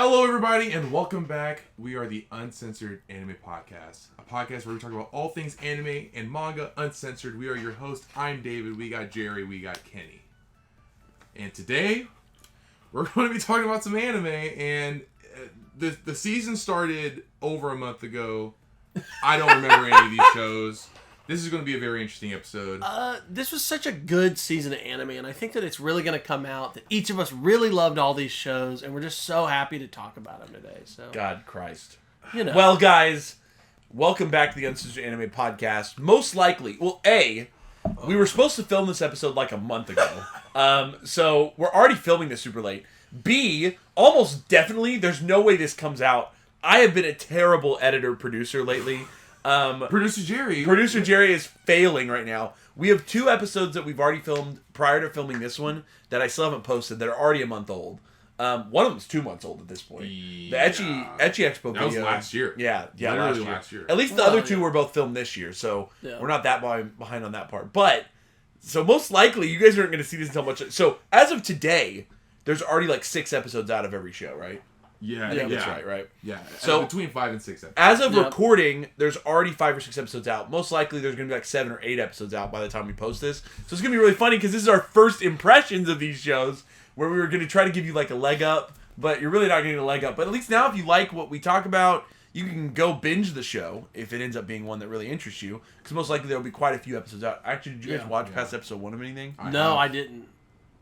Hello, everybody, and welcome back. We are the Uncensored Anime Podcast, a podcast where we talk about all things anime and manga uncensored. We are your host. I'm David. We got Jerry. We got Kenny. And today, we're going to be talking about some anime. And the season started over a month ago. I don't remember any of these shows. This is going to be a very interesting episode. This was such a good season of anime, and I think that it's really going to come out that each of us really loved all these shows, and we're just so happy to talk about them today. So, God Christ. you know. Well, guys, welcome back to the Uncensored Anime Podcast. Most likely, we were supposed to film this episode like a month ago. So we're already filming this super late. B, almost definitely, there's no way this comes out. I have been a terrible editor-producer lately. Producer Jerry is failing right now. We have 2 episodes that we've already filmed prior to filming this one that I still haven't posted that are already a month old. One of them's 2 months old at this point. Yeah. The Ecchi Expo video. That was last year. Yeah, Literally last year. At least the other 2 were both filmed this year, so we're not that behind on that part. But, so most likely, you guys aren't going to see this until much... So, as of today, there's already like 6 episodes out of every show, right? Yeah, that's right? Yeah, so between 5 and 6 episodes. As of recording, there's already 5 or 6 episodes out. Most likely, there's going to be like 7 or 8 episodes out by the time we post this. So it's going to be really funny because this is our first impressions of these shows, where we were going to try to give you like a leg up, but you're really not getting a leg up. But at least now, if you like what we talk about, you can go binge the show if it ends up being one that really interests you. Because most likely there will be quite a few episodes out. Actually, did you guys watch past episode 1 of anything? I didn't.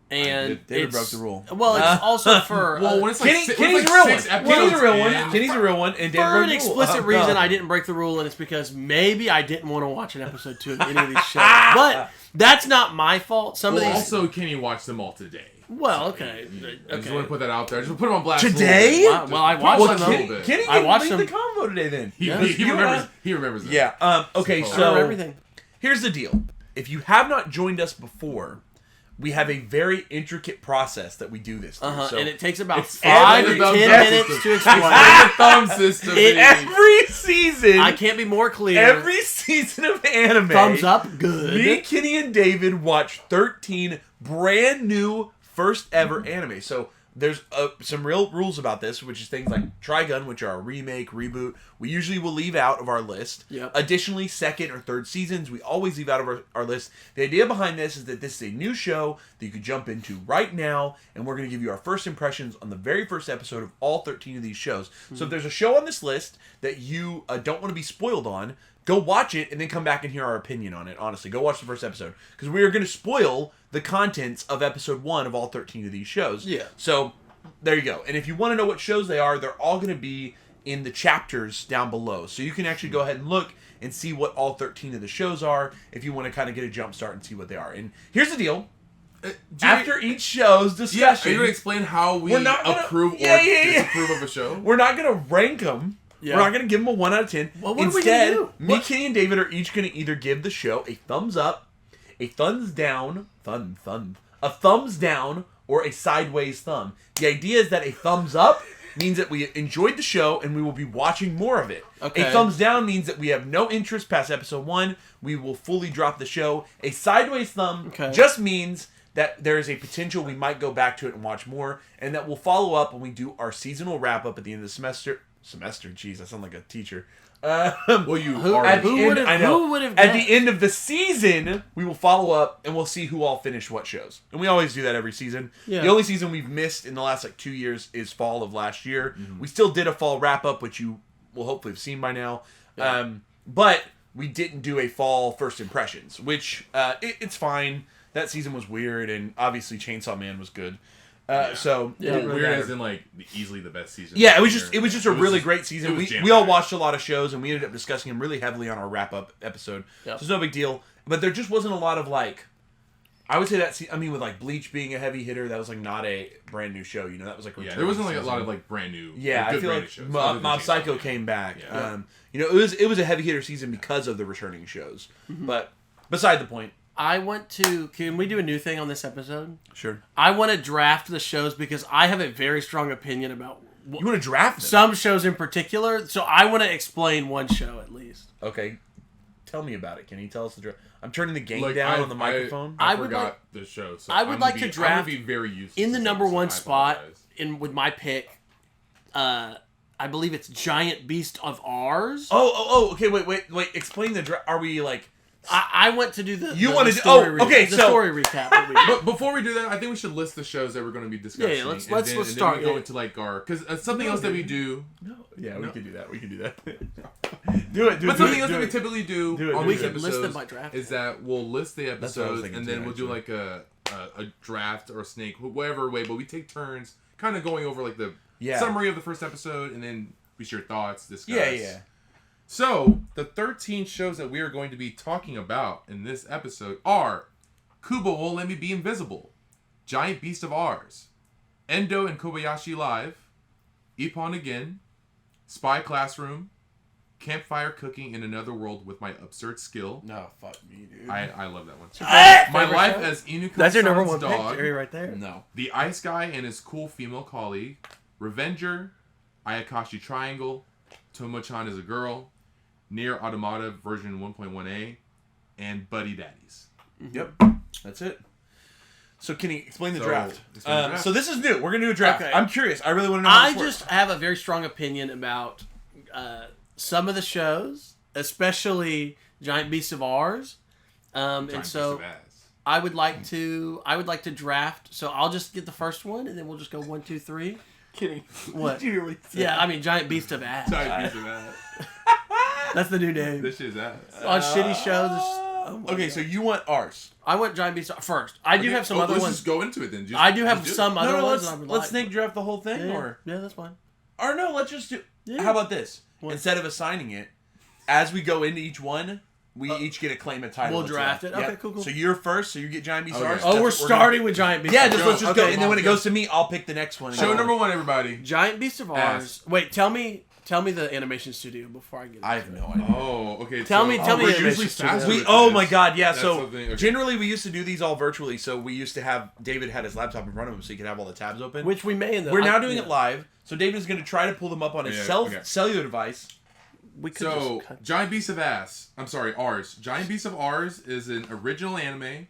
And David broke the rule. Well, it's also for... when it's like Kenny's a real one. Kenny's a real one. And David for an explicit reason, I didn't break the rule, and it's because maybe I didn't want to watch an episode 2 of any of these shows. But that's not my fault. Some of these... Also, Kenny watched them all today. Well, okay. I just want to put that out there. Just put them on blast. Today? Well, I watched them. Kenny didn't lead the convo today then. He remembers. He remembers that. Yeah. Okay, so everything. Here's the deal. If you have not joined us before, we have a very intricate process that we do this through. So and it takes about 5 to 10 minutes to explain. The thumb system. Every season. I can't be more clear. Every season of anime. Thumbs up, good. Me, Kenny, and David watch 13 brand new first ever anime. So there's some real rules about this, which is things like Trigun, which are a remake, reboot. We usually will leave out of our list. Yep. Additionally, 2nd or 3rd seasons, we always leave out of our list. The idea behind this is that this is a new show that you could jump into right now, and we're going to give you our first impressions on the very first episode of all 13 of these shows. Mm-hmm. So if there's a show on this list that you don't want to be spoiled on, go watch it and then come back and hear our opinion on it, honestly. Go watch the first episode. Because we are going to spoil the contents of episode 1 of all 13 of these shows. Yeah. So, there you go. And if you want to know what shows they are, they're all going to be in the chapters down below. So you can actually go ahead and look and see what all 13 of the shows are if you want to kind of get a jump start and see what they are. And here's the deal. After each show's discussion... are you going to explain how we approve or disapprove of a show? We're not going to rank them. Yeah. We're not going to give them a 1 out of 10. Well, what Instead, are we gonna do? me, Kenny, and David are each going to either give the show a thumbs up, a thumbs down, a thumbs down, or a sideways thumb. The idea is that a thumbs up means that we enjoyed the show and we will be watching more of it. Okay. A thumbs down means that we have no interest past episode 1. We will fully drop the show. A sideways thumb just means that there is a potential we might go back to it and watch more, and that we'll follow up when we do our seasonal wrap-up at the end of the semester. Jeez, I sound like a teacher. Who would have At the end of the season, we will follow up and we'll see who all finished what shows. And we always do that every season. Yeah. The only season we've missed in the last 2 years is fall of last year. Mm-hmm. We still did a fall wrap-up, which you will hopefully have seen by now. Yeah. But we didn't do a fall first impressions, which it's fine. That season was weird, and obviously Chainsaw Man was good. Weird as in like easily the best season. Yeah, it was just a really great season. We all watched a lot of shows and we ended up discussing them really heavily on our wrap up episode. Yep. So it's no big deal. But there just wasn't a lot of I would say with like Bleach being a heavy hitter, that was like not a brand new show. You know, that was like there wasn't like a lot of like brand new. Yeah, I feel like Mob Psycho came back. Yeah. It was a heavy hitter season because of the returning shows. Mm-hmm. But beside the point. Can we do a new thing on this episode? Sure. I want to draft the shows because I have a very strong opinion about... You want to draft them? Some shows in particular, so I want to explain one show at least. Okay. Tell me about it. Can you tell us the draft? I'm turning the game down on the microphone. I forgot the show, so I would like to draft be very useful in the number 1 spot with my pick, I believe it's Giant Beast of Ars. Okay, wait. Explain the Are we like... I went to do the story recap. But before we do that, I think we should list the shows that we're going to be discussing. Yeah, let's then start. We go into like our... Because something else that we do... We can do that. do it. But something else that we typically do on we these can list them episodes by draft. is that we'll list the episodes and then we'll do actually. like a draft or a snake, whatever way, but we take turns kind of going over like the summary of the first episode and then we share thoughts, discuss. Yeah. So, the 13 shows that we are going to be talking about in this episode are Kubo Won't Let Me Be Invisible, Giant Beast of Ars, Endo and Kobayashi Live, Ippon Again, Spy Classroom, Campfire Cooking in Another World with My Absurd Skill. No, fuck me, dude. I love that one. My My Life as Inukai That's your number one dog. pick, Jerry, right there. No. The Ice Guy and His Cool Female Colleague, Revenger, Ayakashi Triangle, Tomo-chan is a Girl, Nier Automata version 1.1a, and Buddy Daddies. Yep. That's it. So can you explain the So, draft? explain the draft. So this is new. We're going to do a draft. Okay. I'm curious. I really want to know how I this works. just have a very strong opinion about some of the shows, especially Giant Beast of Ars. And Giant so Beast of Ars. I would like to draft. So I'll just get the first one, and then we'll just go 1, 2, 3. Kidding. What? Did you hear what he said? Yeah, I mean Giant Beast of Ass. Giant Beast of Ars. That's the new name. This shit's ass. On shitty shows. Oh my Okay, God. so you want ours. I want Giant Beast first. I do have some other let's ones. just go into it then. Just, I do have just do some it. other ones. let's, that I would let's like. snake draft the whole thing, or Yeah, that's fine. no, let's just do. Yeah. How about this? What? Instead of assigning it, as we go into each one, we each get a claim a title. We'll that's draft left. it. Okay, Yep. cool. So you're first. So you get Giant Beast Okay. Ars. Oh, That's we're what starting with Giant Beast. Yeah, of just Ars. let's just Okay, go, and then when it go. goes to me, I'll pick the next one. Show number one, everybody. Giant Beast of Ars. Ass. Wait, tell me the animation studio before I get. I have no idea. Oh, okay. Tell me we're the usually animation faster studio. with Oh this. my god, yeah. That's So something- okay. generally we used to do these all virtually. So we used to have David had his laptop in front of him so he could have all the tabs open. Which we may in the. We're now doing it live. So David is going to try to pull them up on his okay. cellular device. We could So, just cut. Giant Beast of Ars. Giant Beast of Ars is an original anime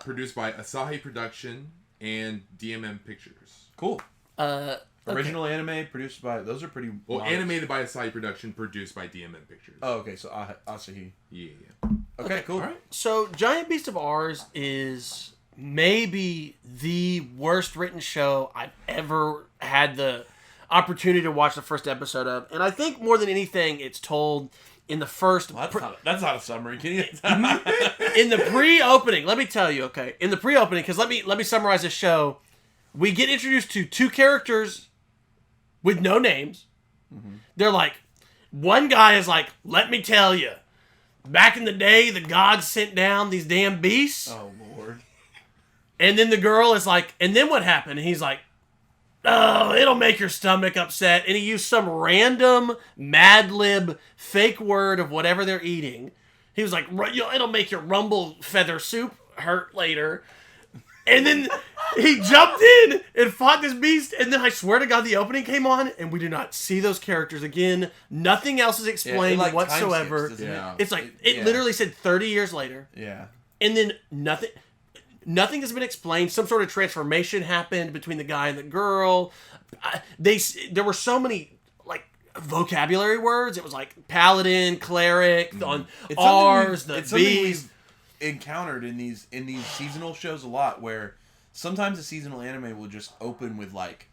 produced by Asahi Production and DMM Pictures. Cool. Okay. Original anime produced by. Those are pretty. Well, modest. animated by Asahi Production, produced by DMM Pictures. Oh, okay. So Asahi. Yeah. Okay, cool. All right. So Giant Beast of Ars is maybe the worst written show I've ever had the opportunity to watch the first episode of, and I think more than anything, it's told in the first. Well, that's not a summary. Can you? In the pre-opening, let me tell you, okay. In the pre-opening, because let me summarize the show. We get introduced to two characters with no names. Mm-hmm. They're like, one guy is like, let me tell you, back in the day, the gods sent down these damn beasts. Oh Lord. And then the girl is like, and then what happened? And he's like, oh, it'll make your stomach upset. And he used some random Mad Lib fake word of whatever they're eating. He was like, it'll make your rumble feather soup hurt later. And then he jumped in and fought this beast. And then I swear to God, the opening came on and we do not see those characters again. Nothing else is explained it, like, time whatsoever. skips, doesn't Yeah. It's like, it Yeah. literally said 30 years later. Yeah. And then nothing has been explained. Some sort of transformation happened between the guy and the girl. There were so many like vocabulary words. It was like paladin, cleric, on It's R's, something the it's something B's. we've encountered in these seasonal shows a lot, where sometimes a seasonal anime will just open with like,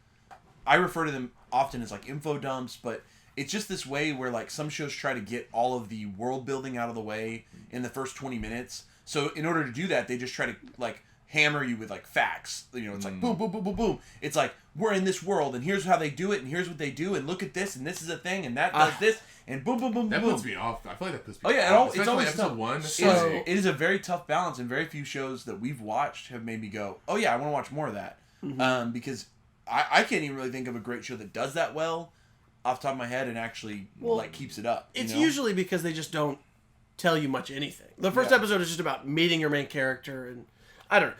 I refer to them often as like info dumps, but it's just this way where like some shows try to get all of the world building out of the way in the first 20 minutes. So in order to do that, they just try to like hammer you with like facts. You know, it's like boom, boom, boom, boom, boom. It's like, we're in this world and here's how they do it and here's what they do and look at this and this is a thing and that does this and boom, boom, boom, That boom. puts me off. I feel like that puts me Oh yeah, off. it's always episode tough. one. So- It is a very tough balance, and very few shows that we've watched have made me go, "Oh yeah, I want to watch more of that." Because I can't even really think of a great show that does that well off the top of my head and actually like keeps it up. It's you know? usually because they just don't tell you much anything. The first Yeah. episode is just about meeting your main character, and I don't know.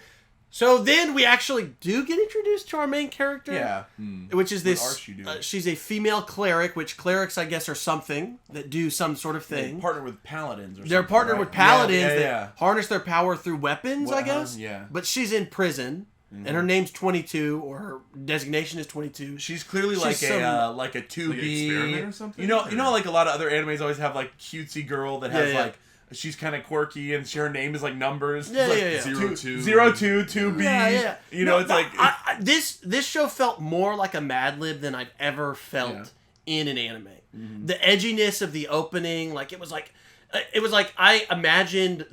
So then we actually do get introduced to our main character. yeah. Which is this, arts you do? she's a female cleric, which clerics, I guess, are something that do some sort of They thing. partner with paladins. Or They're something, partnered right? with paladins Yeah, that yeah. harness their power through weapons, I guess. Yeah. But she's in prison. and her name's 22, or her designation is 22. She's clearly like a 2B like experiment or something. You know, like a lot of other animes always have like cutesy girl that has like she's kind of quirky and her name is like numbers. Yeah, like yeah. 02, 2B. Yeah. You know, it's like this show felt more like a Mad Lib than I've ever felt in an anime. Mm-hmm. The edginess of the opening, like it was like I imagined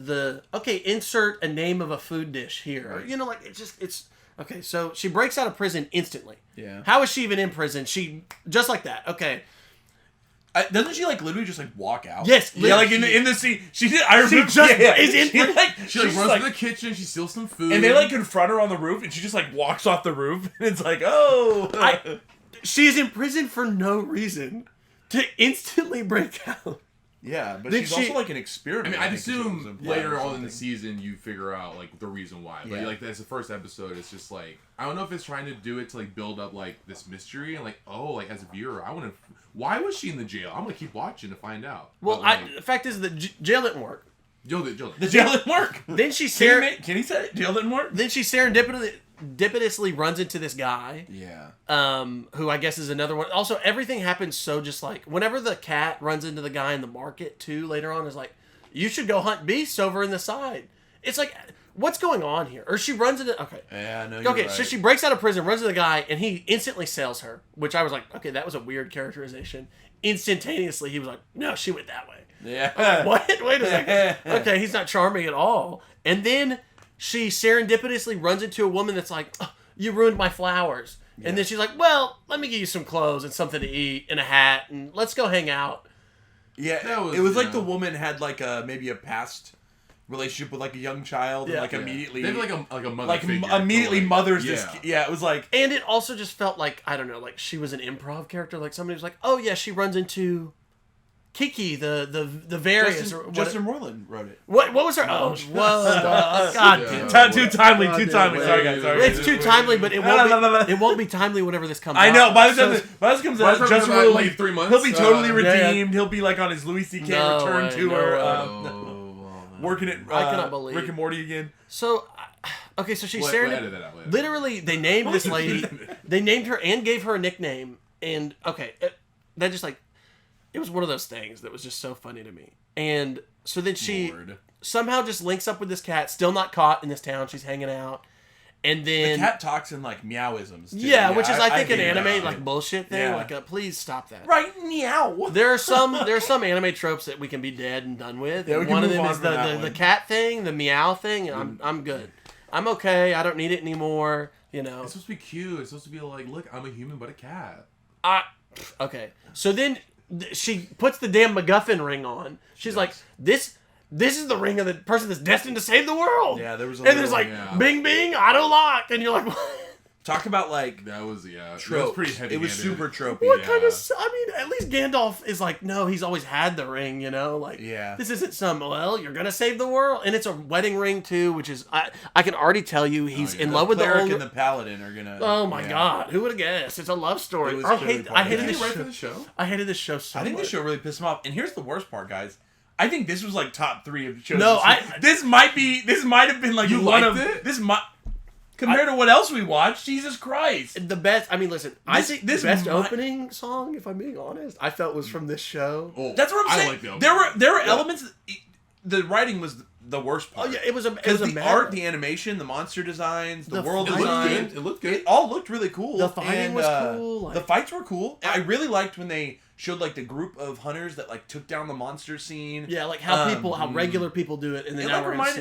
insert a name of a food dish here. Right. You know, like it's okay. So she breaks out of prison instantly. Yeah. How is she even in prison? She just like that. Okay. Doesn't she like literally just like walk out? Yes. Yeah, like in the scene, she did. I remember. She just is in. She runs to the kitchen. She steals some food, and they like confront her on the roof, and she just like walks off the roof, and it's like, oh. She's in prison for no reason to instantly break out. Yeah, but she's also like an experiment. I mean, I'd assume later on in the season you figure out like the reason why. But like that's the first episode. It's just like I don't know if it's trying to do it to like build up like this mystery and like as a viewer I want to. Why was she in the jail? I'm gonna keep watching to find out. Well, the fact is that jail didn't work. The jail didn't work. Then she can he say it? Jail didn't work. Then she serendipitously runs into this guy. Yeah. Who I guess is another one. Also, everything happens so just like whenever the cat runs into the guy in the market too later on is like, you should go hunt beasts over in the side. It's like, what's going on here? Or she runs into Yeah, no. Okay, so she breaks out of prison, runs to the guy, and he instantly sells her. Which I was like, okay, that was a weird characterization. Instantaneously, he was like, no, she went that way. Yeah. Like, what? Wait a second. Okay, he's not charming at all. And then she serendipitously runs into a woman that's like, oh, you ruined my flowers. Yeah. And then she's like, well, let me give you some clothes and something to eat and a hat, and let's go hang out. Yeah, it was like the woman had like maybe a past relationship with like a young child and like immediately... They have like a mother figure. Immediately mothers this... Yeah, it was like... And it also just felt like, I don't know, like she was an improv character. Like somebody was like, oh yeah, she runs into... Kiki, the various... Justin Roiland wrote it. What was her... Oh, whoa. God. Too timely. Sorry, guys. It's too timely, but it won't be timely whenever this comes out. I know. By the time this comes out, Justin Roiland, like 3 months. He'll be totally redeemed. He'll be like on his Louis C.K. return tour. Working at I cannot believe Rick and Morty again. So, okay, so she's literally, they named this lady. They named her and gave her a nickname. And, okay, that just like... It was one of those things that was just so funny to me. And so then she somehow just links up with this cat, still not caught in this town. She's hanging out. And then... The cat talks in, like, meowisms, too. Yeah, which is, I think, an anime, like, bullshit thing. Yeah. Like, please stop that. Right, meow. There are some anime tropes that we can be dead and done with. Yeah, one of them is the cat thing, the meow thing, and I'm good. I'm okay. I don't need it anymore, you know. It's supposed to be cute. It's supposed to be like, look, I'm a human but a cat. Okay. So then... She puts the damn MacGuffin ring on. She's like, this is the ring of the person that's destined to save the world. Yeah, there was there's like, bing, bing, auto lock. And you're like, what? Talk about like... That was, tropes. It was pretty heavy. It was super tropey. What kind of... I mean, at least Gandalf is like, no, he's always had the ring, you know? Like, this isn't you're going to save the world. And it's a wedding ring, too, which is... I can already tell you he's in love with the cleric and the paladin are going to... Oh, my God. Who would have guessed? It's a love story. I hated this show. I hated this show so much. I think this show really pissed him off. And here's the worst part, guys. I think this was like top 3 of the shows. No, this might have been like one of... Compared to what else we watched, Jesus Christ. The best, I mean, listen, I think the best opening song, if I'm being honest, I felt was from this show. Oh, that's what I'm saying. Like there were elements, the writing was the worst part. Oh, yeah, it was the art, the animation, the monster designs, the world design. It looked good. It all looked really cool. The fighting was cool. The fights were cool. I really liked when they showed like the group of hunters that like took down the monster scene. Yeah, like how regular people do it, and then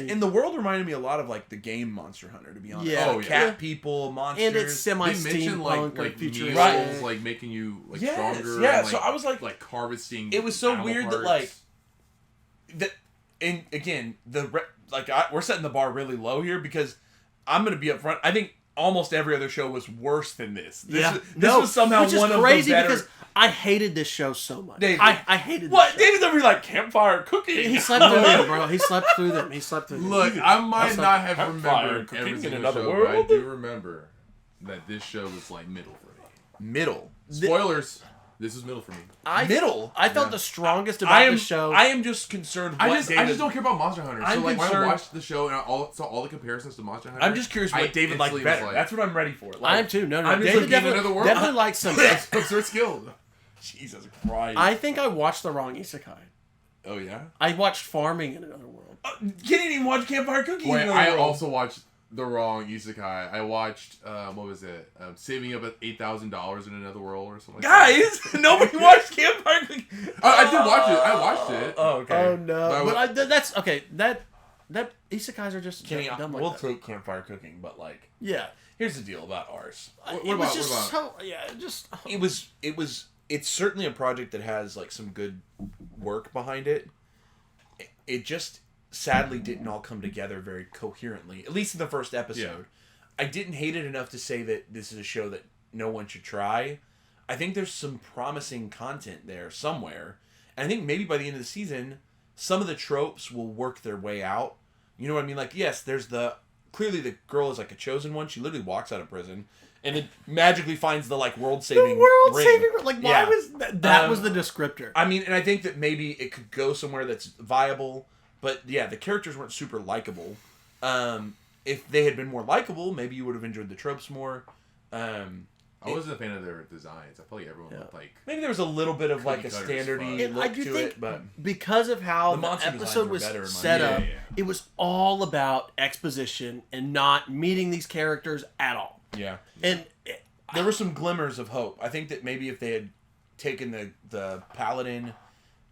and the world reminded me a lot of like the game Monster Hunter, to be honest. Yeah, cat people, monsters, and it's semi-steampunk like futuristic, right? Like making you like stronger. Yeah, and, so I was like harvesting. It was so weird parts. that like that, and again we're setting the bar really low here because I'm gonna be upfront. I think almost every other show was worse than this. This was somehow which is one crazy of the better. Because I hated this show so much. David, I hated what? This show. David's over here like Campfire cooking. He slept through them, bro. He slept through them. Look, I might not have remembered cooking every single another show, world. but I do remember that this show was like middle for me. Middle. Spoilers. This was middle for me. Middle? I felt the strongest about the show. I am just concerned. I just don't care about Monster Hunter. I'm so like concerned, when I watched the show and I saw all the comparisons to Monster Hunter, I'm just curious what David liked better. Like, That's what I'm ready for. Like, I am too. No, I'm just David looking at another world. definitely likes some. Absurd skill. Jesus Christ. I think I watched the wrong isekai. Oh yeah. I watched Farming in Another World. Kenny didn't even watch Campfire Cooking. Wait, I also watched the wrong isekai. I watched what was it? Saving up $8,000 in Another World or something. Guys, nobody watched Campfire Cooking. I did watch it. I watched it. Oh, okay. Oh no! But that's okay. That isekais are just Kenny, dumb like we'll that. take Campfire Cooking, but like, Yeah. here's the deal about ours. It's certainly a project that has like some good work behind it. It just sadly didn't all come together very coherently, at least in the first episode. Yeah. I didn't hate it enough to say that this is a show that no one should try. I think there's some promising content there somewhere. And I think maybe by the end of the season, some of the tropes will work their way out. You know what I mean? Like, yes, there's clearly the girl is like a chosen one. She literally walks out of prison and it magically finds the like world-saving ring. Like, why was that was the descriptor. I mean, and I think that maybe it could go somewhere that's viable, but yeah, the characters weren't super likable. If they had been more likable, maybe you would have enjoyed the tropes more. I wasn't a fan of their designs. I felt like everyone looked like... Maybe there was a little bit of like a standardy look to it, but... Because of how the monster episode was better, set up, Yeah. it was all about exposition and not meeting these characters at all. Yeah. And There were some glimmers of hope. I think that maybe if they had taken the paladin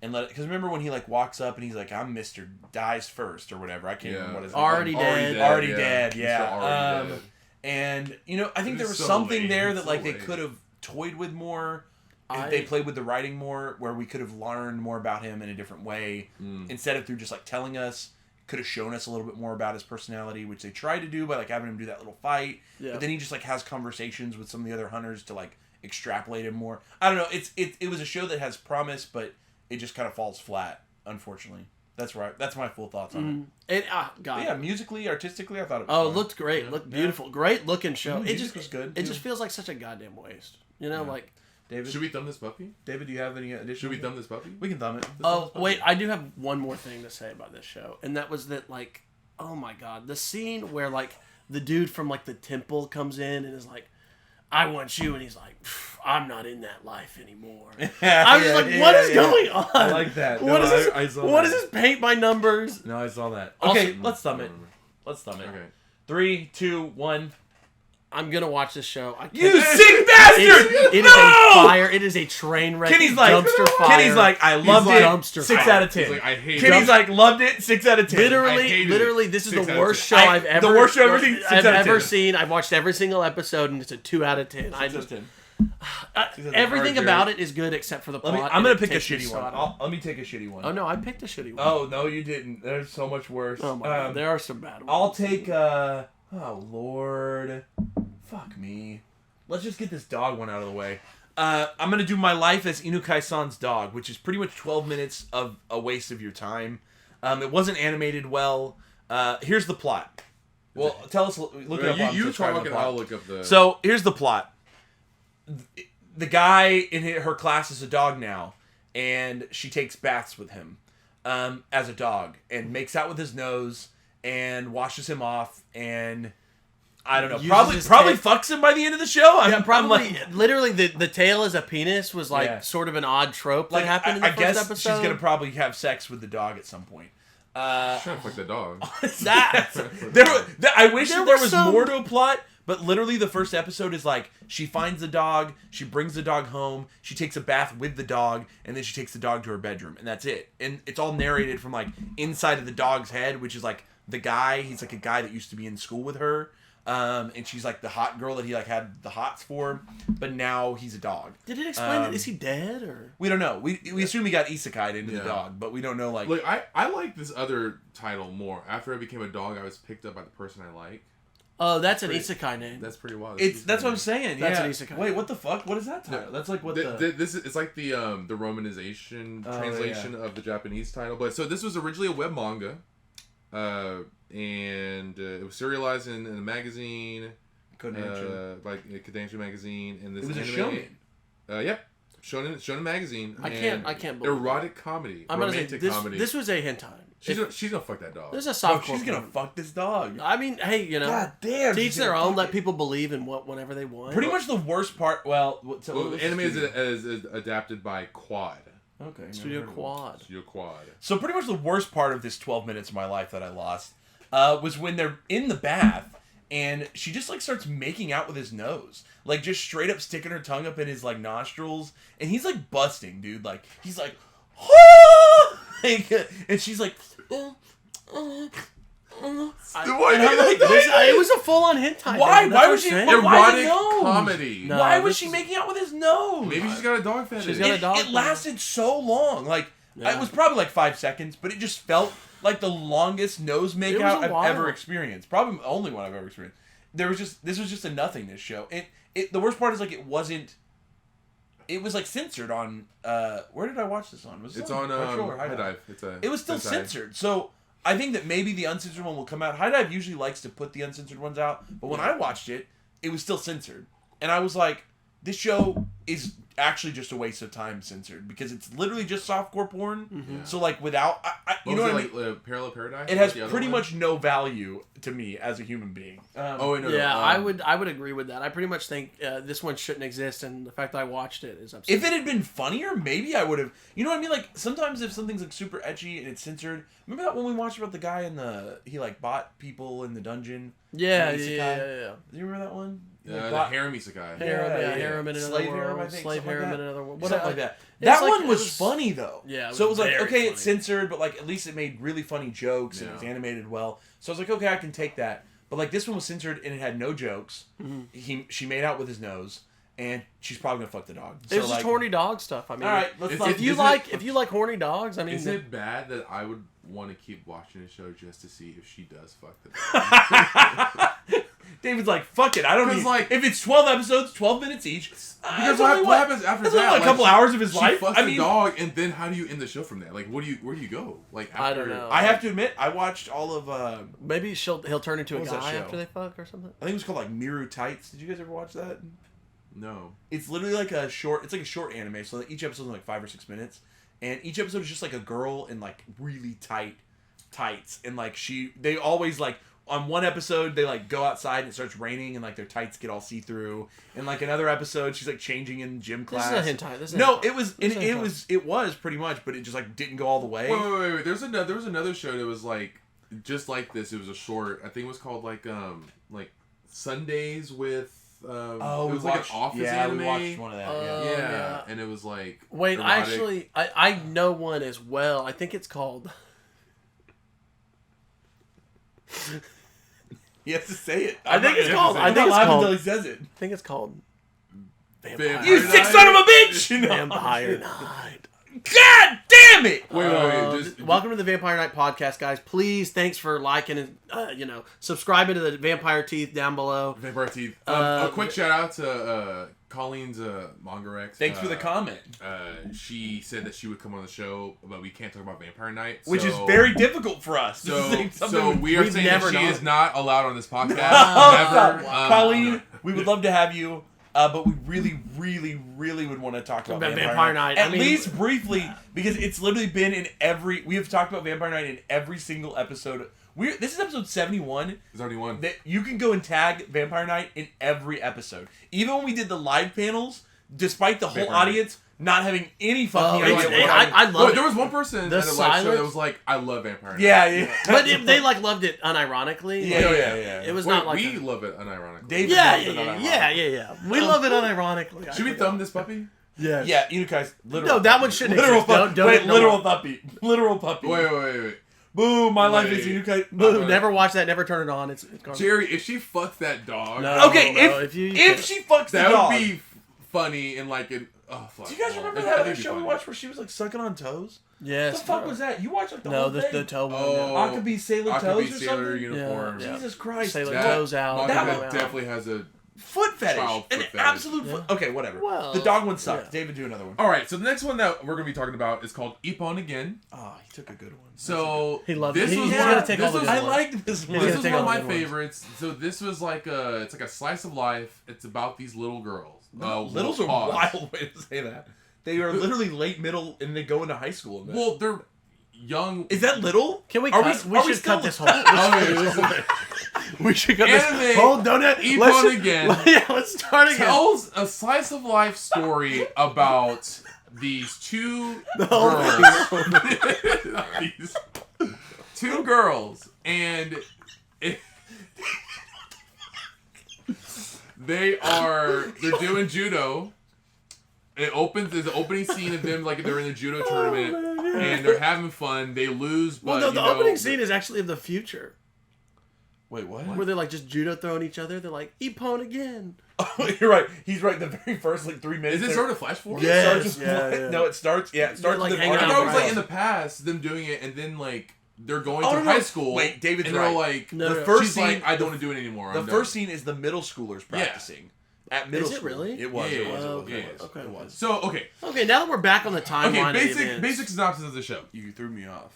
and let it... Because remember when he like walks up and he's like, I'm Mr. Dies First or whatever. I can't remember what his name Already dead. Already dead, yeah. Already dead. And, you know, I think It there was was so something lame. there that, So like, they lame. could have toyed with more. If they played with the writing more, where we could have learned more about him in a different way. Instead of through just, like, telling us. Could have shown us a little bit more about his personality, which they tried to do by, like, having him do that little fight. Yeah. But then he just, like, has conversations with some of the other hunters to, like, extrapolate him more. I don't know. It was a show that has promise, but it just kind of falls flat, unfortunately. That's right. That's my full thoughts on it. God. Yeah, musically, artistically, I thought it was Oh, it fun. looked great. Yeah. Looked beautiful. Great looking show. It music just was good, It too. just feels like such a goddamn waste. You know, like... David, Should we thumb this puppy? David, do you have any additional? Should we thumb this puppy? We can thumb it. Oh, wait, I do have one more thing to say about this show. And that was that, like, oh my god, the scene where, like, the dude from, like, the temple comes in and is like, I want you, and he's like, I'm not in that life anymore. I was just like, what is going on? I like that. What is this? I saw What that. is this paint by numbers? No, I saw that. Also- Okay, let's thumb it. Let's thumb it. Okay. 3, 2, 1. I'm gonna watch this show. I can't- You sick bastard! It is a fire. It is a train wreck. Kenny's like, dumpster fire. Kenny's like, I loved like, it. dumpster 6 fire. out of 10. He's like, I hate Kenny's it. like, loved it. 6 out of 10. I hated Literally, it. this is 6 the out of worst 10. show I've ever. The worst show I've ever seen. 6 I've out of 10. ever seen. I've watched every single episode, and it's a 2 out of 10. I 6 out just of 10. everything Alright, about it is good except for the plot. I'm gonna and it pick a takes me shitty so one. out of it. Let me take a shitty one. Oh no, I picked a shitty one. Oh no, you didn't. There's so much worse. Oh my god, there are some bad ones. I'll take. Oh lord, fuck me. Let's just get this dog one out of the way. I'm gonna do my life as Inukai-san's dog, which is pretty much 12 minutes of a waste of your time. It wasn't animated well. Here's the plot. Well, tell us. Look it up. while I'm You describing talk the and plot. I'll look up the... So here's the plot. The guy in her class is a dog now, and she takes baths with him as a dog, and makes out with his nose, and washes him off, and I don't know, Uses probably his fucks him by the end of the show. Yeah, probably. like, Literally, the tail as a penis was like Yeah. sort of an odd trope that like happened in the I first guess episode. she's gonna probably have sex with the dog at some point. Trying to fuck the dog. That I wish There that there were was some- more to a plot, but literally the first episode is like she finds the dog, she brings the dog home, she takes a bath with the dog, and then she takes the dog to her bedroom, and that's it. And it's all narrated from like inside of the dog's head, which is like the guy. He's like a guy that used to be in school with her, and she's like the hot girl that he like had the hots for, but now he's a dog. Did it explain that? Is he dead or? We don't know. We assume he got isekai'd into Yeah. the dog, but we don't know like. Look, I like this other title more. After I became a dog, I was picked up by the person I like. Oh, that's an Pretty- isekai name. That's pretty wild. That's what I'm saying. That's yeah. an isekai. Wait, what the fuck? What is that title? That's like what This is, it's like the romanization translation of the Japanese title. But so this was originally a web manga, and it was serialized in a magazine, like a Kodansha magazine, and this It was a anime. shonen. Yep. Shonen magazine. I can't believe erotic comedy, I'm gonna romantic say comedy. this was a hentai. She's gonna fuck that dog. This is a Oh, soft. she's gonna fuck this dog. I mean, hey, you know, God damn. to each she's their gonna own. fuck Let it. people believe in whatever they want. Pretty much the worst part. Well, Anime is adapted by Quad. Okay. Studio Quad. Studio Quad. So pretty much the worst part of this 12 minutes of my life that I lost was when they're in the bath and she just like starts making out with his nose, like just straight up sticking her tongue up in his like nostrils, and he's like busting, dude. Like he's like, oh! Like, and she's like, It was a full on hentai. Why? David, Why that's was she? what I'm saying. But why the Erotic nose? comedy. No. Why was this she is- making out with his nose? Maybe she's got a dog fetish. She's got a dog It fetish. lasted so long. Like Yeah. it was probably like 5 seconds, but it just felt like the longest nose was makeout a I've while. ever experienced. Probably the only one I've ever experienced. This was just a nothingness show. And the worst part is like it wasn't. It was like censored on. Where did I watch this on? Was it It's on Crunchyroll or High High Dive. It's a. It was still hentai. censored, so I think that maybe the uncensored one will come out. High Dive usually likes to put the uncensored ones out, but when I watched it, it was still censored, and I was like, "This show is actually just a waste of time censored because it's literally just softcore porn." Yeah. So like without, you know what I mean? Like Parallel Paradise? It has The other pretty one? much no value to me as a human being. Oh wait, no. Yeah, no, I would agree with that. I pretty much think this one shouldn't exist, and the fact that I watched it is upsetting. If it had been funnier, maybe I would have. You know what I mean? Like sometimes if something's like super ecchi and it's censored. Remember that one we watched about the guy in he like bought people in the dungeon? yeah. Do you remember that one? The harem isekai. Harem in another Slave world. harem, I think, Slave something like harem that. in another world. Something like that. It's That like- one it was was- funny though. Yeah, it so it was was like, very okay, it's funny. censored, but like at least it made really funny jokes and it was Yeah. animated well. So I was like, okay, I can take that. But like this one was censored and it had no jokes. Mm-hmm. She made out with his nose, and she's probably gonna fuck the dog. It was just horny dog stuff. I mean, All right, let's If- not. if you like horny dogs, I mean, Is it bad that I would want to keep watching the show just to see if she does fuck the dog? David's like, fuck it. I don't 'Cause, need. like- if it's 12 episodes, 12 minutes each. Because what happens after that's that? only a couple hours of his she life. Fucks I the mean, dog, and then how do you end the show from there? Like, where do you go? Like, after, I don't know. I have to admit, I watched all of. maybe he'll turn into a What was that guy show? after they fuck or something. I think it was called like Miru Tights. Did you guys ever watch that? No. It's literally like a short. It's like a short anime. So each episode is like 5 or 6 minutes, and each episode is just like a girl in like really tight tights, and like they always like. On one episode, they like go outside and it starts raining, and like their tights get all see through. And like another episode, she's like changing in gym class. This is a hentai. This is a No, hentai. it was This is a hentai. it was pretty much, but it just like didn't go all the way. Wait. There was another show that was like just like this. It was a short. I think it was called like Sundays with. It was like an office anime. we watched one of that. Yeah, and it was like. Wait, erotic. I know one as well. I think it's called. He has to say it. I think it's called. I I'm think not it's laughing called. until he says it. I think it's called. Vampire You Night. sick son of a bitch! Vampire Night. God damn it! Wait. Just, Welcome to the Vampire Night Podcast, guys. Please, thanks for liking and subscribing to the Vampire Teeth down below. Vampire Teeth. A quick shout out to Colleen's Manga Rex. Thanks for the comment. She said that she would come on the show, but we can't talk about Vampire Night, Which is so- very difficult for us. This is like something So we are we've saying that never she done. is not allowed on this podcast. Never. Never. Colleen, we would love to have you, but we really, really, really would want to talk about Vampire Night. At least briefly, because it's literally been in every... We have talked about Vampire Night in every single episode. This is episode 71. There's already one. That you can go and tag Vampire Night in every episode. Even when we did the live panels, despite the whole Vampire Night. audience not having any fucking it's- idea what I love No, it. there was one person The at the live show silence- that was like, "I love Vampire Night." Yeah. But they loved it unironically. Yeah, Like, yeah. It was Wait, not like we love it unironically. David yeah. loves it unironically. We love it unironically. Should we thumb this puppy? Yeah. Yeah, Inukai's literal. No, that puppy. one shouldn't literal exist. puppy. Don't Wait, no literal more. puppy. Literal puppy. Wait. Boom, my life Wait. is Inukai. Boo, never watch that. Never turn it on. It's garbage. Jerry, if she fucks that dog, No. Okay, no, if you she fucks the that dog. would be funny and like an. Oh fuck. Do you guys remember I that think other it'd be show we funny. watched where she was like sucking on toes? Yes. What the fuck was that? You watched like the No, whole the thing? toe one. Oh, Akabe Sailor Akabe Toes or Sailor something? uniform. Yeah. Jesus Christ. Sailor That toes out. manga That toe one out. definitely has a. Foot fetish. Child An foot fetish. absolute foot. Okay, whatever. Well, the dog one sucked. yeah. David, do another one. All right, so the next one that we're gonna be talking about is called Ippon Again. Oh, he took a good one. So He loved this it. was He's one- gonna take all this the was- good I ones. liked this He's one. gonna This is take one of all my the good ones. favorites. So this was like it's like a slice of life. It's about these little girls. Little's a pause. wild way to say that. They are literally late middle, and they go into high school. In that. Well, they're young. Is that little? Can we Are cut? we- We are we should cut still- this whole. We should cut this. Anime Hold, don't it. Ippon Again Yeah, let's start again. tells a slice of life story about these two whole girls. These two girls, and they're doing judo. It opens. There's an opening scene of them like they're in the judo tournament, and they're having fun. They lose, but Well, no, the you know, opening scene is actually of the future, Wait, what? where they're like just judo throwing each other. They're like Ippon again. Oh, you're right. He's right. The very first 3 minutes. Is it sort of flash forward? Yeah. Starts with Yeah, what? yeah. No, it starts. Yeah, it starts like, with them hanging I out thought it on was the like in grass. the past them doing it, and then like they're going Oh, to no, no. high school. Wait, David's and they're right. like No, the no. first she's scene. like, I don't want to do it anymore. The I'm first done. scene is the middle schoolers practicing at middle Is it school. really? It was. Yeah, It was. yeah, It was. yeah, It was. okay. It was. So okay, Okay, now that we're back on the timeline, okay. of the events. Basic synopsis of the show. You threw me off.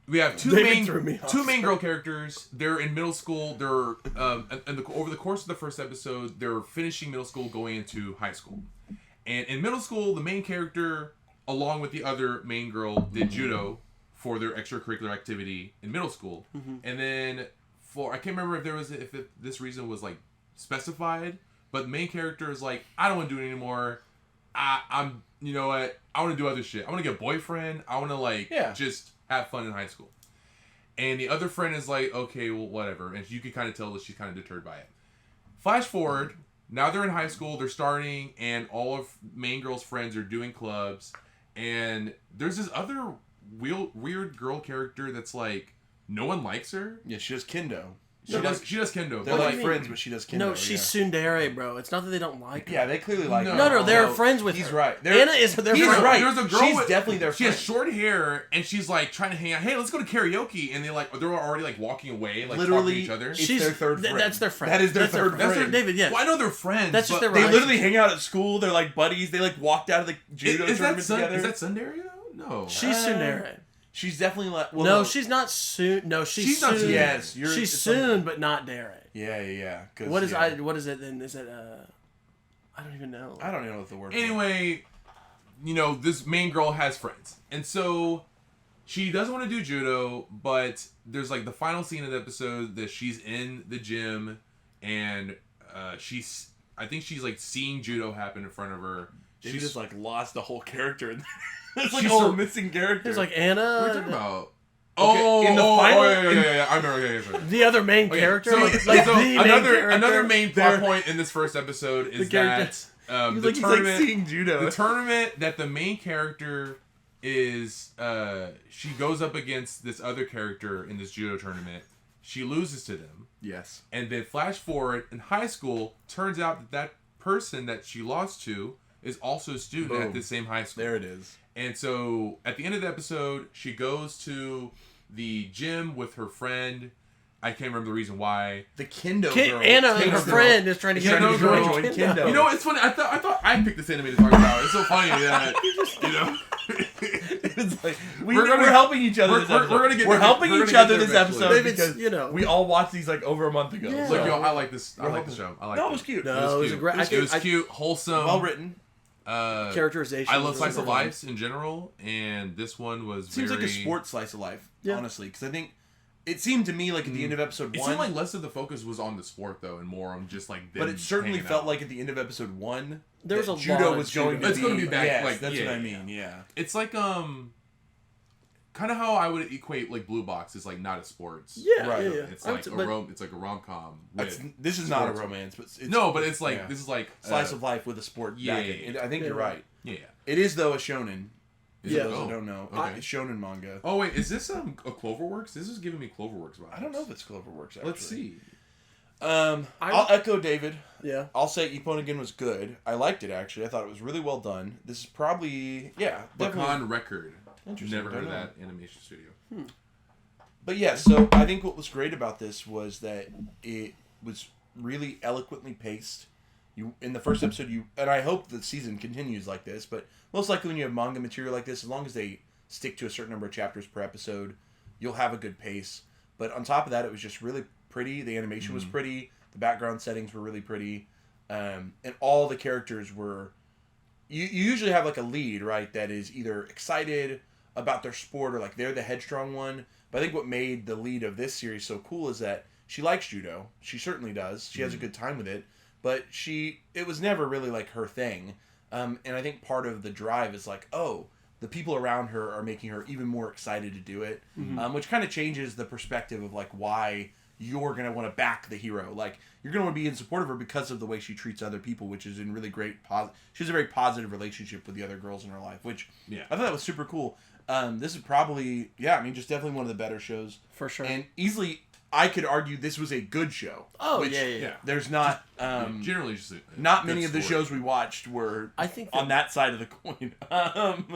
We have two David threw me off. main girl characters. They're in middle school. They're over the course of the first episode, they're finishing middle school, going into high school. And in middle school, the main character, along with the other main girl, did judo for their extracurricular activity in middle school. And then I can't remember if this reason was like specified, but the main character is like, I don't want to do it anymore. I'm you know what? I want to do other shit. I want to get a boyfriend. I want to just have fun in high school. And the other friend is like, okay, well, whatever. And you can kind of tell that she's kind of deterred by it. Flash forward, now they're in high school, they're starting, and all of main girl's friends are doing clubs. And there's this other weird girl character that's like, no one likes her. Yeah, she does kendo. She does kendo. They're But like like, friends, but she does kendo. No, she's tsundere, bro. It's not that they don't like her. Yeah, they clearly like her. No, they're No, friends with He's her. right. Anna is their He's friend. right. There's a girl She's with- definitely their she friend. has short hair, and she's like trying to hang out. Hey, let's go to karaoke. And they're already like walking away, like talking to each other. It's their third friend. That's their friend. That is their That's third That's their, friend. David, yes. Well, I know they're friends. That's just but their They literally hang out at school. They're like buddies. They like walked out of the judo tournament together. Is that Sundari though? No. She's tsundere. She's definitely like. Well, No, she's not soon. No, she's not soon. soon. Yes, she's soon, but not dere. Yeah. 'Cause, What is yeah. What is it then? Is it I don't even know. I don't even know what the word. Anyway, this main girl has friends, and so she doesn't want to do judo, but there's like the final scene of the episode that she's in the gym, and I think she's like seeing judo happen in front of her. She She's just like lost the whole character. It's like She's a whole so- missing character. It's like What are you Anna, talking about? Okay, in the final- yeah. I remember. Yeah. the other main Okay, character. so like the main character. another main plot They're- point in this first episode is character- that he's the like tournament, seeing judo. the tournament that the main character is, she goes up against this other character in this judo tournament. She loses to them, Yes. and then flash forward in high school. Turns out that person that she lost to is also a student Boom. at the same high school. There it is. And so at the end of the episode, she goes to the gym with her friend. I can't remember the reason why. The kendo girl. Anna and Kendo her girl. friend is trying to get Kendo her to girl. join Kendo. You know, it's funny. I thought I picked this anime to talk about. It's so funny that It's like, We're gonna- we're helping each other. we're- this we're episode. gonna get We're there- helping we're gonna each get other there this eventually. episode Maybe it's, because we all watched these like over a month ago. Yeah. So, Look, yo, I like this. I We're like the helping. show. I like No, it. it was cute. No, it was a great. It was cute, wholesome, Well written. Characterization. I love was slice of really fun. lives in general, and this one was Seems very... like a sports slice of life, Yeah. honestly, because I think it seemed to me like at the end of episode It one, seemed like less of the focus was on the sport though, and more on just like. but them it certainly hanging felt out. like at the end of episode one, There was that a judo lot was of going judo. to It's be. gonna be back, Yes, like, that's yeah, what I yeah. mean. Yeah. It's like kind of how I would equate like Blue Box is like not a sports. Yeah, Right. yeah. It's I like would- but- it's like a rom-com. That's, With this is not a sports. romance, but it's No, but it's like yeah. this is like slice of life with a sport. Yeah, backing. yeah, yeah. I think Yeah, you're right. right. Yeah. It is though a shonen. Is Yeah. For it? those Oh, who don't know, okay. it's shonen manga. Oh wait, is this a Cloverworks? This is giving me Cloverworks vibes. I don't know if it's Cloverworks. Actually. Let's see. I'll echo David. Yeah. I'll say Ippon Again was good. I liked it actually. I thought it was really well done. This is probably definitely. Bakan Record. Interesting, Never heard of don't know. that animation studio. But yeah, so I think what was great about this was that it was really eloquently paced. You in the first episode, and I hope the season continues like this. But most likely, when you have manga material like this, as long as they stick to a certain number of chapters per episode, you'll have a good pace. But on top of that, it was just really pretty. The animation was pretty. The background settings were really pretty, and all the characters were, you usually have like a lead, right, that is either excited about their sport or like they're the headstrong one. But I think what made the lead of this series so cool is that she likes judo. She certainly does. She has a good time with it. But it was never really like her thing. And I think part of the drive is like, oh, the people around her are making her even more excited to do it. Which kind of changes the perspective of like why you're going to want to back the hero. Like, you're going to want to be in support of her because of the way she treats other people, which is in really great... She has a very positive relationship with the other girls in her life, which I thought that was super cool. This is probably... Yeah, I mean, just definitely one of the better shows. For sure. And easily, I could argue this was a good show. Oh, which yeah. There's not... generally just not many of the shows we watched were I think on that side of the coin.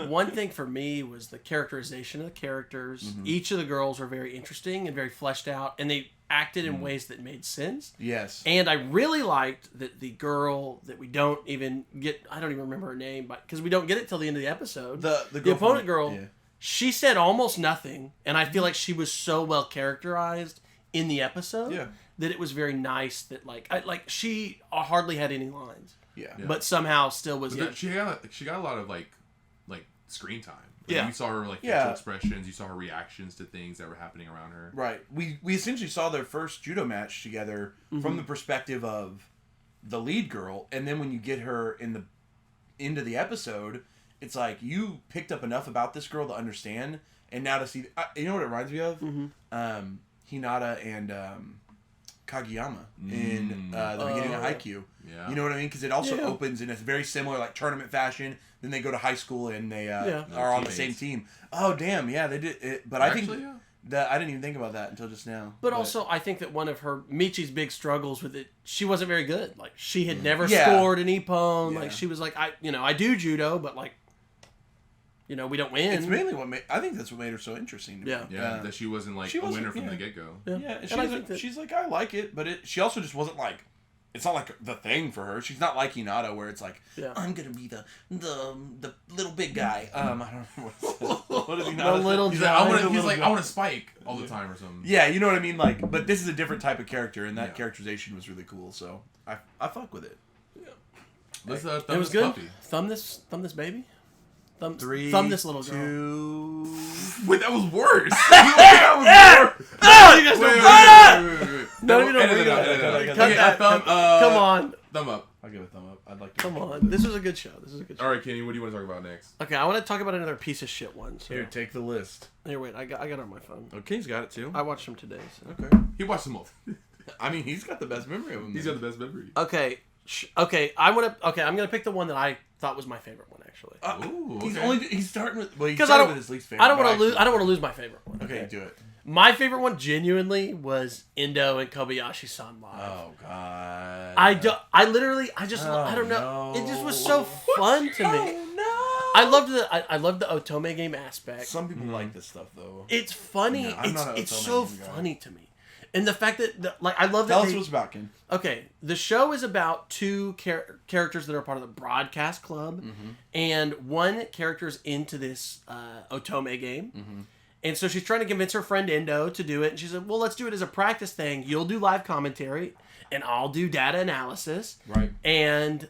One thing for me was the characterization of the characters. Each of the girls were very interesting and very fleshed out, and they acted in ways that made sense. Yes. And I really liked that the girl that we don't even get, I don't even remember her name, but because we don't get it till the end of the episode. The opponent girl, she said almost nothing, and I feel like she was so well characterized in the episode that it was very nice that she hardly had any lines. Yeah. But somehow still was... She got a lot of like screen time. Yeah. You saw her facial expressions. You saw her reactions to things that were happening around her. Right. We essentially saw their first judo match together from the perspective of the lead girl, and then when you get her into the episode, it's like you picked up enough about this girl to understand, and now to see... you know what it reminds me of? Hinata and Kageyama in the beginning of Haikyuu. Yeah. You know what I mean? Because it also opens in a very similar like tournament fashion. Then they go to high school and they are on the same team. Oh damn, yeah, they did it. But Actually, I think that I didn't even think about that until just now. But also, I think that one of her Michi's big struggles with it, she wasn't very good. Like she had never scored an Ippon. Yeah. Like she was like, I do judo, but like, we don't win. It's mainly I think that's what made her so interesting to me. Yeah, that she wasn't a winner from the get go. Yeah, and she's like, I like it, but she also just wasn't like, it's not like the thing for her. She's not like Hinata, where it's like, I'm gonna be the little big guy. I don't know what is Hinata? The little He's guy. like, I want to spike all the time or something. Yeah, you know what I mean. Like, but this is a different type of character, and that characterization was really cool. So I fuck with it. Yeah. Let's thumb it was this good. puppy. Thumb this baby. Thumb this little girl. 2. Wait, that was worse. That was worse. Oh, you guys Wait. No, you don't. Edit it out. Cut that. Come on. Thumb up. I'll give it a thumb up. I'd like to. Come on. This was a good show. All right, Kenny, what do you want to talk about next? Okay, I want to talk about another piece of shit one. So. Here, take the list. Here, wait. I got it on my phone. Okay, he's got it too. I watched them today. So. Okay. He watched them all. I mean, he's got the best memory of them. He's got the best memory. Okay. I'm gonna pick the one that I thought was my favorite one actually. Ooh, He's starting with he because started with his least favorite. I don't want to lose. I don't want to lose my favorite one. Okay, do it. My favorite one genuinely was Endo and Kobayashi-san live. Oh god. I don't know. It just was so fun to me. No. I loved the Otome game aspect. Some people like this stuff though. It's funny. Yeah, I'm not an it's Otome so game guy. funny to me. And the fact that I love that. Tell us what's about, Ken. Okay, the show is about two characters that are part of the broadcast club, and one character's into this Otome game, and so she's trying to convince her friend Endo to do it. And she said, "Well, let's do it as a practice thing. You'll do live commentary, and I'll do data analysis, Right? And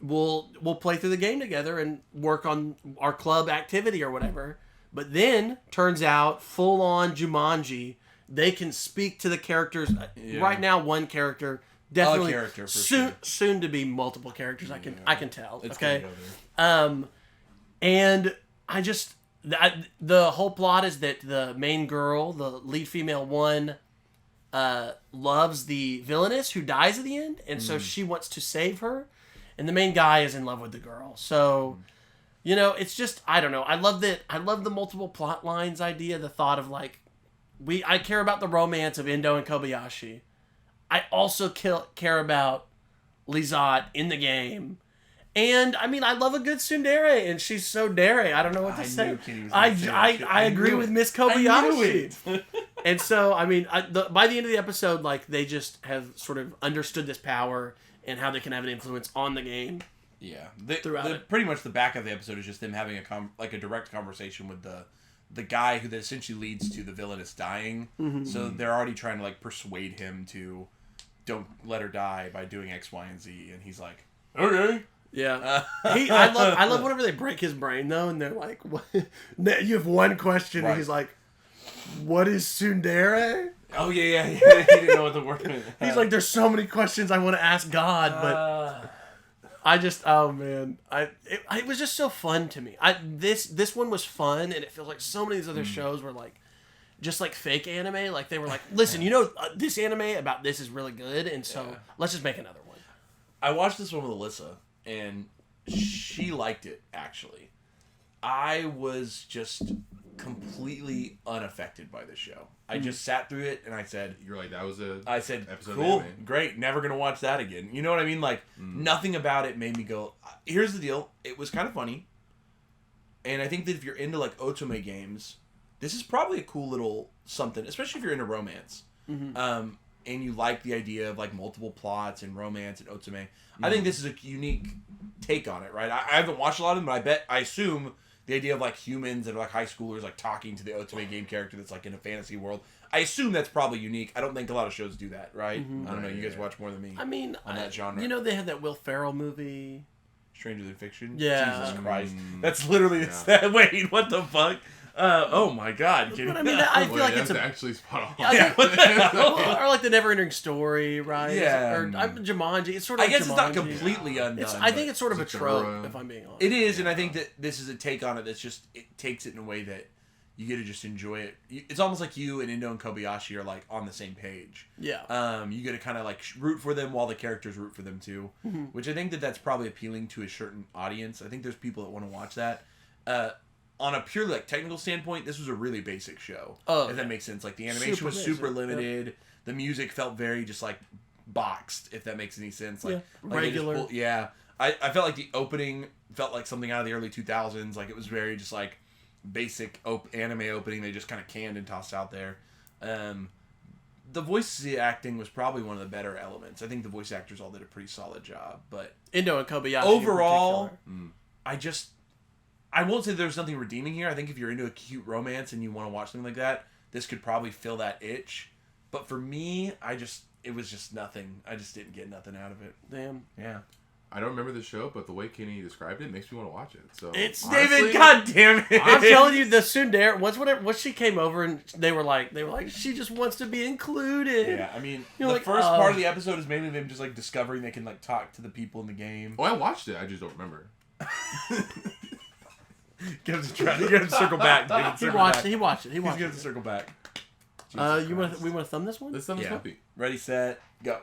we'll play through the game together and work on our club activity or whatever." But then turns out, full on Jumanji. They can speak to the characters. Right now, one character, definitely a character for soon to be multiple characters. I can tell. It's okay, gonna go and I just the whole plot is that the main girl, the lead female one, loves the villainess who dies at the end, and so she wants to save her, and the main guy is in love with the girl. So. It's just I don't know. I love the multiple plot lines idea. The thought of like. I care about the romance of Endo and Kobayashi. I also care about Lizotte in the game. And, I mean, I love a good tsundere, and she's so dare. I don't know what to say. I agree with Miss Kobayashi. And so, I mean, by the end of the episode, like, they just have sort of understood this power and how they can have an influence on the game. Yeah. Pretty much the back of the episode is just them having a direct conversation with the guy who that essentially leads to the villainess dying. So they're already trying to like persuade him to don't let her die by doing X, Y, and Z. And he's like, okay. Yeah. I love whenever they break his brain though, and they're like, what? You have one question, and he's like, "What is tsundere?" Oh yeah. He didn't know what the word meant. He's like, "There's so many questions I want to ask God, but I just, oh man, it was just so fun to me. This one was fun, and it feels like so many of these other shows were like, just like fake anime. Like they were like, listen, this anime about this is really good, and so let's just make another one. I watched this one with Alyssa, and she liked it, actually. I was just completely unaffected by this show. I just sat through it, and I said... You're like, that was a I said, episode cool, of anime. Great, never going to watch that again. You know what I mean? Like, nothing about it made me go... Here's the deal. It was kind of funny. And I think that if you're into, like, otome games, this is probably a cool little something, especially if you're into romance. And you like the idea of, like, multiple plots and romance and otome. I think this is a unique take on it, right? I haven't watched a lot of them, but I assume the idea of, like, humans and, like, high schoolers, like, talking to the otome game character that's, like, in a fantasy world. I assume that's probably unique. I don't think a lot of shows do that, right? I don't know. You guys watch more than me. I mean, on that genre. You know, they had that Will Ferrell movie. Stranger Than Fiction? Yeah. Jesus Christ. That's literally... Wait, what the fuck? Oh my god. But I mean, I feel like it's actually spot on. or like the Never-Ending Story, right? Yeah. Or Jumanji. It's sort of I guess Jumanji. it's not completely undone. I think it's sort of a It's a trope, genre. if I'm being honest. It is, and I think that this is a take on it that's just... It takes it in a way that you get to just enjoy it. It's almost like you and Endo and Kobayashi are, like, on the same page. Yeah. You get to kind of, like, root for them while the characters root for them, too. Which I think that's probably appealing to a certain audience. I think there's people that want to watch that. On a purely, like, technical standpoint, this was a really basic show. If that makes sense. Like, the animation was super limited. Yep. The music felt very just, like, boxed, if that makes any sense. Like, regular. I felt like the opening felt like something out of the early 2000s. Like, it was very just, like, basic anime opening they just kind of canned and tossed out there. The voice acting was probably one of the better elements. I think the voice actors all did a pretty solid job. But Endo and Kobayashi overall, I won't say there's nothing redeeming here. I think if you're into a cute romance and you want to watch something like that, this could probably fill that itch. But for me, it was just nothing. I just didn't get nothing out of it. Damn. Yeah. I don't remember the show, but the way Kenny described it makes me want to watch it. So It's David, honestly, God damn it! I'm telling you, the tsundere. Once she came over and they were like, she just wants to be included. Yeah, I mean, You're the like, first part of the episode is mainly them just like discovering they can like talk to the people in the game. Oh, I watched it. I just don't remember. Get him to circle back, David. He watched it. He's going to circle back. We want to thumb this one? Let's thumb this puppy. Ready, set, go.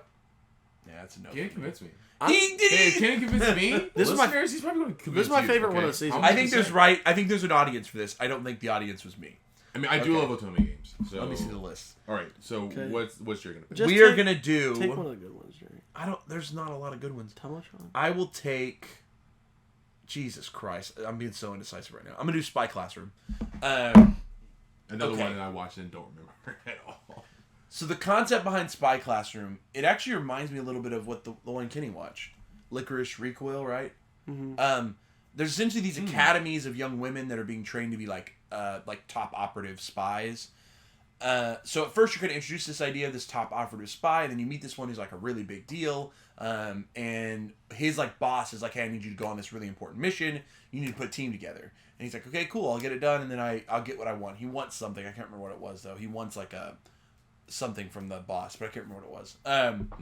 Yeah, that's a no. Can't convince me. He did. Hey, can you convince me? This is my- Listeners, he's probably going to convince this is my you, favorite okay? one of the season. I think there's an audience for this. I don't think the audience was me. I mean, I do love Otome games. So Let me see the list. All right. So Okay. what's your gonna pick? Just We are take- gonna do. Take one of the good ones, Jerry. There's not a lot of good ones. Tomo-chan. I will take. Jesus Christ, I'm being so indecisive right now. I'm gonna do Spy Classroom. Another okay. one that I watched and don't remember at all. So the concept behind Spy Classroom, it actually reminds me a little bit of what the one Kenny watched, Licorice Recoil, right? Mm-hmm. There's essentially these academies of young women that are being trained to be like top operative spies. So at first you're going to introduce this idea of this top operative spy, and then you meet this one who's like a really big deal. And his like boss is like, hey, I need you to go on this really important mission. You need to put a team together. And he's like, okay, cool, I'll get it done, and then I'll get what I want. He wants something. I can't remember what it was though. He wants like something from the boss, but I can't remember what it was.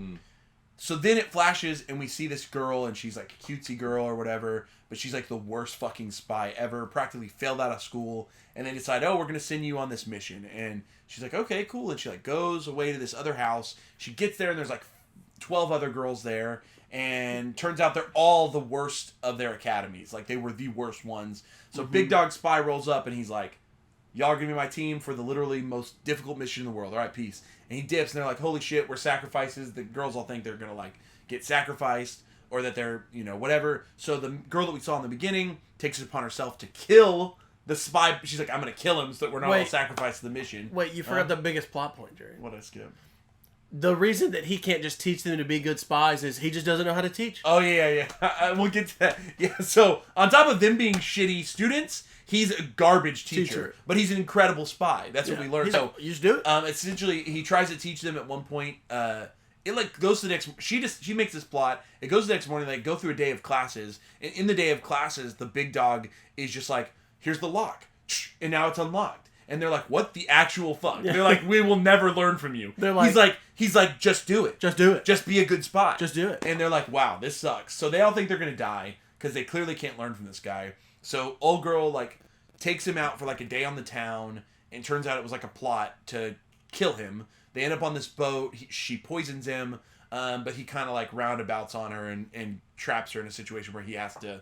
So then it flashes, and we see this girl, and she's like a cutesy girl or whatever, but she's like the worst fucking spy ever, practically failed out of school, and they decide, oh, we're going to send you on this mission. And she's like, okay, cool, and she like goes away to this other house. She gets there, and there's like 12 other girls there, and turns out they're all the worst of their academies. Like, they were the worst ones. So Big Dog Spy rolls up, and he's like, y'all are going to be my team for the literally most difficult mission in the world. All right, peace. And he dips, and they're like, holy shit, we're sacrifices. The girls all think they're going to, like, get sacrificed, or that they're, whatever. So the girl that we saw in the beginning takes it upon herself to kill the spy. She's like, I'm going to kill him so that we're not all sacrificed to the mission. Wait, you forgot the biggest plot point, Jerry. What did I skip? The reason that he can't just teach them to be good spies is he just doesn't know how to teach. Oh, yeah. We'll get to that. Yeah, so on top of them being shitty students, he's a garbage teacher. But he's an incredible spy. That's what we learned. So you just do it. Essentially, he tries to teach them at one point, it like goes to the next. She makes this plot. It goes to the next morning. They go through a day of classes, and in the day of classes, the big dog is just like, "Here's the lock," and now it's unlocked. And they're like, "What the actual fuck?" They're like, "We will never learn from you." They're like, he's like, "Just do it. Just do it. Just be a good spy. Just do it." And they're like, "Wow, this sucks." So they all think they're gonna die because they clearly can't learn from this guy. So old girl like takes him out for like a day on the town, and turns out it was like a plot to kill him. They end up on this boat. She poisons him, but he kind of like roundabouts on her and traps her in a situation where he has to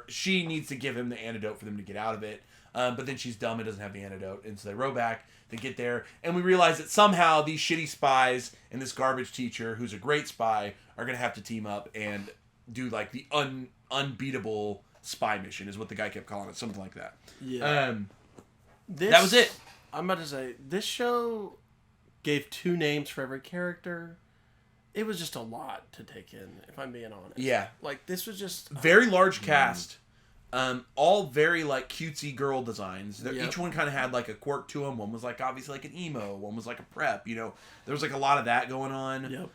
she needs to give him the antidote for them to get out of it. But then she's dumb and doesn't have the antidote. And so they row back, they get there, and we realize that somehow these shitty spies and this garbage teacher, who's a great spy, are going to have to team up and do like the unbeatable spy mission, is what the guy kept calling it. Something like that. Yeah. That was it. I'm about to say, this show gave 2 names for every character. It was just a lot to take in, if I'm being honest. Yeah. Like, this was just... Very large cast. All very, like, cutesy girl designs. Yep. Each one kind of had, like, a quirk to them. One was, like, obviously, like, an emo. One was, like, a prep, you know. There was, like, a lot of that going on. Yep.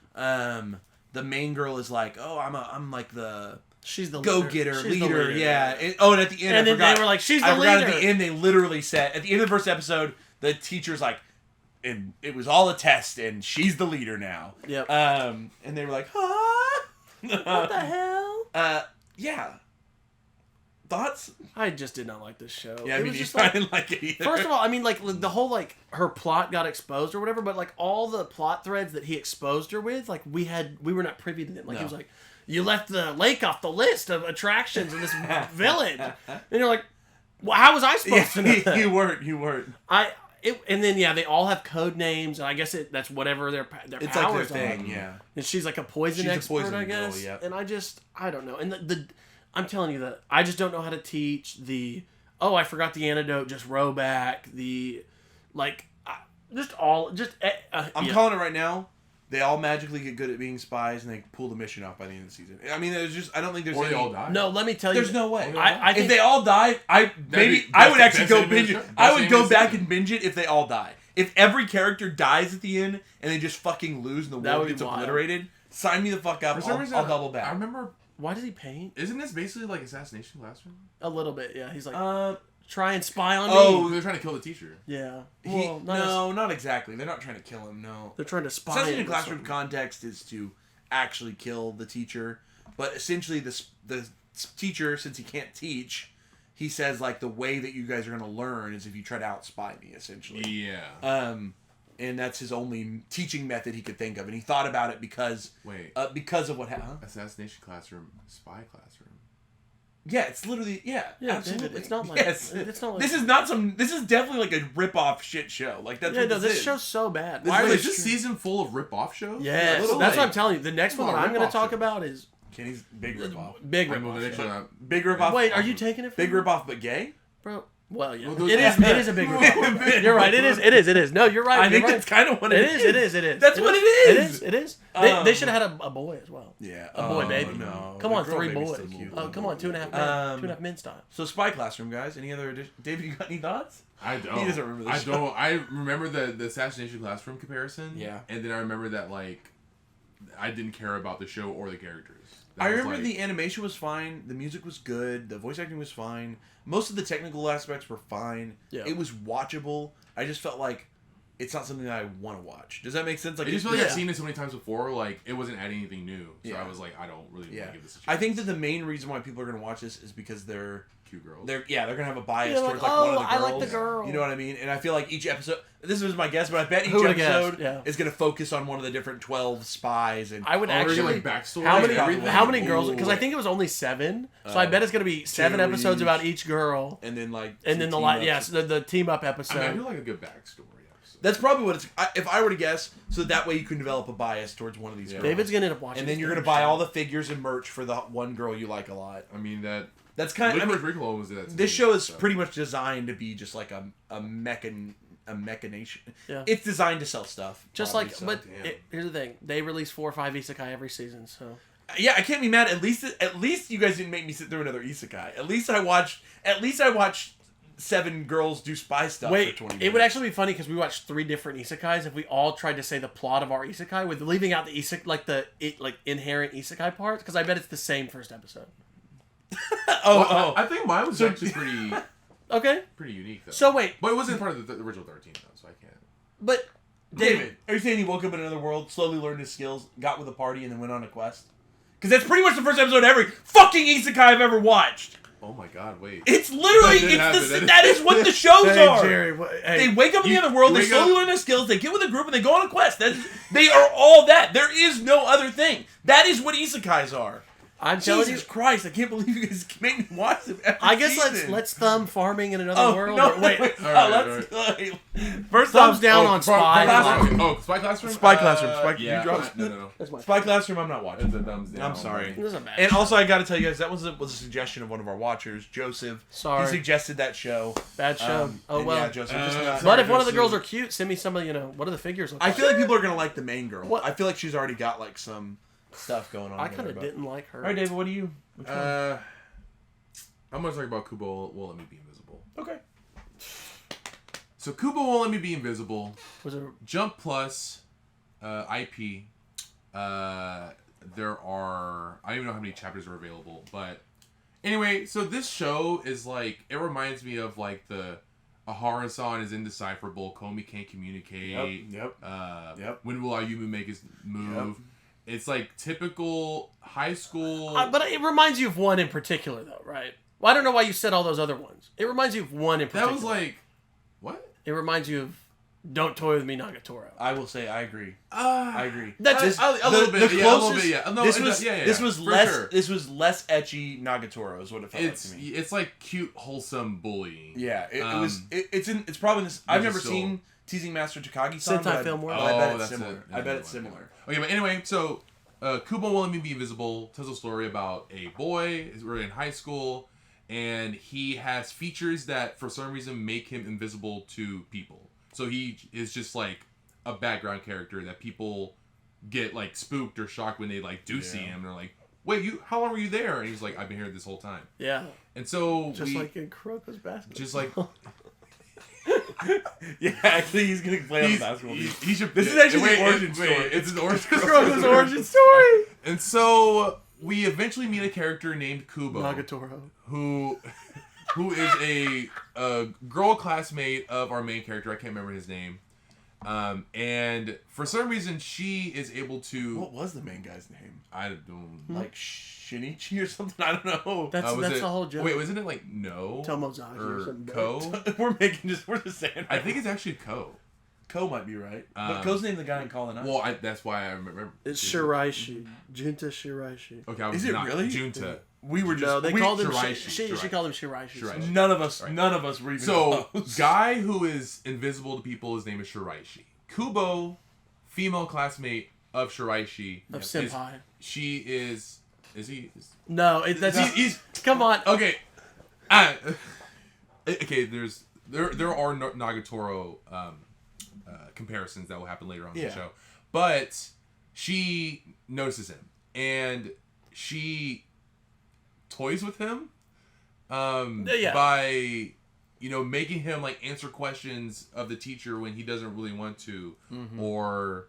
The main girl is, like, oh, I'm like, the... She's the go-getter, She's the leader, yeah. And at the end, and I then forgot. they were like, she's the I forgot leader. at the end, they literally said, at the end of the first episode, the teacher's like, and it was all a test, and she's the leader now. Yep. And they were like, huh? What the hell? Yeah. Thoughts? I just did not like this show. Yeah, It I mean, was just I didn't like it either. First of all, I mean, like, the whole, like, her plot got exposed or whatever, but, like, all the plot threads that he exposed her with, like, we were not privy to them. Like, he was like, you left the lake off the list of attractions in this village. And you're like, well, how was I supposed to know that? You weren't. And then, yeah, they all have code names, and I guess that's whatever their It's powers like their are. thing, yeah. And she's like a poison She's a expert, poison I guess. girl, yep. And I don't know. And I'm telling you that I just don't know how to teach I forgot the antidote, just row back, I'm calling it right now. They all magically get good at being spies, and they pull the mission off by the end of the season. I mean, I don't think there's Or any... they all die. No, let me tell you. There's no way. I think if they all die, I would actually go binge it. I would go back and binge it if they all die. If every character dies at the end and they just fucking lose and the world gets obliterated, sign me the fuck up. I'll double back. I remember. Why does he paint? Isn't this basically like Assassination Classroom? A little bit, yeah. He's like, try and spy on Oh, me. they're trying to kill the teacher. Yeah. Not exactly. They're not trying to kill him. No, they're trying to spy. Assassination Classroom context is to actually kill the teacher, but essentially the teacher, since he can't teach, he says like the way that you guys are going to learn is if you try to outspy me, essentially. Yeah. And that's his only teaching method he could think of, and he thought about it because of what happened. Assassination Classroom, Spy Classroom. Yeah, it's literally absolutely. David, it's not like it's not like this is definitely like a rip-off shit show. Like that's what this is. show's so bad. Is this season full of rip-off shows? Yeah, that's what I'm telling you. The next one that I'm going to talk about is Kenny's big rip-off. Big rip-off. Big rip-off. Wait, are you taking it? Big rip-off, but gay? Bro. Well, yeah, Well, it is a big rip-off. You're right. It is. No, you're right. I think that's kind of what it is. It is. That's what it is. It is. They should have had a boy as well. Yeah, a boy baby. No, come on, girl 3 baby's boys. still cute. Oh, come on, 2.5 men. 2.5 men style. So Spy Classroom, guys. Any other addition? David, you got any thoughts? I don't. He doesn't remember this. I remember the Assassination Classroom comparison. Yeah. And then I remember that like I didn't care about the show or the characters. I remember the animation was fine, the music was good, the voice acting was fine, most of the technical aspects were fine. Yeah. It was watchable. I just felt like it's not something that I want to watch. Does that make sense? Like, I just feel like I've seen it so many times before. Like it wasn't adding anything new, so I was like, I don't really want to give this a chance. I think that the main reason why people are going to watch this is because they're cute girls. They're going to have a bias Yeah, towards like, like one of the I girls. like the girl. You know what I mean? And I feel like each episode. This was my guess, but I bet each Who would've episode guessed? is going to focus on one of the different 12 spies. And I would actually actually like backstory. how many girls? Because I Ooh. think it was only 7, so I bet it's gonna be 7 episodes about each girl, and then like and then the team up episode. I do like a good backstory. That's probably what it's. If I were to guess, so that way you can develop a bias towards one of these girls. David's gonna end up watching, and then you're gonna buy all the figures and merch for the one girl you like a lot. I mean that's kind of. Recall was that. This show is pretty much designed to be just like a mechanation. Yeah. It's designed to sell stuff. Just probably, like, so. but here's the thing: they release 4 or 5 isekai every season, so. Yeah, I can't be mad. At least you guys didn't make me sit through another isekai. At least I watched 7 girls do spy stuff for 20 minutes. It would actually be funny because we watched 3 different isekais. If we all tried to say the plot of our isekai with leaving out the inherent isekai parts, because I bet it's the same first episode. I think mine was actually pretty unique though. So wait, but it wasn't part of the original 13 though, so I can't. But David, are you saying he woke up in another world, slowly learned his skills, got with a party, and then went on a quest? Because that's pretty much the first episode of every fucking isekai I've ever watched. Oh my god, wait. It's literally, that is what the shows are. Jerry, they wake up in the other world, they slowly learn their skills, they get with a group, and they go on a quest. They are all that. There is no other thing. That is what isekais are. I'm telling Jesus Christ, I can't believe you guys make me watch them every I guess season. let's thumb farming in another world. No, wait. First thumbs down on Spy. Spy Classroom? Spy Classroom. No. Spy Classroom, I'm not watching. It's a thumbs down. I'm sorry. This is a bad And show. also, I got to tell you guys, that was a suggestion of one of our watchers, Joseph. Sorry. He suggested that show. Bad show. Yeah, Joseph. But if one of the girls are cute, send me some of what are the figures look I like? feel like people are going to like the main girl. What? I feel like she's already got like some stuff going on. I kind of didn't like her. All right, David, what do you? I'm going to talk about Kubo Won't Let Me Be Invisible. Okay. So Kubo Won't Let Me Be Invisible. Was it Jump Plus IP. There are... I don't even know how many chapters are available, but... Anyway, so this show is like... It reminds me of like the... Ahara-san is indecipherable. Komi can't communicate. Yep. When will Ayumu make his move? Yep. It's like typical high school... but it reminds you of one in particular, though, right? Well, I don't know why you said all those other ones. It reminds you of one in particular. That was like... What? It reminds you of Don't Toy With Me, Nagatoro. I will say I agree. I agree. That's a little bit. A little bit, yeah. No, this was less. Sure. This was less ecchi Nagatoro, is what it felt like to me. It's like cute, wholesome bullying. Yeah, it's probably this. I've never seen Teasing Master Takagi-san. Sentai Film World. But I bet it's that's similar. it. I bet it's similar. Okay, but anyway, so Kubo Won't Let Me Be Invisible tells a story about a boy. We're in high school, and he has features that for some reason make him invisible to people. So he is just like a background character that people get like spooked or shocked when they like do see him. And they're like, "Wait, how long were you there?" And he's like, "I've been here this whole time." Yeah. And so like in Kuroko's basketball. just like. Yeah, actually, he's gonna play on the basketball team. This is actually the origin story. It's an origin Kuroko's origin story. And so we eventually meet a character named Kubo, Nagatoro, who is a girl classmate of our main character. I can't remember his name. And for some reason, she is able to. What was the main guy's name? I don't like Shinichi or something. I don't know. That's the whole joke. Wait, wasn't it like No Tomozaki or something? Ko? We're just saying. I think it's actually Ko. Ko might be right. But Ko's named the guy in Calling Out. Well, that's why I remember. It's Shiraishi. Junta Shiraishi. Okay, I was is it not really Junta. We were just. No, they called him Shiraishi. She called him Shiraishi. None of us were even close. Guy who is invisible to people, his name is Shiraishi. Kubo, female classmate of Shiraishi. Of Senpai. She is... Is he... No, he's... Come on. Okay. Okay, there are Nagatoro comparisons that will happen later on in the show. But she notices him. And she toys with him by... making him like answer questions of the teacher when he doesn't really want to, or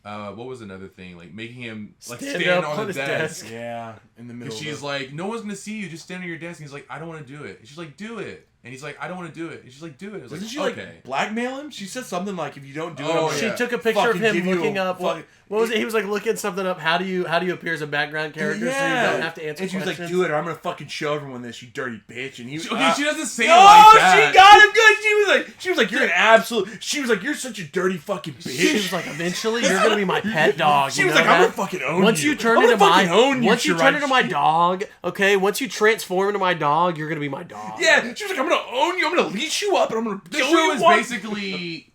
what was another thing? Like making him like stand on the desk. Yeah, in the middle. She's like, "No one's gonna see you. Just stand on your desk." And he's like, "I don't want to do it." And she's like, "Do it." And he's like, "I don't want to do it." And she's like, "Do it." Doesn't she okay. like blackmail him? She said something like, "If you don't do it, Oh, She yeah. took a picture of him looking up. What was it? He was like looking something up. How do you appear as a background character so you don't have to answer and she was questions? like, "Do it, or I'm gonna fucking show everyone this, you dirty bitch." And he was She doesn't say it no, like that. she got him good. She was like, "You're an absolute." She was like, "You're such a dirty fucking bitch." She was like, "Eventually, you're gonna be my pet dog." She was like, "I'm gonna fucking own you." Once you turn into my dog, okay. Once you transform into my dog, you're gonna be my dog. Yeah, she was like, "I'm gonna own you. I'm gonna leash you up, and I'm gonna This kill show you." is basically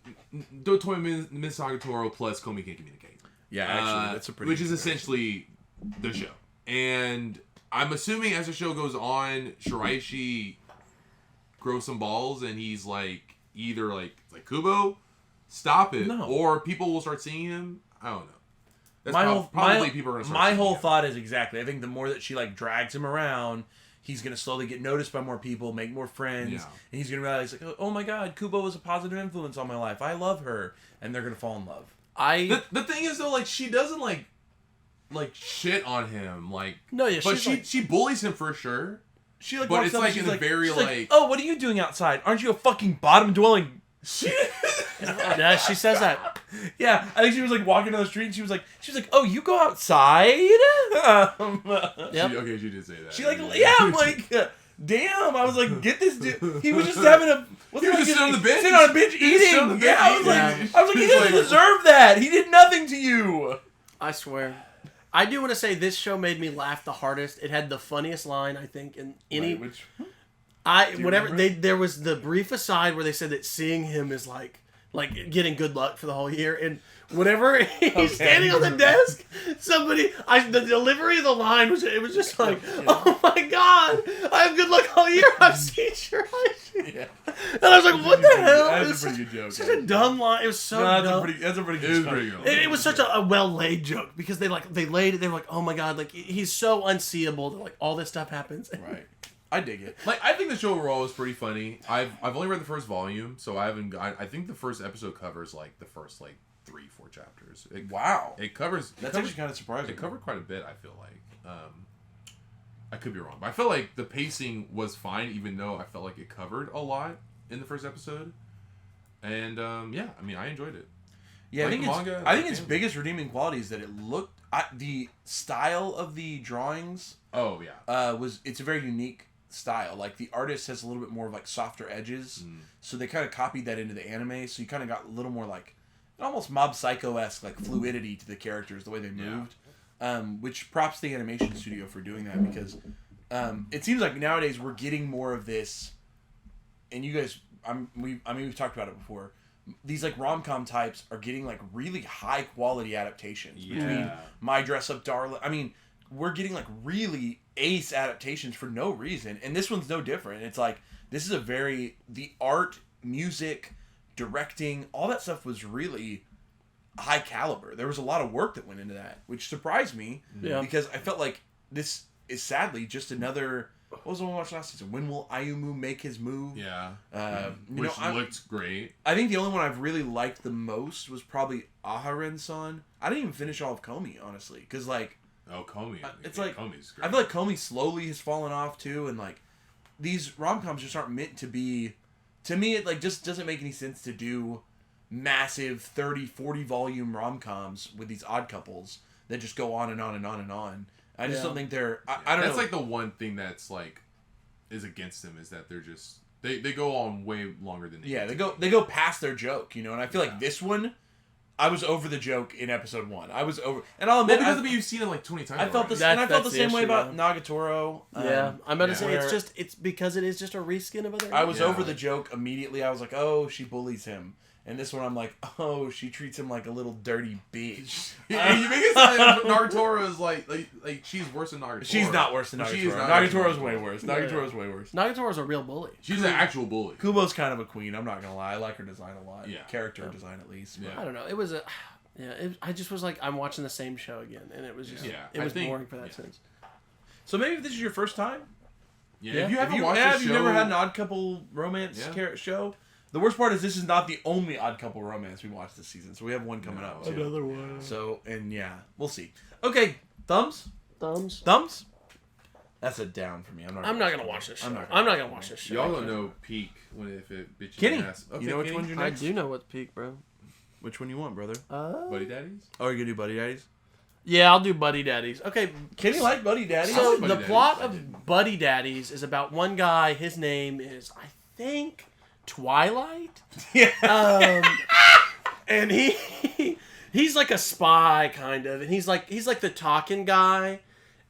Dotoy Miss Nagatoro plus Komi Can't Communicate. Yeah, actually, that's a pretty. Which is essentially the show. And I'm assuming as the show goes on, Shiraishi grows some balls, and he's like either like Kubo, stop it, or people will start seeing him. I don't know. That's people are gonna start my whole thought is exactly. I think the more that she like drags him around, he's going to slowly get noticed by more people, make more friends, Yeah. and he's going to realize, like, oh my god, Kubo was a positive influence on my life. I love her. And they're going to fall in love. The thing is, though, like, she doesn't, like shit on him, like... No, yeah, but she's she bullies him for sure. She, like, But walks it's, up like, and she's in a very, she's like... oh, what are you doing outside? Aren't you a fucking bottom-dwelling... Yeah, she says that. Yeah, I think she was like walking down the street and she was like, oh, you go outside? Yep. She did say that. She like, yeah, I'm like, damn. I was like, get this dude. He was just having a. He was just sitting on the bench. Sitting on a bench He was sitting on the eating. bench Yeah, I was eating. like, he doesn't deserve that. He did nothing to you. I swear. I do want to say this show made me laugh the hardest. It had the funniest line, I think, in any. Wait, which? There was the brief aside where they said that seeing him is like getting good luck for the whole year, and whenever he's standing on the desk, the delivery of the line was just like, oh my god, I have good luck all year. I've seen your eyes. Yeah. And I was like, what the hell? That's a pretty good joke. Such a dumb line. It was so dumb. That's a pretty good It was joke. pretty good. It was such a well laid joke because they laid it. They were like, oh my god, like he's so unseeable that like all this stuff happens. Right. I dig it. Like, I think the show overall is pretty funny. I've only read the first volume, so I haven't. I think the first episode covers like the first like 3-4 chapters. Wow. It covers. That's actually kind of surprising. It covered quite a bit. I feel like. I could be wrong, but I felt like the pacing was fine, even though I felt like it covered a lot in the first episode. And yeah, I mean, I enjoyed it. Yeah, Like I think its biggest redeeming quality is that it looked. The style of the drawings. Oh yeah. It's a very unique style. Like the artist has a little bit more of like softer edges, so they kind of copied that into the anime. So you kind of got a little more like almost Mob Psycho-esque like fluidity to the characters, the way they moved. Which props the animation studio for doing that, because it seems like nowadays we're getting more of this. And you guys, we've talked about it before. These like rom-com types are getting like really high quality adaptations between My Dress Up Darling. I mean, we're getting like really ace adaptations for no reason, and this one's no different. It's like this is the art, music, directing, all that stuff was really high caliber. There was a lot of work that went into that, which surprised me because I felt like this is sadly just another. What was the one we watched last season? When will Ayumu make his move? Yeah. Which looked great. I think the only one I've really liked the most was probably Aharen-san. I didn't even finish all of Komi, honestly, because like. Oh, Komi. It's like Komi's great. I feel like Komi slowly has fallen off too, and like these rom-coms just aren't meant to be. To me, it like just doesn't make any sense to do massive 30-40 volume rom-coms with these odd couples that just go on and on and on and on. I just don't think they're. I don't know. That's like the one thing that's like is against them, is that they're just they go on way longer than they they go past their joke, you know. And I feel like this one. I was over the joke in episode 1. I was over, and I'll admit, because you've seen it like 20 times. I felt already. and I felt the same way issue, about Nagatoro. I'm about to say it's because it is just a reskin of other. I was over the joke immediately. I was like, oh, she bullies him. And this one, I'm like, oh, she treats him like a little dirty bitch. You make it sound like Nagatoro is like she's worse than Nagatoro. She's not worse than Nagatoro. She is not Nagatoro's way worse. Nagatoro's way worse. Nagatoro's a real bully. She's an actual bully. Kubo's kind of a queen. I'm not gonna lie. I like her design a lot. Yeah. Character design at least. Yeah. I don't know. It was a. Yeah, I just was like, I'm watching the same show again, and it was just, it was boring for that sense. So maybe if this is your first time. Yeah. If you haven't watched the show, you've never had an odd couple romance show. The worst part is this is not the only odd couple romance we watched this season, so we have one coming up too. Another one. So we'll see. Okay, thumbs. That's a down for me. I'm not gonna watch this show. I'm not gonna watch this show. Y'all don't know peak if it bitches Kenny, ass. Okay, you know which Kenny? one's your I next? do know what's peak, bro. Which one you want, brother? Buddy Daddies? Oh, you're gonna do Buddy Daddies? Yeah, I'll do Buddy Daddies. Okay. Kenny like Buddy Daddies? So like Buddy the Daddies. plot of Buddy Daddies is about one guy. His name is, I think, Twilight. Yeah. And he's like a spy kind of, and he's like the talking guy.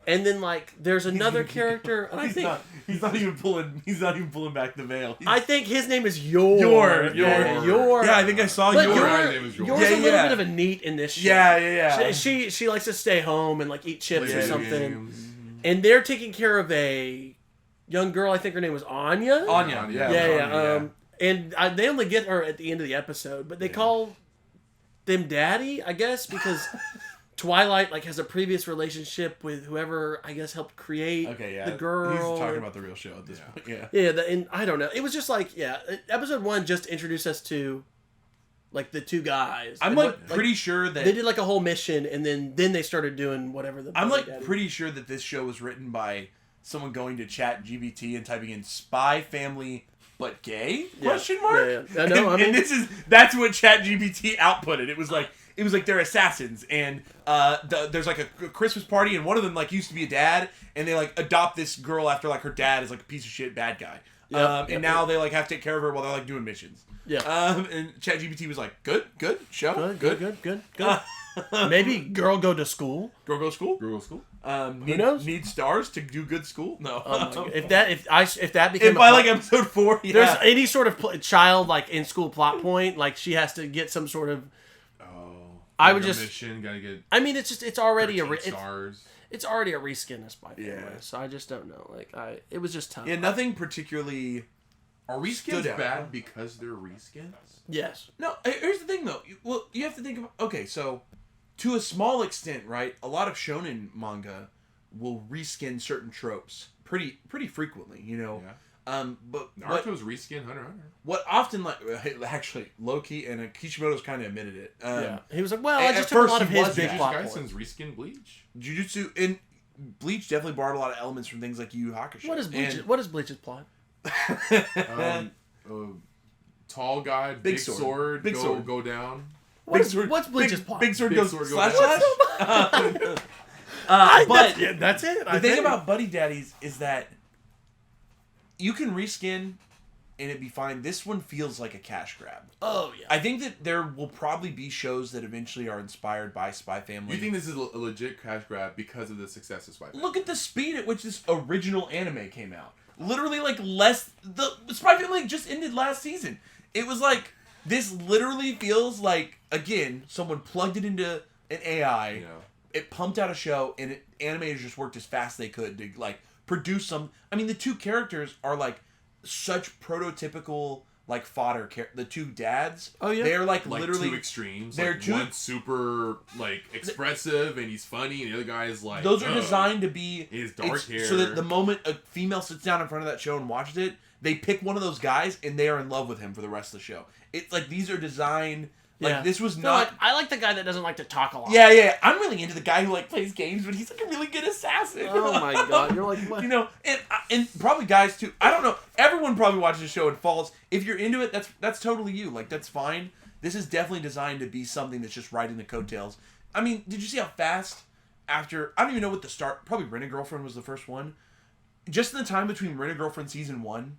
And then like there's another character, and I think he's not even pulling back the veil. I think his name is Yor. Yor. Yeah, I think I saw But Yor. Yor's a little bit of a neat in this show. Yeah. She likes to stay home and like eat chips or something. Games. And they're taking care of a young girl. I think her name was Anya. Anya. Yeah. And they only get her at the end of the episode, but they call them Daddy, I guess, because Twilight like has a previous relationship with whoever I guess helped create the girl. He's talking about the real show at this point. And I don't know. It was just like episode 1 just introduced us to like the two guys. I'm pretty sure that they did like a whole mission, and then they started doing whatever. I'm like pretty sure that this show was written by someone going to ChatGPT and typing in "spy family but gay?" question mark. Yeah. No, and that's what ChatGPT outputted. It was like they're assassins, and there's like a Christmas party, and one of them like used to be a dad, and they like adopt this girl after like her dad is like a piece of shit bad guy. Now they like have to take care of her while they're like doing missions. And ChatGPT was like, good show, good. Maybe girl go to school. Girl go to school. Who knows? Need stars to do good school. No. If that became by like episode 4, there's any sort of child like in school plot point, like she has to get some sort of. I would just. Mission, gotta get. I mean, it's already stars. It's already a reskin of Spy Family, so I just don't know. Like it was just tough. Yeah, nothing particularly. Are reskins bad because they're reskins? Yes. No. Here's the thing, though. Well, you have to think of. Okay, so to a small extent, right? A lot of shonen manga will reskin certain tropes pretty frequently. You know. Yeah. But Naruto's reskin Hunter x Hunter. What often actually Loki and Kishimoto's kind of admitted it. He was like, "Well, I just took a lot of his big plot points." Jujutsu reskin Bleach. Jujutsu and Bleach definitely borrowed a lot of elements from things like Yu Yu Hakusho. What is Bleach's plot? Tall guy, big sword, go down. What's Bleach's plot? Big sword goes slash. That's it. The thing about Buddy Daddies is that you can reskin and it'd be fine. This one feels like a cash grab. Oh, yeah. I think that there will probably be shows that eventually are inspired by Spy Family. You think this is a legit cash grab because of the success of Spy Family? Look at the speed at which this original anime came out. Literally, like, the Spy Family just ended last season. It was like, this literally feels like, again, someone plugged it into an AI. Yeah. It pumped out a show, and animators just worked as fast as they could to, like, produce some. I mean, the two characters are, like, such prototypical, like, fodder. The two dads. Oh, yeah. They're, like literally two extremes. They're like, two. One's super, like, expressive, and he's funny, and the other guy is, like... Those are designed to be... His dark hair. So that the moment a female sits down in front of that show and watches it, they pick one of those guys, and they are in love with him for the rest of the show. It's, like, these are designed... Like, this was not... Like, I like the guy that doesn't like to talk a lot. Yeah. I'm really into the guy who, like, plays games, but he's, like, a really good assassin. Oh, my God. You're like, what? You know, and probably guys, too. I don't know. Everyone probably watches the show and falls. If you're into it, that's totally you. Like, that's fine. This is definitely designed to be something that's just riding the coattails. I mean, did you see how fast after... I don't even know what the start... Probably Rent-A-Girlfriend was the first one. Just in the time between Rent-A-Girlfriend Season 1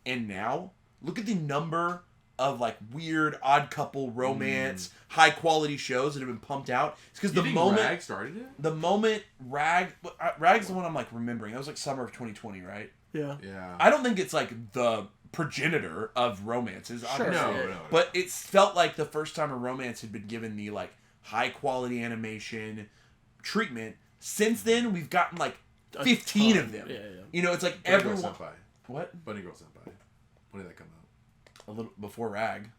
and now, look at the number of like weird odd couple romance high quality shows that have been pumped out. It's because the moment Rag started it. The moment Rag's the one I'm like remembering. That was like summer of 2020, right? Yeah. I don't think it's like the progenitor of romances. Sure. No. But it felt like the first time a romance had been given the like high quality animation treatment. Since then, we've gotten like 15 of them. Yeah. You know, it's like Bunny everyone. Girl Senpai. What? Bunny Girl Senpai. When did that come out? A little before Rag,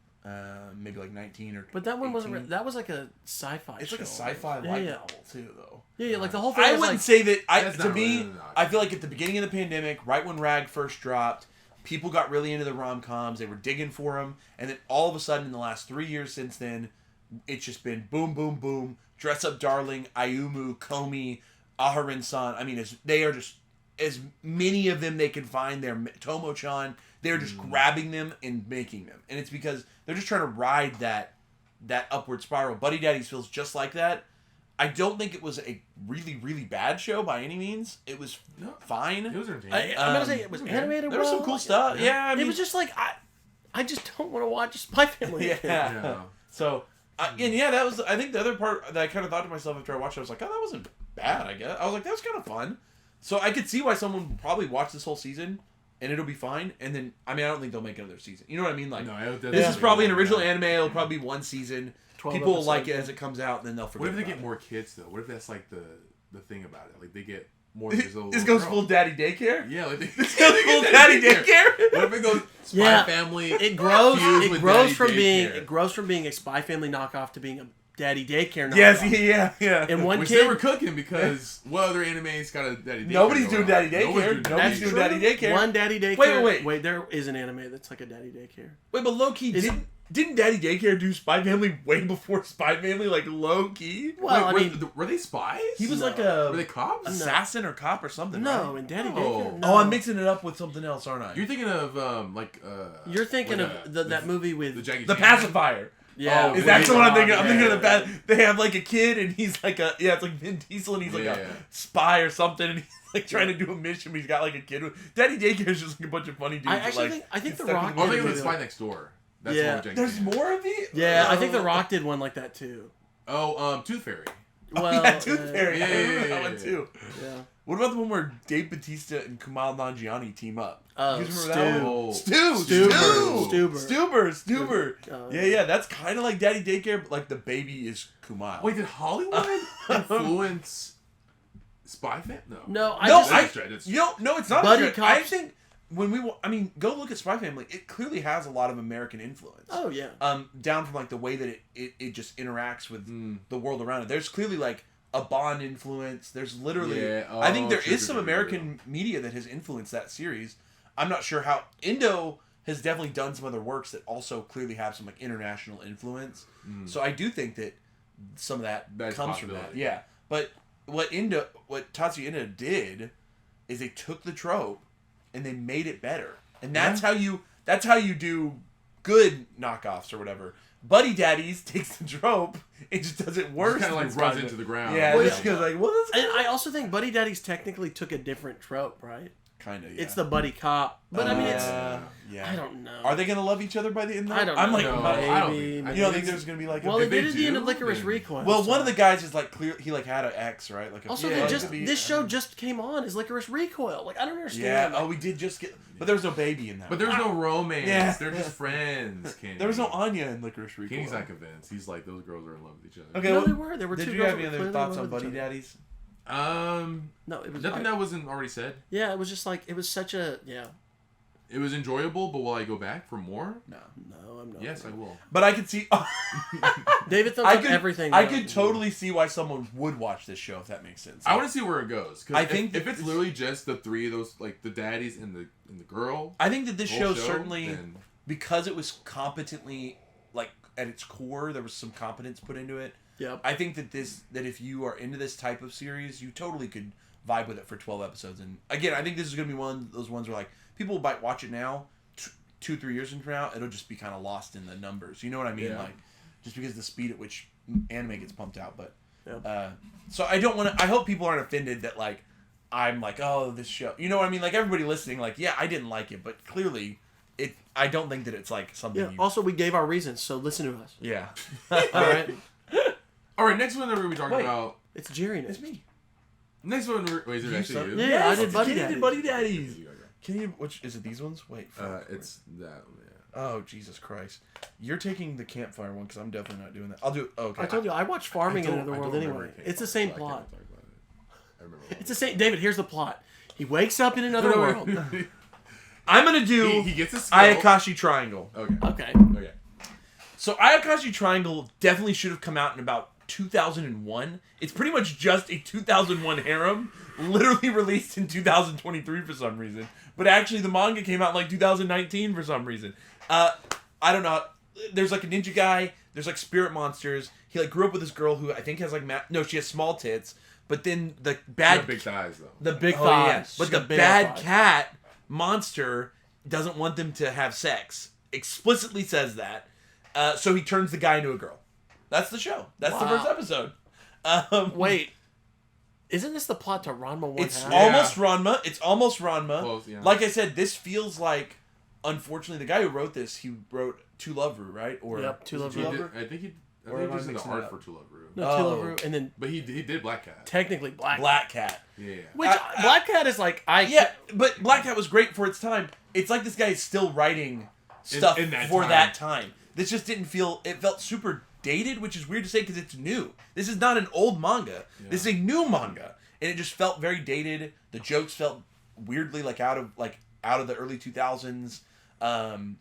maybe like 19 or. But that one 18. wasn't. That was like a sci-fi. It's show. like a sci-fi light novel too, though. Yeah, like the whole thing. I was wouldn't like, say that. Really I feel like at the beginning of the pandemic, right when Rag first dropped, people got really into the rom-coms. They were digging for them, and then all of a sudden, in the last 3 years since then, it's just been boom, boom, boom. Dress Up Darling, Ayumu, Komi, Aharon-san. I mean, they are just as many of them they can find. They're Tomo-chan. They're just grabbing them and making them. And it's because they're just trying to ride that upward spiral. Buddy Daddies feels just like that. I don't think it was a really, really bad show by any means. It was fine. It was entertaining. I'm gonna say it was animated. There was some cool stuff. Yeah, I mean, it was just like I just don't want to watch Spy Family. Yeah. So, that was. I think the other part that I kind of thought to myself after I watched it, I was like, oh, that wasn't bad. I guess I was like, that was kind of fun. So I could see why someone would probably watch this whole season. And it'll be fine. And then, I mean, I don't think they'll make another season. You know what I mean? Like, this is probably an original anime. It'll probably be one season. People will like it as it comes out, and then they'll forget. What if they get more kids though? What if that's like the thing about it? Like they get more. This goes full daddy daycare. Yeah, like this goes full daddy daycare. What if it goes Spy Family? It grows from being a Spy Family knockoff to being daddy daycare. Yes, knockoff. yeah. And one Which kid. they were cooking because what other anime's got a daddy daycare? Nobody's doing daddy Nobody's daycare. Nobody's doing daddy daycare. One daddy daycare. Wait. There is an anime that's like a daddy daycare. Wait, but low key didn't Daddy Daycare do Spy Family way before Spy Family? Like low key. Well, were they spies? He was like Were they cops? assassin or cop or something. No, right? in daddy No. daycare. No. Oh, I'm mixing it up with something else, aren't I? You're thinking of You're thinking of that movie with the Jackie The Chan? Pacifier. Yeah, Is that what I'm thinking? I'm thinking of the Yeah. They have like a kid and he's like it's like Vin Diesel and he's like a spy or something and he's like trying to do a mission but he's got like a kid with Daddy Daycare is just like a bunch of funny dudes. I actually like, I think The stuck Rock. in Oh, I think it did was a Spy movie Next Door. That's Yeah. the one with Jackie There's Chan. more of these? Yeah, I think The Rock did one like that too. Oh, Tooth Fairy. Well, yeah, Tooth Fairy. yeah, I remember yeah, that one yeah. too. Yeah. What about the one where Dave Bautista and Kumail Nanjiani team up? Oh, You guys remember that one? Oh. Stuber. Yeah, that's kind of like Daddy Daycare, but like the baby is Kumail. Wait, did Hollywood influence Spy Family? No. No, That's straight, that's no, it's not. Buddy Buddy I cops. think when go look at Spy Family. It clearly has a lot of American influence. Oh yeah. Down from like the way that it just interacts with the world around it. There's clearly like a Bond influence. There's literally, I think there is some American media that has influenced that series. I'm not sure how. Endo has definitely done some other works that also clearly have some like international influence. So I do think that some of that comes from that. Yeah, but what Tatsuya Endo did is they took the trope and they made it better, and that's how you do good knockoffs or whatever. Buddy Daddies takes the trope and just does it worse. Kind of like runs into the ground. Yeah, just goes like, what is And I also think Buddy Daddies technically took a different trope, right? kind of. Yeah. It's the buddy cop, but I mean, it's yeah. I don't know. Are they gonna love each other by the end? I don't know. I'm like, No, maybe. I don't think- You don't think there's gonna be like? Well, a, they did they at the end of do, Licorice then- Recoil. well, so. one of the guys is like clear. He like had an ex, right? Like Also, it they could be- this show just came on as Licorice Recoil. Like I don't Yeah. understand. Oh, we did just get, but there was no baby in that. But there was no romance. Yeah. They're just friends, Kenny. There was no Anya in Licorice Recoil. Kenny's not convinced. He's like, those girls are in love with each other. Okay, No, well, they were. There were did two you girls have that any were other clearly thoughts in on love with Buddy each other. Daddies? No, it was Nothing that wasn't already said. Yeah, it was just like it was such a It was enjoyable, but will I go back for more? No. No, I'm not. Yes, I will. But I could see. David thumbs I up could everything. I though. could totally see why someone would watch this show if that makes sense. I want to see where it goes. 'Cause I if, think if that it's this- literally just the three of those, like the daddies and the girl. I think that this whole show certainly, then- because it was competently, like at its core, there was some competence put into it. Yep. I think that if you are into this type of series, you totally could vibe with it for 12 episodes. And again, I think this is going to be one of those ones where like people might watch it now, 2-3 years from now, it'll just be kind of lost in the numbers. You know what I mean? Yeah. Like just because the speed at which anime gets pumped out. But Yep. so I don't want to. I hope people aren't offended that like I'm like, oh, this show. You know what I mean? Like everybody listening, like, yeah, I didn't like it, but clearly it. I don't think that it's like something. Yeah. You, Also, we gave our reasons, so listen to us. yeah. All right. All right, next one that we're going to be talking Wait. about. It's Jerry. It's me. Next one, wait, is it You actually suck. you? Yeah, Yes, I did Buddy Kenny Daddies. did Buddy Daddies. Can you? Which is it? These ones? Wait. It's that one. Yeah. Oh Jesus Christ! You're taking the Campfire one because I'm definitely not doing that. I'll do. Okay. I told you I watched Farming in I Another don't World remember anyway. Campfire, It's the same so I can't plot. talk about it. I remember. It's the same. David, here's the plot. He wakes up in another world. I'm gonna do. He gets a skill. Ayakashi Triangle. Okay. Okay. Okay. So Ayakashi Triangle definitely should have come out in about 2001. It's pretty much just a 2001 harem, literally released in 2023 for some reason. But actually, the manga came out in like 2019 for some reason. I don't know. There's like a ninja guy. There's like spirit monsters. He like grew up with this girl who I think has like no, she has small tits. But then the bad Big thighs though. The big Oh, thighs. yeah. But She's the got big bad thighs. cat monster doesn't want them to have sex. Explicitly says that. So he turns the guy into a girl. That's the show. That's the Wow. first episode. Wait. Isn't this the plot to Ranma 1 It's half? almost Ranma. It's almost Ranma. Close, yeah. Like I said, this feels like, unfortunately, the guy who wrote this, he wrote To Love Ru, right? Or Yep, To Love He Ru. did, Ru. I think he. I Or think am I he did the mixing art it up? for Tula Ru. No, Oh. To Love Ru, and then But he did Black Cat. technically Black. Black Cat. Yeah. Which I- Black Cat is like Yeah, but Black Cat was great for its time. It's like this guy is still writing stuff in that for time. that time. This just didn't feel. It felt super dated, which is weird to say because it's new. This is not an old manga. Yeah. This is a new manga, and it just felt very dated. The jokes felt weirdly like out of the early 2000s.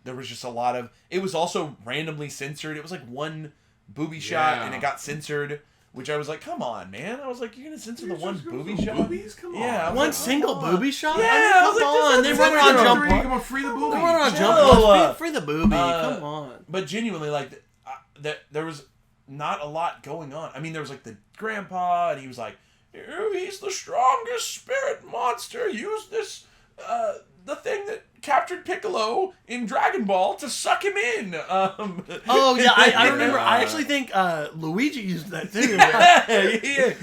There was just a lot of. It was also randomly censored. It was like one booby shot, and it got censored. Which I was like, come on, man. I was like, you're going to censor the one booby shot? Boobies? Come on. Yeah. One single booby shot? Yeah, I mean, come on. They run around jump. Come on, free the booby. They run around Chill. jump. Free the booby. Come on. But genuinely, like, there was not a lot going on. I mean, there was, like, the grandpa, and he was like, he's the strongest spirit monster. Use this, the thing that captured Piccolo in Dragon Ball to suck him in. Oh, yeah, I remember. I actually think Luigi used that, too. He did.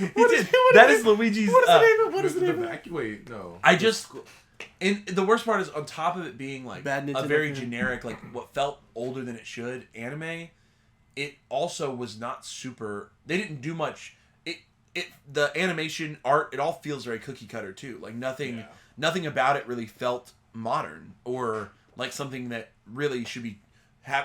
That is Luigi's... What is the name? Evacuate. No. I just... And the worst part is, on top of it being, like, a very generic, like, what felt older than it should, anime, it also was not super... They didn't do much... The animation, art, it all feels very cookie cutter, too. Like, nothing about it really felt modern or like something that really should be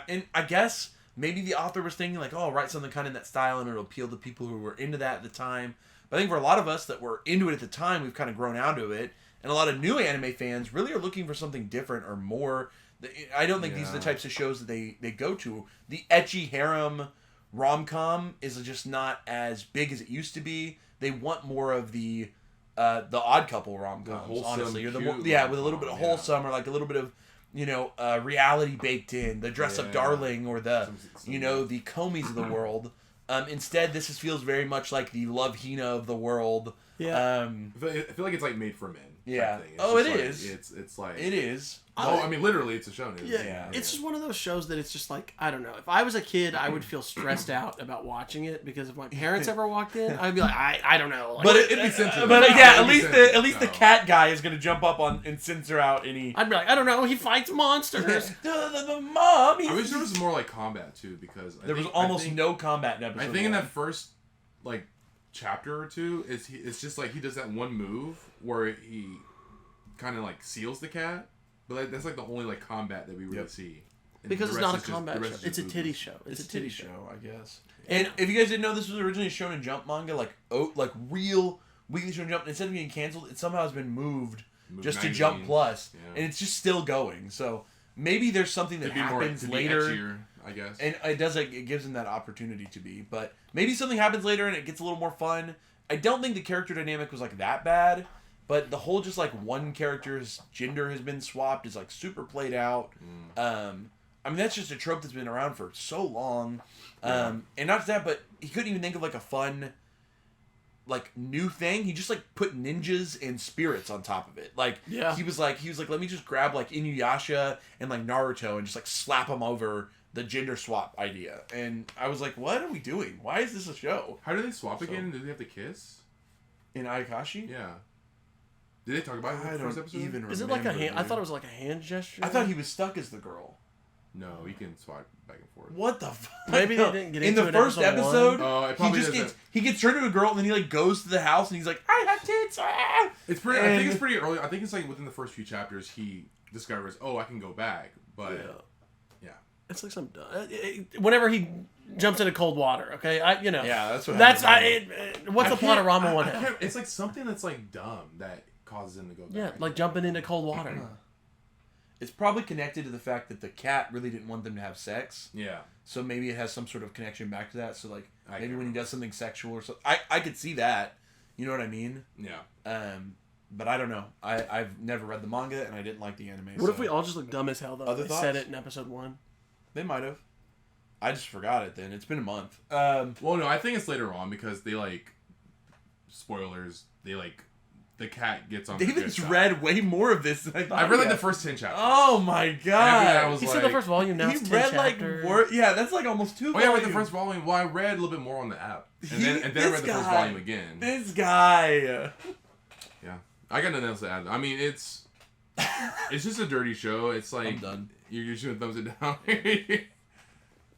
and I guess maybe the author was thinking like, oh, I'll write something kind of in that style and it'll appeal to people who were into that at the time. But I think for a lot of us that were into it at the time, we've kind of grown out of it, and a lot of new anime fans really are looking for something different or more. I don't think these are the types of shows that they go to. The ecchi harem rom-com is just not as big as it used to be. They want more of the odd couple rom-coms, honestly. Or with a little bit of wholesome, or like a little bit of, reality baked in. The dress-up darling, or the Komis of the world. Instead, this feels very much like the Love Hina of the world. Yeah. I feel like it's like made for men. Yeah. Thing. It like, is. It's like... It is. Oh, I mean, literally, it's a show. Yeah. It's just one of those shows that it's just like, I don't know. If I was a kid, I would feel stressed out about watching it because if my parents ever walked in, I'd be like, I don't know. Like, but it'd be censored. But at least the cat guy is going to jump up on and censor out any... I'd be like, I don't know. He fights monsters. the mom. I wish there was more like combat too, because there was almost no combat in episode. I think in that first like chapter or two, it's just like he does that one move where he kind of like seals the cat. But like, that's like the only like combat that we really see. And because it's not a combat show. It's a titty show. It's a titty show, I guess. And if you guys didn't know, this was originally a Shonen Jump manga, like real Weekly Shonen Jump. And instead of being canceled, it somehow has been moved just to Jump Plus, and it's just still going. So maybe there's something that happens later. Etchier, I guess. And it gives them that opportunity to be. But maybe something happens later and it gets a little more fun. I don't think the character dynamic was like that bad. But the whole just like one character's gender has been swapped is like super played out. I mean, that's just a trope that's been around for so long. And not just that, but he couldn't even think of like a fun, like new thing. He just like put ninjas and spirits on top of it. Like he was like, let me just grab like Inuyasha and like Naruto and just like slap them over the gender swap idea. And I was like, what are we doing? Why is this a show? How do they swap again? Do they have to kiss? In Ayakashi? Yeah. Did they talk about it in the first episode? Even remember. Is it like a hand? I thought it was like a hand gesture. I thought he was stuck as the girl. No, he can swap back and forth. What the fuck? Maybe they didn't get into it in the first episode. He gets turned into a girl and then he like goes to the house and he's like, I have tits. Ah! It's pretty. I think it's pretty early. I think it's like within the first few chapters he discovers, I can go back. But yeah. It's like some whenever he jumps into cold water. Okay, Yeah, that's what. What's the plot of Rama 1? It's like something that's like dumb that causes him to go back. Yeah, like jumping into cold water. It's probably connected to the fact that the cat really didn't want them to have sex. Yeah. So maybe it has some sort of connection back to that. So like maybe when he does something sexual or something, I could see that. You know what I mean? Yeah. But I don't know. I've never read the manga and I didn't like the anime. What if we all just look dumb as hell though? Other they thoughts? said it in episode 1. They might have. I just forgot it then. It's been a month. Well, no, I think it's later on because they like spoilers. They like the cat gets on. David's read way more of this than I thought. I read like the first 10 chapters. Oh my god! He said the first volume. Now it's 10 read chapters. like yeah, that's like almost 2 volumes. I read the first volume. Well, I read a little bit more on the app, and then I read the first volume again. This guy. Yeah, I got nothing else to add. I mean, it's just a dirty show. It's like I'm done. You're just gonna thumbs it down.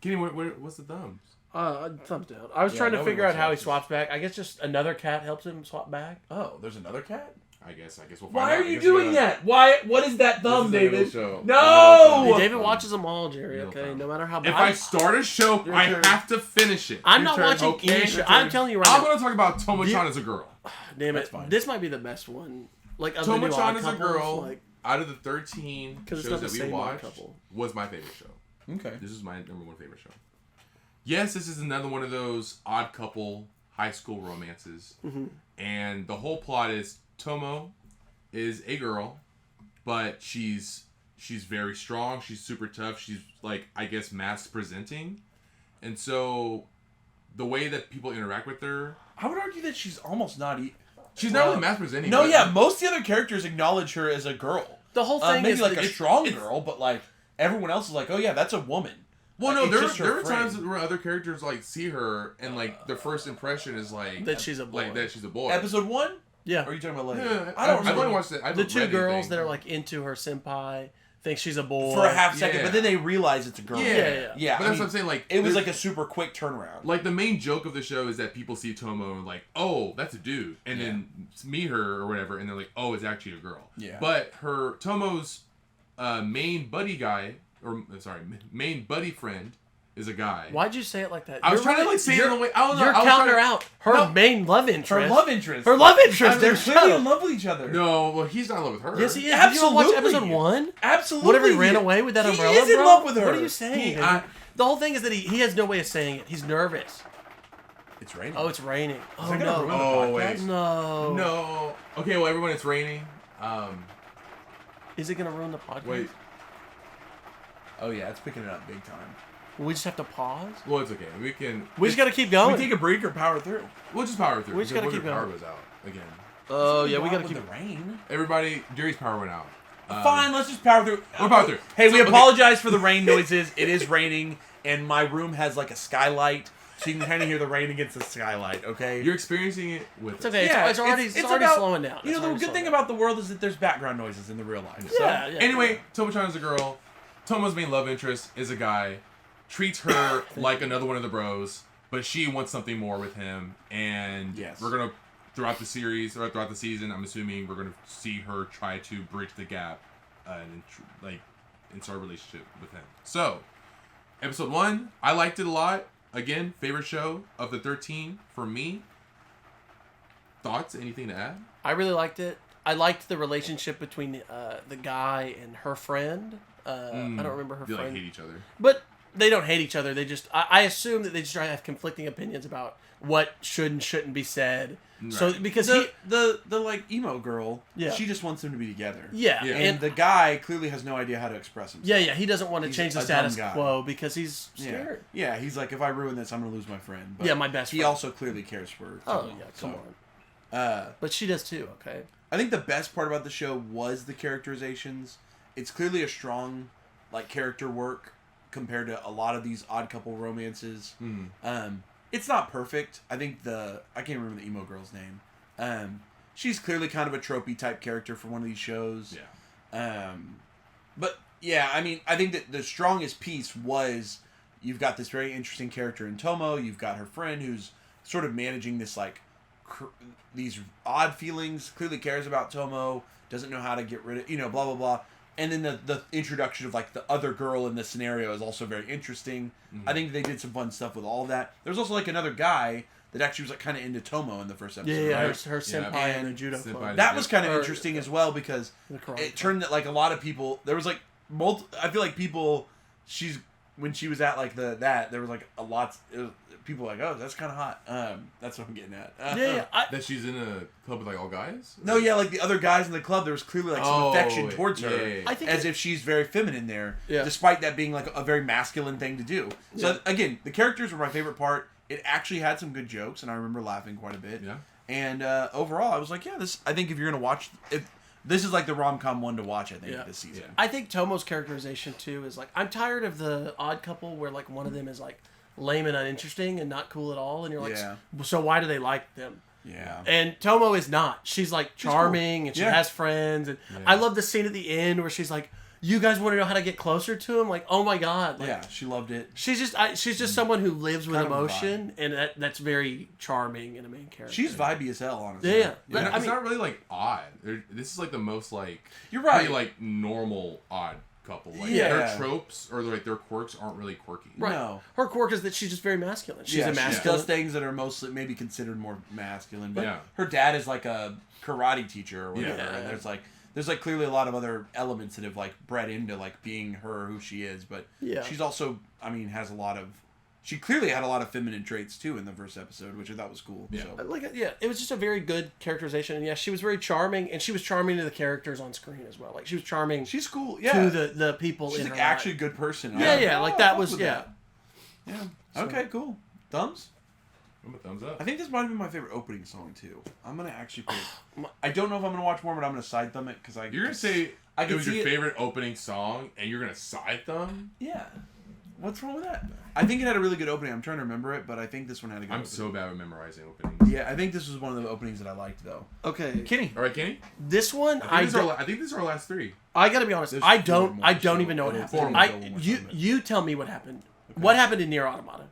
Kenny, what's the thumbs? Thumbs down. I was trying to figure out how he swaps back. I guess just another cat helps him swap back. Oh, there's another cat? I guess we'll find out. Why are you doing that? Why? What is that thumb, David? No! Hey, David watches them all, Jerry, okay? No matter how bad. If I start a show, I have to finish it. I'm not watching any show. I'm telling you right now. I'm going to talk about Tomo-chan as a girl. Damn it. This might be the best one. Like, Tomo-chan as a girl, out of the 13 shows that we watched, was my favorite show. Okay. This is my number 1 favorite show. yes, this is another one of those odd couple high school romances. Mm-hmm. And the whole plot is Tomo is a girl, but she's very strong. She's super tough. She's like, I guess, mass presenting. And so the way that people interact with her, I would argue that she's almost not. She's not really mass presenting. No, yeah, most of the other characters acknowledge her as a girl. The whole thing maybe is like a strong girl, but like everyone else is like, oh yeah, that's a woman. Well, no, It's there are her times frame. where other characters like see her and like their first impression is like that she's a boy. Like that she's a boy. Episode 1? Yeah. Or are you talking about later? Yeah, I don't I've remember. only watched it. The two girls that are like into her senpai think she's a boy For a half second, Yeah. but then they realize it's a girl. Yeah. Yeah, But that's what I'm saying. Like it was there's- like a super quick turnaround. Like the main joke of the show is that people see Tomo and like, oh, that's a dude, and then meet her or whatever, and they're like, oh, it's actually a girl. Yeah. But Tomo's main buddy guy, or sorry, main buddy friend is a guy. Why'd you say it like that? I was trying to like say it in a way. I don't know. You're I was counting trying her to- out. Her main love interest. Her love interest. Her love interest. They're They're clearly in shut love with each other. No, well, he's not in love with her. Yes, he is. Absolutely. Did you not watch episode 1? Absolutely. Whenever he ran away with that He umbrella, is in bro? love with her. What are you saying? He- I- the whole thing is that he has no way of saying it. He's nervous. It's raining. Oh, it's raining. Oh, that gonna no. ruin the Oh, podcast? wait. No. No. Okay, well, everyone, it's raining. Is it going to ruin the podcast? Wait. Oh yeah, it's picking it up big time. We just have to pause? Well, it's okay. We can. We just got to keep We going. take a break or power through. We'll just power through. We just because gotta what if keep power going. goes out again. Oh, yeah, we got to with keep the rain. Everybody, Jerry's power went out. Fine, let's just power through. We'll power through. Hey, So, we okay. apologize for the rain noises. It is raining, and my room has like a skylight, so you can kind of hear the rain against the skylight. Okay. You're experiencing it with It's okay. Yeah, it's already, it's already about- slowing down. You know, the good thing about the world is that there's background noises in the real life. So. Yeah, yeah. Anyway, Tomo-chan is a girl. Tomo's main love interest is a guy. Treats her like another one of the bros, but she wants something more with him. And Yes. we're gonna, throughout the series or throughout the season, I'm assuming we're gonna see her try to bridge the gap, and start a relationship with him. So, episode 1, I liked it a lot. Again, favorite show of the 13 for me. Thoughts? Anything to add? I really liked it. I liked the relationship between the guy and her friend. I don't remember her They friend. like hate each other. But they don't hate each other. They just, I assume that they just try to have conflicting opinions about what should and shouldn't be said. So Right. because The like emo girl, Yeah. she just wants them to be together. yeah, Yeah. And the guy clearly has no idea how to express himself. yeah, he doesn't want to He's change the a status dumb guy. quo because he's Yeah. scared. Yeah, he's like, if I ruin this, I'm gonna lose my friend. But Yeah, my best He friend. also clearly cares for. Oh Tomo, yeah, come so. on. But she does too. Okay. I think the best part about the show was the characterizations. It's clearly a strong, like, character work compared to a lot of these odd couple romances. It's not perfect. I think I can't remember the emo girl's name. She's clearly kind of a tropey type character for one of these shows. Yeah. But yeah, I mean, I think that the strongest piece was you've got this very interesting character in Tomo. You've got her friend who's sort of managing this like these odd feelings. Clearly cares about Tomo. Doesn't know how to get rid of blah blah blah. And then the introduction of like the other girl in the scenario is also very interesting. I think they did some fun stuff with all of that. There's also like another guy that actually was like kind of into Tomo in the first episode. Yeah, right? her senpai Yeah. in the judo Senpai. club. That was kind of Or- interesting as well because The karate it turned that like a lot of people there was like I feel like people when she was at like there was like a lot people were like, oh, that's kind of hot. That's what I'm getting at. Yeah, That she's in a club with like all guys? No, yeah, like the other guys in the club, there was clearly like some affection towards her, yeah. I think as if she's very feminine there, Yeah. despite that being like a very masculine thing to do. So again, the characters were my favorite part. It actually had some good jokes, and I remember laughing quite a bit. Yeah. And overall, I was like, yeah, this. I think if you're gonna watch, this is like the rom-com one to watch. I think this season. Yeah. I think Tomo's characterization too is like, I'm tired of the odd couple where like one of them is like lame and uninteresting and not cool at all, and you're like, Yeah. so why do they like them? Yeah. And Tomo is not. She's like charming and she Yeah. has friends, and I love the scene at the end where she's like, you guys want to know how to get closer to him? Like, oh my god, like, Yeah, she loved it. she's just someone who lives with Kind of a emotion, and that's very charming in a main character. She's vibey as hell, honestly. Yeah. But, It's I mean, not really like odd. This is like the most like You're right. pretty, like normal odd couple. Like Yeah. their tropes or like their quirks aren't really quirky. right. No. Her quirk is that she's just very masculine. She's a She masculine. does things that are mostly maybe considered more masculine, but Yeah. her dad is like a karate teacher or whatever. Yeah. And there's like clearly a lot of other elements that have like bred into like being her who she is, but Yeah. she's also, I mean, has a lot of She clearly had a lot of feminine traits too in the first episode, which I thought was cool. Yeah. So. It was just a very good characterization, and she was very charming, and she was charming to the characters on screen as well. Like she was charming. She's cool. Yeah. To the people. She's in like her actually a life. good person. Yeah. Like that was Yeah. So- Okay. Cool. Thumbs. I'm a thumbs up. I think this might have been my favorite opening song too. I'm gonna actually put it. I don't know if I'm gonna watch more, but I'm gonna side thumb it because You're gonna say I it can was see your it. favorite opening song, and you're gonna side thumb? Yeah. What's wrong with that? I think it had a really good opening. I'm trying to remember it, but I think this one had a good I'm opening. so bad with memorizing openings. Yeah, I think this was one of the openings that I liked though. Okay. Kenny. All right, Kenny. This one, I think these are our last three. I gotta be honest. There's I four don't more, even so know what four happened. more. You tell me what happened. Okay. What happened in Nier Automata?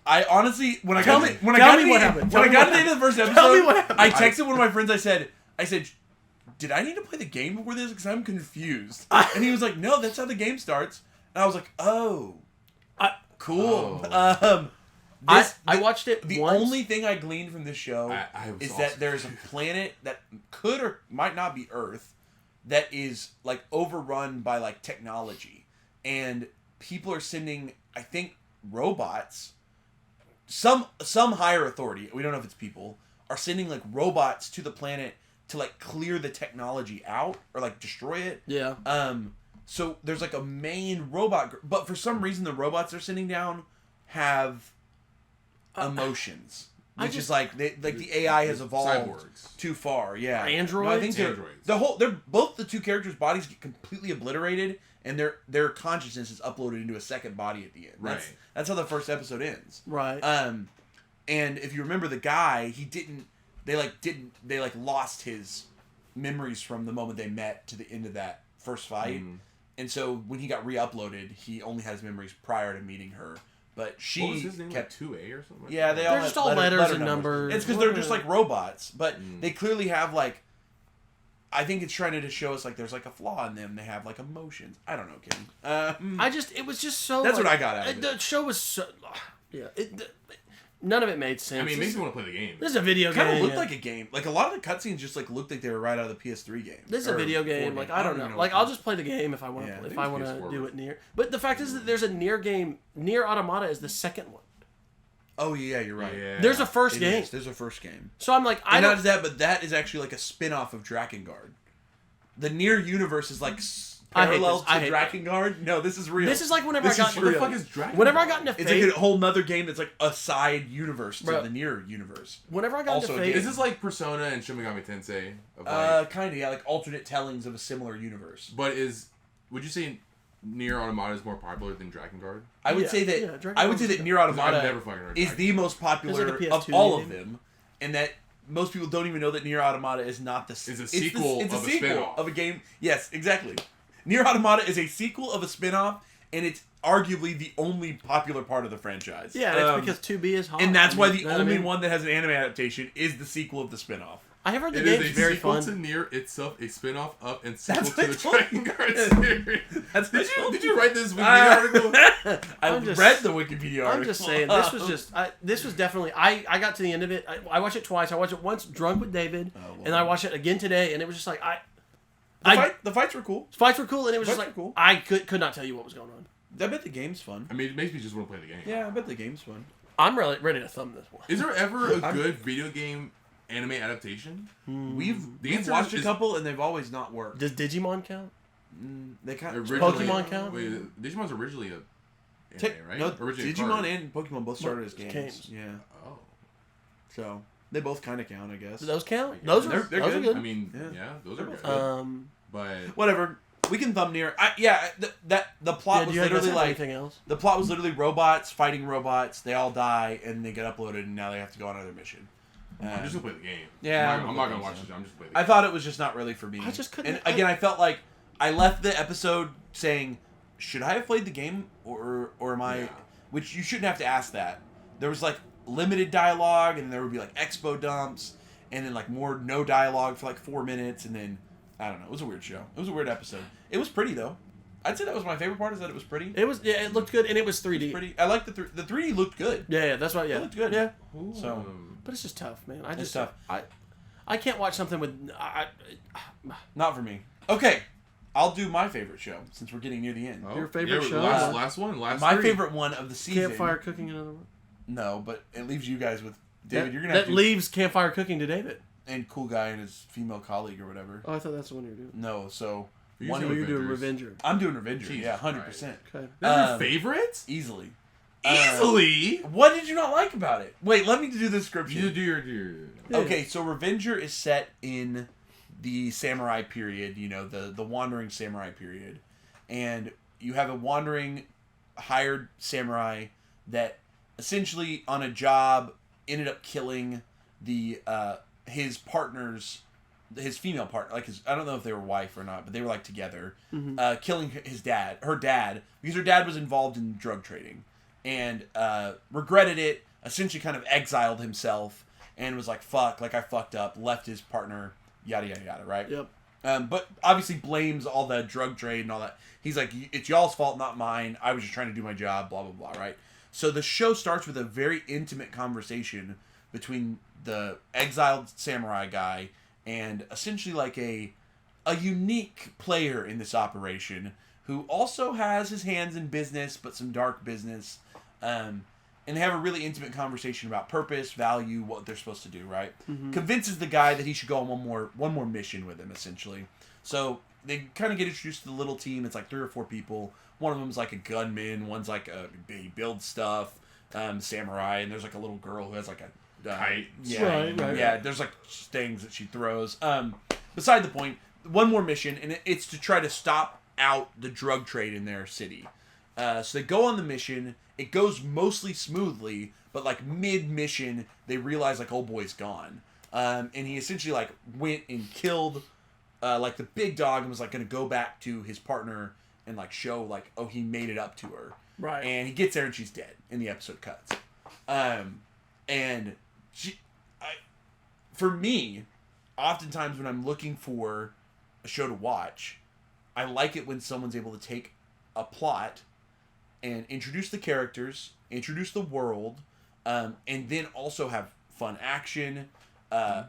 I honestly, when I Tell got me- when I tell got me to what the- happened. when I Tell me got what to the end of the first Tell episode, me what happened. I texted one of my friends. I said, did I need to play the game before this? Because I'm confused. And he was like, no, that's how the game starts. And I was like, oh, cool. Oh. I watched it The once. only thing I gleaned from this show I was is also that there's a planet that could or might not be Earth that is like overrun by like technology, and people are sending, I think, robots. Some higher authority, we don't know if it's people, are sending like robots to the planet to like clear the technology out or like destroy it. Yeah. So there's like a main robot, but for some reason the robots they're sending down have emotions, which is like the AI has evolved Cyborgs. too far. Yeah, Androids? No, I think Androids. they're both the two characters' bodies get completely obliterated, and their consciousness is uploaded into a second body at the end. That's how the first episode ends. Right. And if you remember the guy, they lost his memories from the moment they met to the end of that first fight. And so when he got re-uploaded, he only has memories prior to meeting her. But she What was his name? kept Like 2A or something? yeah, they all They're have just all letters and numbers. It's because they're just like robots, but they clearly have like. I think it's trying to just show us like there's like a flaw in them. They have like emotions. I don't know, Kim. It was just so. That's like, what I got out of it. The show was so. Yeah. None of it made sense. I mean, it makes me want to play the game. This is a video game. Kind of looked like a game. Like a lot of the cutscenes just like looked like they were right out of the PS3 game. This is a video game. Like I don't know. Like I'll just play the game if I want to. Yeah, If I want to PS4 do it near. But the fact is that there's a Nier game. Nier Automata is the second one. Oh yeah, you're right. Yeah. There's a first game. There's a first game. So I'm like, I And not don't. just that, but that is actually like a spin-off of Drakengard. The Nier universe is like I hate parallel this. I to hate Drakengard. No, this is real. This is like whenever This I got. is What the real. fuck is Dragon? Whenever I got into It's Fate, like a whole nother game that's like a side universe to Bro. the Nier universe. whenever I got Also into a Fate, game. Is this like Persona and Shin Megami Tensei? Of like, Kind of, yeah, like alternate tellings of a similar universe. but would you say Nier Automata is more popular than Drakengard? I would Yeah, say that yeah, Dragon I would Ball's say that good. Nier I've Automata never fucking heard is Dragon the most popular It's like a of PS2 all game. of them, and that most people don't even know that Nier Automata is not the. It's a it's sequel it's of a a sequel spin-off. of a game. Yes, exactly. Nier Automata is a sequel of a spin-off, and it's arguably the only popular part of the franchise. yeah, it's because 2B is hot. And that's I why mean, the you know what I only mean? one that has an anime adaptation is the sequel of the spin-off. I have heard the It game's is a very sequel fun. to Nier itself, a spin-off of and sequel That's to the what I told you. Drakengard series. That's what I told Did you write this Wikipedia article? I I'm just- read the Wikipedia article. I'm just saying, this was definitely. I got to the end of it. I watched it twice. I watched it once drunk with David, and I watched it again today, and it was just like The fights were cool. fights were cool, and it was just Fights like were cool. I could not tell you what was going on. I bet the game's fun. I mean, it makes me just want to play the game. Yeah, I bet the game's fun. I'm really ready to thumb this one. Is there ever a good video game anime adaptation? We've answer watched a is- couple and they've always not worked. Does Digimon count? They kind of Originally- Pokemon count? Wait, Digimon's originally a anime, right? No, Originally a Digimon card. and Pokemon both started as games. Games. Yeah, Oh. so they both kind of count, I guess. Do those count? Those are They're those are good. good. I mean, Yeah. yeah, those are good. But Whatever. We can thumb near. The plot yeah, do was you guys literally have like anything else? the plot was literally robots fighting robots. They all die and they get uploaded, and now they have to go on another mission. I'm just gonna play the game. Yeah, I'm not gonna watch it. I'm just gonna play the I game. thought it was just not really for me. I just couldn't- And again, I felt like I left the episode saying, "Should I have played the game, or am I?" Yeah. Which you shouldn't have to ask that. There was like limited dialogue, and there would be like expo dumps, and then like more no dialogue for like 4 minutes, and then I don't know. It was a weird show. It was a weird episode. It was pretty though. I'd say that was my favorite part. Is that it was pretty. It was it looked good and it was 3D. Pretty. I like the 3D looked good. Yeah, that's right. Yeah, It looked good. Yeah, So but it's just tough, man. it's tough. I can't watch something with. Not for me. Okay. I'll do my favorite show since we're getting near the end. Your favorite show? Last one. My favorite one of the season. Campfire cooking another one? No, but it leaves you guys with David. You're gonna that have to leaves Campfire cooking to David. and cool guy and his female colleague or whatever. Oh, I thought that's the one you were doing. No, so You're You're doing Revenger. I'm doing Revenger. Jesus Yeah, 100%. Okay. That's your favorite? Easily. Easily. What did you not like about it? Wait, let me do the description. You do your. Yeah. Okay, so Revenger is set in the samurai period, you know, the wandering samurai period. And you have a wandering hired samurai that essentially on a job ended up killing the his partner's his female partner, like I don't know if they were wife or not, but they were like together, killing her dad, because her dad was involved in drug trading, and regretted it, essentially kind of exiled himself, and was like, fuck, like I fucked up, left his partner, yada yada yada, right? Yep. But obviously blames all the drug trade and all that. He's like, it's y'all's fault, not mine. I was just trying to do my job, blah, blah, blah, right? So the show starts with a very intimate conversation between the exiled samurai guy and essentially like a unique player in this operation who also has his hands in business, but some dark business. And they have a really intimate conversation about purpose, value, what they're supposed to do, right? Mm-hmm. Convinces the guy that he should go on one more mission with him, essentially. So they kind of get introduced to the little team. It's like 3 or 4 people. One of them's like a gunman. One's like he builds stuff, samurai. And there's like a little girl who has like a kite. Yeah, right. Yeah, there's like things that she throws. Beside the point, one more mission, and it's to try to stop out the drug trade in their city. So they go on the mission. It goes mostly smoothly, but like mid-mission, they realize like, oh boy's gone. And he essentially like went and killed like the big dog and was like going to go back to his partner and like show like, oh, he made it up to her. Right. And he gets there and she's dead, and the episode cuts. And for me, oftentimes when I'm looking for a show to watch, I like it when someone's able to take a plot and introduce the characters, introduce the world, and then also have fun action, a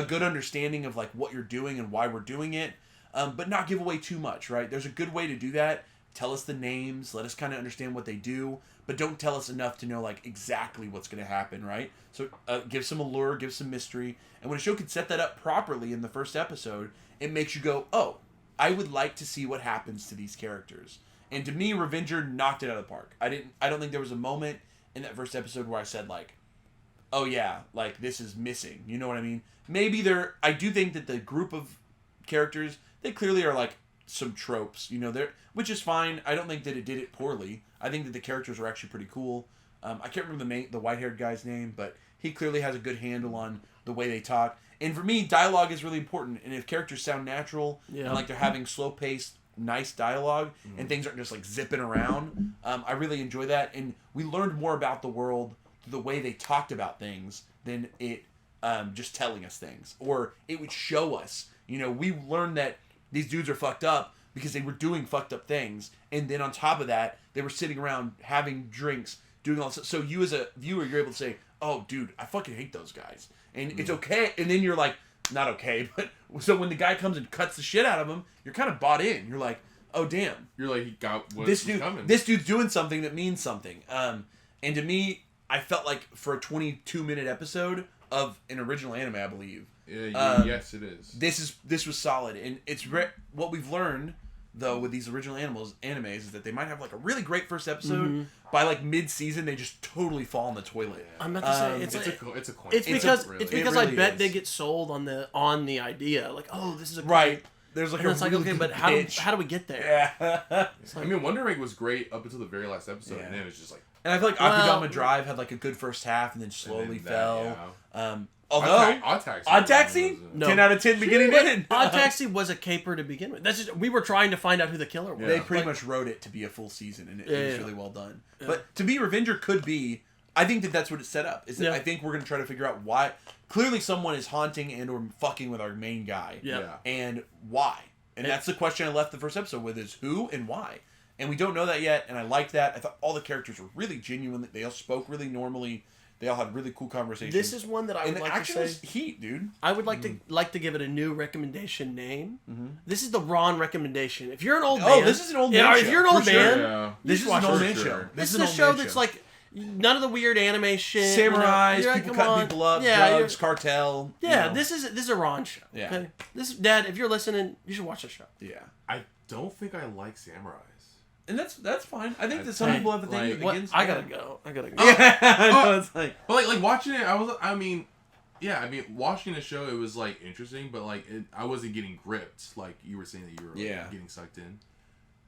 good understanding of like what you're doing and why we're doing it, but not give away too much, right? There's a good way to do that. Tell us the names, let us kind of understand what they do, but don't tell us enough to know like exactly what's going to happen, right? So give some allure, give some mystery, and when a show can set that up properly in the first episode, it makes you go, oh, I would like to see what happens to these characters. And to me, Revenger knocked it out of the park. I don't think there was a moment in that first episode where I said like, oh yeah, like this is missing. You know what I mean? Maybe I do think that the group of characters, they clearly are like some tropes, you know, which is fine. I don't think that it did it poorly. I think that the characters were actually pretty cool. I can't remember the white-haired guy's name, but he clearly has a good handle on the way they talk. And for me, dialogue is really important. And if characters sound natural, and like they're having slow-paced, nice dialogue, and things aren't just like zipping around, I really enjoy that. And we learned more about the world through the way they talked about things than it just telling us things. Or it would show us. You know, we learned that these dudes are fucked up because they were doing fucked up things. And then on top of that, they were sitting around having drinks, doing all this. So you as a viewer, you're able to say, oh, dude, I fucking hate those guys. And it's okay. And then you're like, not okay, but so when the guy comes and cuts the shit out of him, you're kind of bought in. You're like, oh, damn. You're like, he got what's coming. This dude's doing something that means something. And to me, I felt like for a 22-minute episode of an original anime, I believe. Yes, it is. This was solid. And it's what we've learned, though, with these original animes is that they might have like a really great first episode. Mm-hmm. By like mid-season, they just totally fall in the toilet. I'm about to say it's a coin. It's because really I bet is. they get sold on the idea like, oh, this is a right. There's like and it's really like, okay, but how do we get there? Yeah. I mean, Wonder Egg was great up until the very last episode, and then it was just like. And I feel like Akudama Drive had like a good first half, and then slowly fell. Yeah. Although Odd Taxi, 10 out of 10 beginning to end. Odd Taxi was a caper to begin with. That's just we were trying to find out who the killer was. Yeah. They pretty much wrote it to be a full season, and it was really well done. Yeah. But to me, Revenger could be. I think that's what it's set up. Is that I think we're going to try to figure out why. Clearly, someone is haunting and or fucking with our main guy. Yeah. And why? And that's the question I left the first episode with: is who and why. And we don't know that yet, and I like that. I thought all the characters were really genuine. They all spoke really normally. They all had really cool conversations. This is one that I and would the like to action say. was heat, dude. I would like to give it a new recommendation name. This is the Ron recommendation. If you're an old man, this is an old man show. If you're an old For sure, man, yeah. This is an old man show. This is a show that's like none of the weird anime shit. Samurais, You're like, people come cutting on. people up, Yeah, drugs, cartel. Yeah, you know. this is a Ron show. Yeah. Okay? Dad, if you're listening, you should watch the show. Yeah. I don't think I like samurais. And that's fine. I think that some Hey, people have a thing like, against. I gotta go. Yeah, I know, it's like. But like watching it, watching the show, it was like interesting, but like I wasn't getting gripped. Like you were saying that you were like, getting sucked in.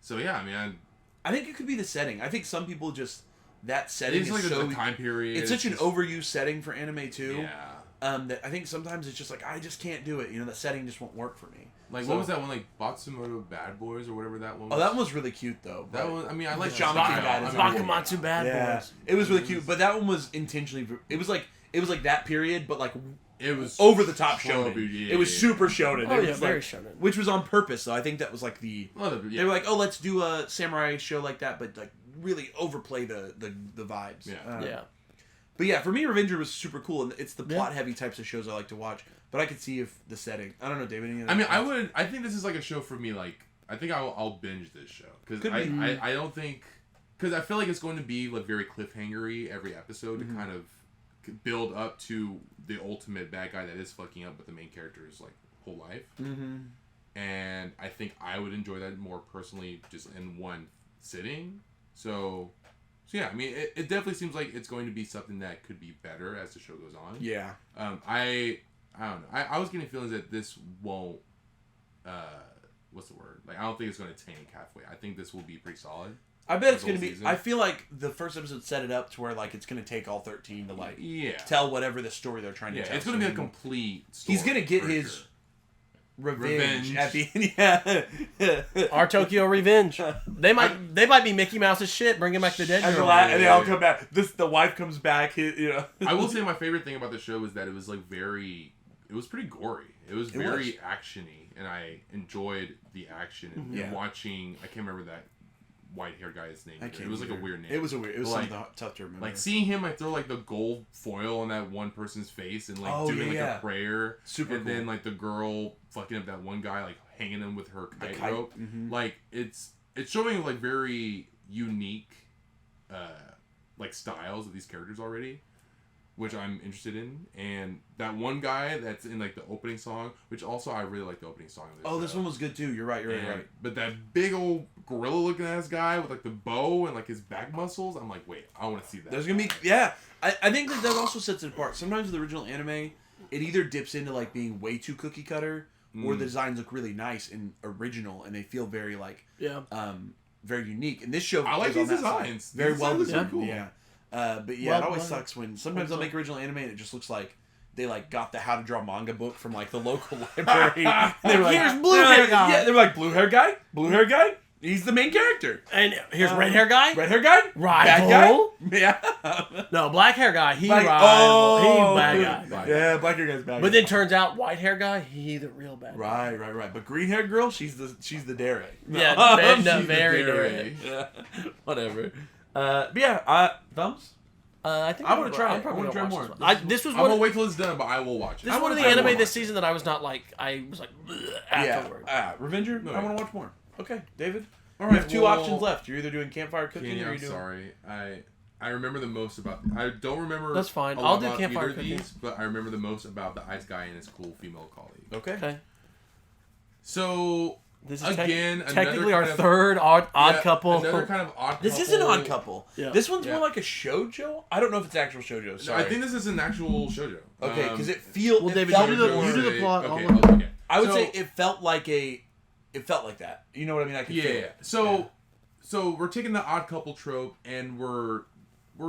So yeah, I mean, I think it could be the setting. I think some people just that setting it's is like so the time period. It's such an overused setting for anime too. Yeah. That I think sometimes it's just like I just can't do it. You know, the setting just won't work for me. Like what was that one? Like Batsumoto Bad Boys or whatever that one was. Oh, that one was really cute though. That one. I mean, I like Shaman King guy. Bakumatsu Bad Boys. It was really cute, but that one was intentionally. It was like that period, but like it was over the top shonen. Yeah, it was super shonen. Oh it yeah, was very like, shonen. which was on purpose. So I think that was like the. Yeah. They were like, oh, let's do a samurai show like that, but like really overplay the vibes. Yeah. But yeah, for me, Revenger was super cool, and it's the plot heavy types of shows I like to watch. But I could see if the setting. I don't know, David. Any other I think this is like a show for me. Like, I think I'll binge this show because I don't think because I feel like it's going to be like very cliffhangery every episode to kind of build up to the ultimate bad guy that is fucking up with the main character's like whole life. And I think I would enjoy that more personally, just in one sitting. So yeah, I mean, it definitely seems like it's going to be something that could be better as the show goes on. Yeah. I don't know. I was getting feelings that this won't. What's the word? Like I don't think it's going to tank halfway. I think this will be pretty solid. I bet it's going to be. Season. I feel like the first episode set it up to where like it's going to take all 13 to like tell whatever the story they're trying to tell. It's going to be a complete story. He's going to get his sure. revenge at the end. Yeah. Our Tokyo Revenge. They might be Mickey Mouse's shit, bringing back the dead And, girl. and they all come back. The wife comes back. You know. I will say my favorite thing about the show is that it was like it was pretty gory. It was very actiony, and I enjoyed the action and watching. I can't remember that white-haired guy's name. It was like a weird name. It was something tough to remember. Like seeing him like throw like the gold foil on that one person's face and like doing like a prayer. Super and cool. then like the girl fucking up that one guy, like hanging him with her kite rope. Like it's showing like very unique like styles of these characters already, which I'm interested in. And that one guy that's in like the opening song, which also I really like the opening song of this this one was good too. You're right. Right. But that big old gorilla looking ass guy with like the bow and like his back muscles, I'm like, wait, I want to see that. There's gonna be I think that also sets it apart. Sometimes with the original anime, it either dips into like being way too cookie cutter, or the designs look really nice and original, and they feel very like very unique. And this show, I like these designs. Very well designed. cool. Yeah. But yeah, it always sucks when sometimes they'll make original anime and it just looks like they like got the how to draw manga book from like the local library. They were like, here's blue hair guy. Yeah, they were like blue hair guy. He's the main character. And here's red hair guy. Red hair guy. Rival. Bad guy. Yeah. No, black hair guy. He Black- rival. oh, He bad guy. Yeah, black hair guy's bad. But then turns out white hair guy. He the real bad guy. Right. But green hair girl, she's the dare. Yeah, She's the very dare. dare. Yeah. Whatever. But yeah, thumbs. I think I wanna try it. I'm probably I wanna gonna try watch more. this one. This was I'm one. gonna wait till it's done, but I will watch it. This is one of the I will anime watch this it. season that I was not like. I was like afterward. Revenger. No, I want to watch more. Okay, David. All You right, have two options left. You're either doing campfire cooking Kenny, or you're I'm doing. sorry. I remember the most about. I don't remember. That's fine. a I'll lot do about campfire either of cooking. these, but I remember the most about the ice guy and his cool female colleague. Okay. So This is again, technically another our kind of- third odd couple. Another kind of odd. This couple. is an odd couple. Yeah. This one's Yeah. more like a shoujo. I don't know if it's actual shoujo. No, Sorry. I think this is an actual shoujo. Okay, because it feels. Well, it David, felt you do more- you do the plot. Okay, I'll look. okay. I would So- say it felt like that. You know what I mean? I could feel Yeah. it. So we're taking the odd couple trope and we're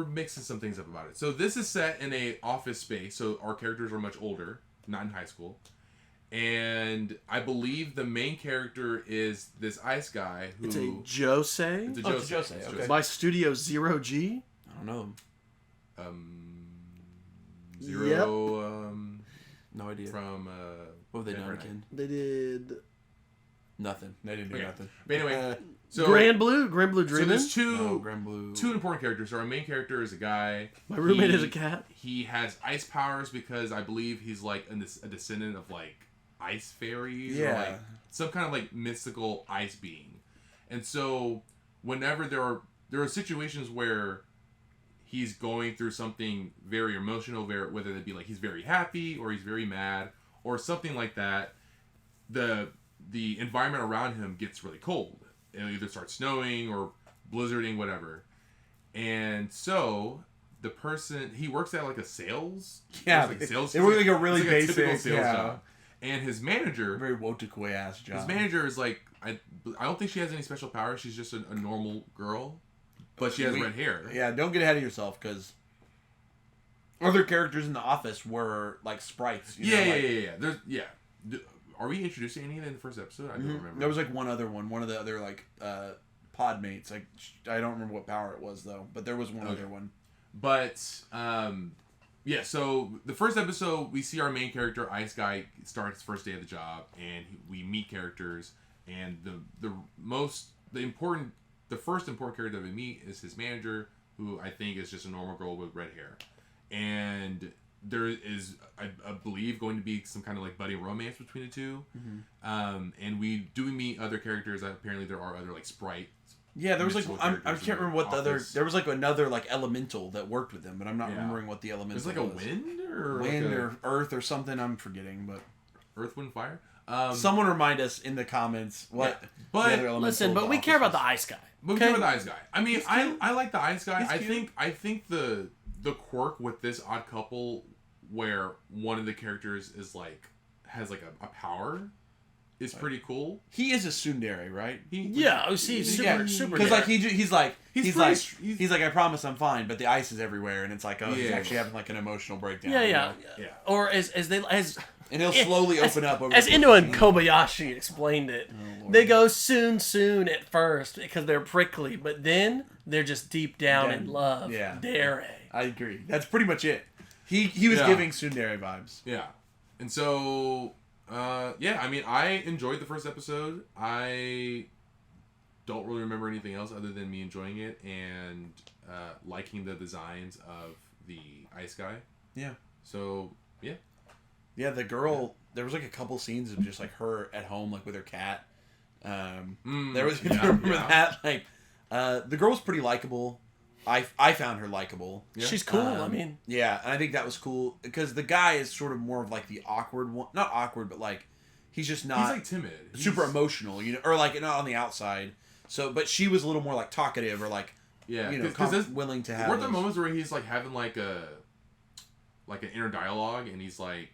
mixing some things up about it. So this is set in a office space. So our characters are much older, not in high school. And I believe the main character is this ice guy who It's a josei it's a Oh, it's a josei. josei, okay. by Studio Zero G. I don't know. Zero No idea. from What have they done Vampire again? They did Nothing. They didn't do Okay. nothing. But anyway, so Grand Blue so Dreamin'. there's Grand Blue. two important characters. So our main character is a guy. My roommate is a cat. He has ice powers because I believe he's like a descendant of like ice fairies or like some kind of like mystical ice being. And so whenever there are situations where he's going through something very emotional, whether it be like he's very happy or he's very mad or something like that, the environment around him gets really cold. It'll either start snowing or blizzarding, whatever. And so the person, he works at like a sales. Yeah, like sales. it was like a really it's like basic a typical sales yeah. job. And his manager, Very Wotakoi ass job. his manager is like, I don't think she has any special powers. She's just a normal girl, but she has red hair. Yeah, don't get ahead of yourself because other characters in the office were like sprites. You know, like, There's Are we introducing any of them in the first episode? I don't remember. There was like one other one. One of the other like pod mates. Like I don't remember what power it was though, but there was one other one. But yeah. So the first episode, we see our main character, Ice Guy, start his first day of the job, and we meet characters. And the first important character that we meet is his manager, who I think is just a normal girl with red hair, and there is, I believe, going to be some kind of like buddy romance between the two. Mm-hmm. And we do meet other characters. Apparently, there are other like sprites. Yeah, there was like I can't remember what the other. There was like another like elemental that worked with him, but I'm not remembering what the elemental was. It was like a wind or or earth or something. I'm forgetting, but earth, wind, fire. Someone remind us in the comments what. Yeah. But listen, but we care about the ice guy. But we care about the ice guy. I mean, I like the ice guy. I think the quirk with this odd couple where one of the characters is like has like a power is pretty cool. He is a tsundere, right? He's super. Because like he's like he's I promise I'm fine, but the ice is everywhere, and it's like he's actually having like an emotional breakdown. Yeah. Or and he'll slowly open up. Over as Endo and Kobayashi explained it, they go soon at first because they're prickly, but then they're just deep down in love. Yeah, Dere. I agree. That's pretty much it. He was giving tsundere vibes. Yeah, and so I mean, I enjoyed the first episode. I don't really remember anything else other than me enjoying it and liking the designs of the ice guy. Yeah. So yeah. Yeah, the girl. There was like a couple scenes of just like her at home, like with her cat. There was. Remember that? Like, the girl was pretty likable. I found her likable. Yeah. She's cool. I mean. Yeah, and I think that was cool because the guy is sort of more of like the awkward one. Not awkward, but like he's just not. He's like timid. Super emotional, you know, or like not on the outside. So, but she was a little more like talkative or like willing to have. Weren't there moments where he's like having like an inner dialogue and he's like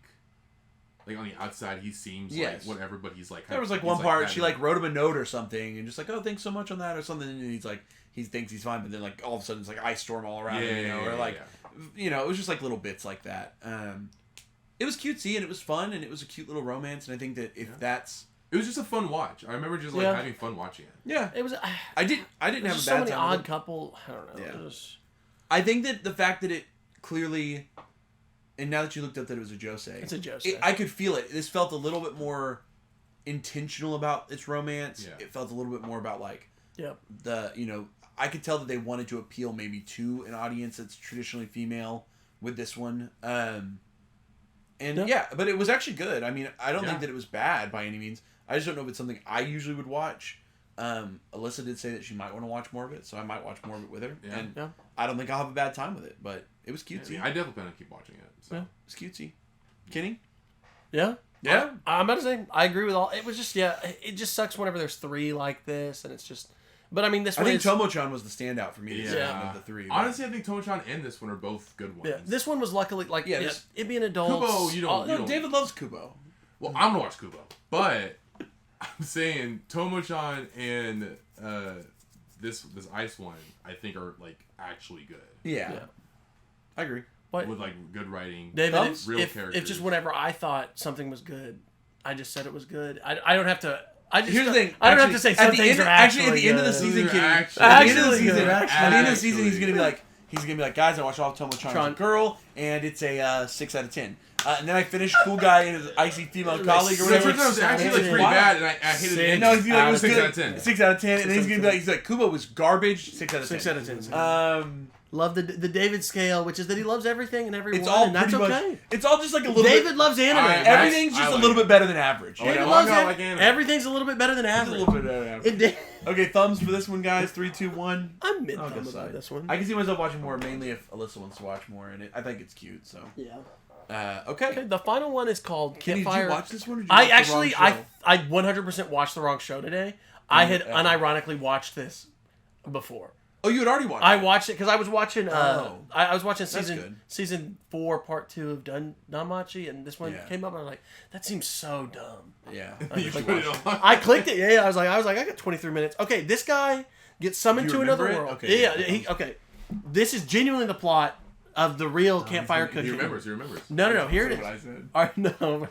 on the outside he seems like whatever, but he's like there was like one part she like wrote him a note or something and just like, oh, thanks so much on that or something, and he's like he thinks he's fine, but then like all of a sudden it's like ice storm all around him, you know, or like you know, it was just like little bits like that. It was cutesy and it was fun and it was a cute little romance, and I think that if it was just a fun watch. I remember just like having fun watching it. Yeah, it was. I didn't have a bad time. So many odd couple. I don't know. Yeah. I think that the fact that it clearly, and now that you looked up that it was a josei, it's a josei. I could feel it. This felt a little bit more intentional about its romance. Yeah. It felt a little bit more about like the, you know, I could tell that they wanted to appeal maybe to an audience that's traditionally female with this one. But it was actually good. I mean, I don't think that it was bad by any means. I just don't know if it's something I usually would watch. Alyssa did say that she might want to watch more of it, so I might watch more of it with her. Yeah. And I don't think I'll have a bad time with it, but it was cutesy. Yeah, I definitely plan to keep watching it. So. Yeah, it's cutesy. Kenny? Yeah. I'm about to say, I agree with all. It was just, it just sucks whenever there's three like this, and it's just. But I mean, I think Tomo-chan was the standout for me. Of the three. Honestly, I think Tomo-chan and this one are both good ones. Yeah, this one was luckily like it being adults. Kubo, you don't. David loves Kubo. Well, I'm gonna watch Kubo, but I'm saying Tomo-chan and this ice one, I think are like actually good. Yeah. I agree. What? With like good writing, David, real characters. If just whenever I thought something was good, I just said it was good. I don't have to. Here's the thing. I don't have to say some things are actually at the end of the season, Kenny. At the end of the season, he's gonna be like, he's gonna be like, guys, I watched all of Tomo-chan Girl, and it's a 6 out of 10. And then I finished Cool Guy and his icy female colleague or The whatever. first time was actually like pretty bad, and I hated it. No, he's like, it was 6 good. out of 10. 6 out of 10, and then he's gonna be like, Kubo was garbage. 6 out of 10. 6 out of 10. Love the David scale, which is that he loves everything and everyone, It's all and that's pretty okay. much. It's all just like a little. David bit, loves anime. everything's just a little bit better than average. Oh, yeah, David well, loves I it. like anime. Everything's a little bit better than Just a average. little bit better than average. Okay, thumbs for this one, guys. 3, 2, 1. I'm mid I'll thumb go about side. this one. I can see myself watching more, mainly if Alyssa wants to watch more, and I think it's cute. So. Yeah. Okay. Okay, the final one is called Kenny, Campfire. did you watch this one? Or did you I watch the actually, wrong show? I 100% watched the wrong show today. I had unironically watched this before. Oh, you had already watched. I watched it because I was watching. Oh. I was watching good. season 4, part 2 of Danmachi, and this one came up. And I was like, that seems so dumb. Yeah. You put it on. I clicked it. Yeah, I was like, I got 23 minutes. Okay, this guy gets summoned You to another remember it? world. Okay, Yeah. Okay, this is genuinely the plot of the real Campfire He cooking. remembers. No. Here it is. What I said. All right, no.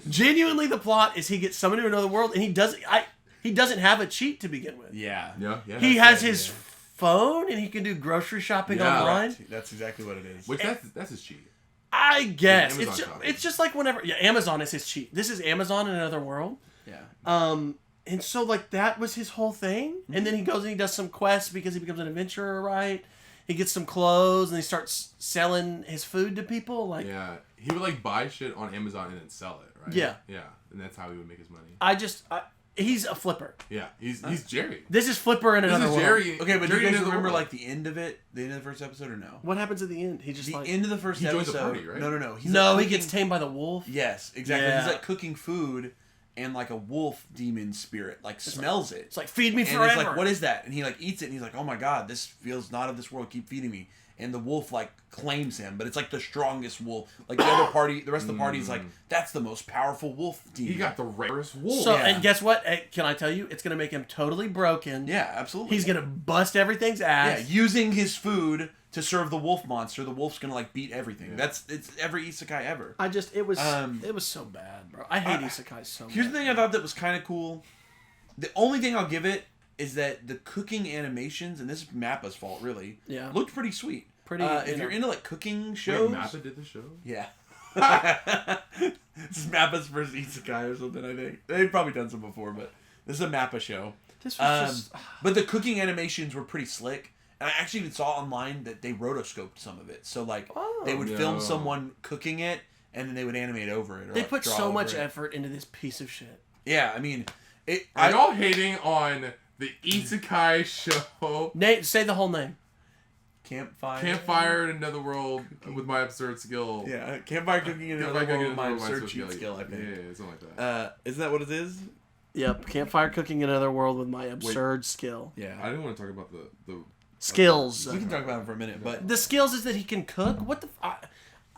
Genuinely, the plot is he gets summoned to another world, and he doesn't have a cheat to begin with. Yeah. Yeah. He has his phone, and he can do grocery shopping online. That's exactly what it is. Which that's his cheat. I guess Amazon shopping. it's just like whenever Amazon is his cheat. This is Amazon in another world. Yeah. And so like that was his whole thing, and then he goes and he does some quests because he becomes an adventurer, right? He gets some clothes and he starts selling his food to people. Like He would like buy shit on Amazon and then sell it, right? Yeah. And that's how he would make his money. He's a flipper. Yeah, he's Jerry. This is flipper in another world. Jerry. Okay, but do Jerry you guys into the remember world. like the end of it? The end of the first episode or no? What happens at the end? He just The like end of the first he joins episode. the party, right? No. He's no, like he gets cooking- tamed by the wolf. Yes, exactly. Yeah. He's like cooking food, and like a wolf demon spirit like smells it. It's like feed me And forever. it's like, what is that? And he like eats it, and he's like, oh my god, this feels not of this world. Keep feeding me. And the wolf like claims him, but it's like the strongest wolf. Like the other party, the rest of the party is like, that's the most powerful wolf demon. He got the rarest wolf. So and guess what? Can I tell you? It's gonna make him totally broken. Yeah, absolutely. He's gonna bust everything's ass. Yeah, using his food to serve the wolf monster. The wolf's gonna like beat everything. Yeah. It's every isekai ever. It was so bad, bro. I hate isekai so much. Here's the thing I thought that was kind of cool. The only thing I'll give it is that the cooking animations, and this is Mappa's fault really, looked pretty sweet. If you're into like cooking shows, Wait, Mappa did the show. yeah. This is Mappa's first isekai or something. I think they've probably done some before, but this is a Mappa show. This was just. But the cooking animations were pretty slick. And I actually even saw online that they rotoscoped some of it. So like they would film someone cooking it, and then they would animate over it. Or, They like, put draw so over much it. effort into this piece of shit. Yeah, I mean, Are y'all hating on the isekai show? Nate, say the whole name. Campfire in another world with my absurd skill. Yeah, Campfire cooking in another world with my absurd cheat skill. I think. Yeah, something like that. Isn't that what it is? Yep, Campfire cooking in another world with my absurd skill. Yeah. I didn't want to talk about the Skills. We can talk about it for a minute, but The skills is that he can cook. What the?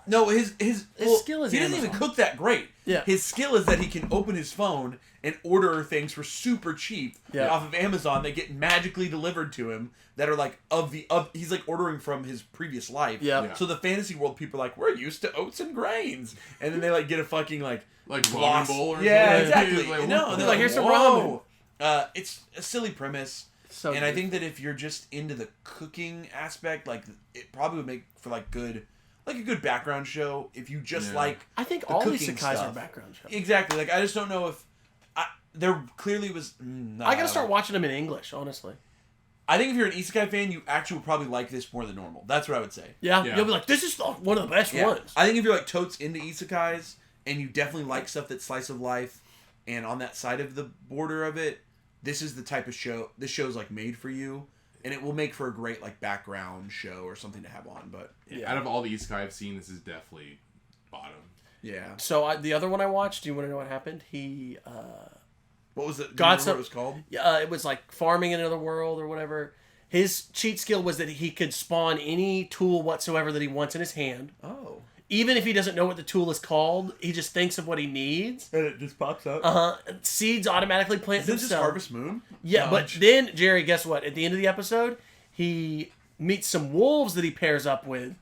no, his skill is he doesn't Amazon. even cook that great. Yeah. His skill is that he can open his phone and order things for super cheap off of Amazon. They get magically delivered to him that are like he's like ordering from his previous life. Yeah. So the fantasy world people are like, we're used to oats and grains, and then they like get a fucking like ramen bowl or yeah, something. exactly. It's like, No, what they're the- like, here's some whoa. It's a silly premise. So and I think that if you're just into the cooking aspect, like it probably would make for like a good background show. If you just like, I think the all cooking isekais are stuff. background shows. Exactly. Like I just don't know if there clearly was. I gotta start watching them in English, honestly. I think if you're an isekai fan, you actually would probably like this more than normal. That's what I would say. Yeah, Yeah. you'll be like, this is one of the best ones. I think if you're like totes into isekais and you definitely like stuff that's slice of life and on that side of the border of it, this is the type of show. This show's like made for you, and it will make for a great like background show or something to have on. But Out of all the isekai I've seen, this is definitely bottom. yeah. So the other one I watched, do you want to know what happened? He What was it? Do you got remember some. what it was called? It was like farming in another world or whatever. His cheat skill was that he could spawn any tool whatsoever that he wants in his hand. Oh. Even if he doesn't know what the tool is called, he just thinks of what he needs. And it just pops up. Seeds automatically plant Is it just themselves. Harvest Moon? Yeah, but Dodge. then Jerry, guess what? At the end of the episode, he meets some wolves that he pairs up with.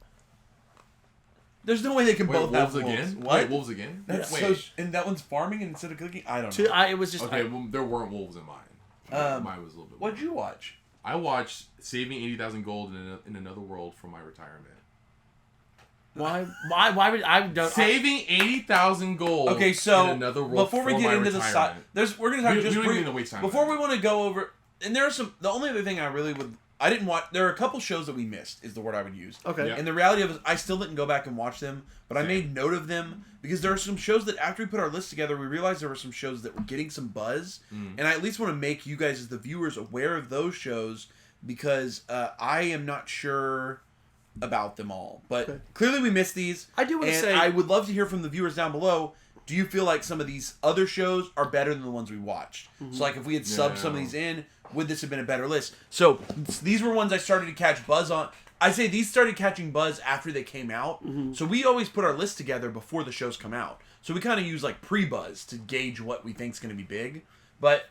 There's no way they can Wait, both wolves have wolves. again? What? Wait, wolves again? That's Wait. and that one's farming instead of cooking? I don't know. It was just Okay, well, there weren't wolves in mine. Mine was a little bit. What'd you watch? I watched Saving 80,000 Gold in Another World for my retirement. Why would I don't Saving 80,000 gold. Okay, so in Another World before we for get my into the side, retirement. we're gonna talk We just don't brief, even waste time before on we that. want to go over. And there are some. The only other thing I really would. I didn't watch. There are a couple shows that we missed. Is the word I would use. Okay. Yeah. And the reality of it is, I still didn't go back and watch them, but Same. I made note of them because there are some shows that after we put our list together, we realized there were some shows that were getting some buzz, and I at least want to make you guys as the viewers aware of those shows because I am not sure about them all, but clearly we missed these. I do want to and say I would love to hear from the viewers down below. Do you feel like some of these other shows are better than the ones we watched? So like if we had subbed some of these in, would this have been a better list? So these were ones I started to catch buzz on. I say these started catching buzz after they came out. So we always put our list together before the shows come out. So we kind of use like pre-buzz to gauge what we think is going to be big. But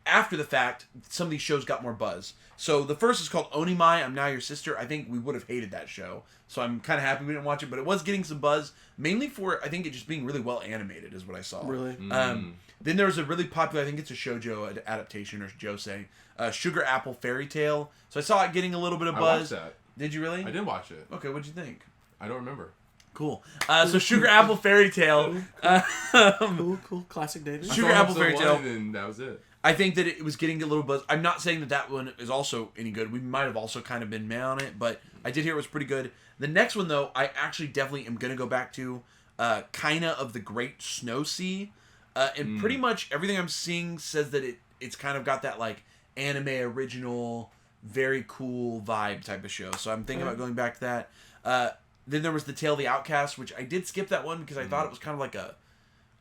after the fact, some of these shows got more buzz. So the first is called Onimai, I'm Now Your Sister. I think we would have hated that show. So I'm kind of happy we didn't watch it. But it was getting some buzz. Mainly for, I think, it just being really well animated is what I saw. Really? Then there was a really popular, I think it's a shoujo adaptation or josei, Sugar Apple Fairy Tale. So I saw it getting a little bit of I buzz. watched that. Did you really? I did watch it. Okay, what'd you think? I don't remember. Cool. So Sugar Apple Fairy Tale. Cool. Classic David. I Sugar saw Apple episode Fairy one, Tale. and that was it. I think that it was getting a little buzz. I'm not saying that one is also any good. We might have also kind of been meh on it, but I did hear it was pretty good. The next one, though, I actually definitely am going to go back to Kaina of the Great Snow Sea. And pretty much everything I'm seeing says that it's kind of got that, like, anime original, very cool vibe type of show. So I'm thinking about going back to that. Then there was The Tale of the Outcast, which I did skip that one because I thought it was kind of like a...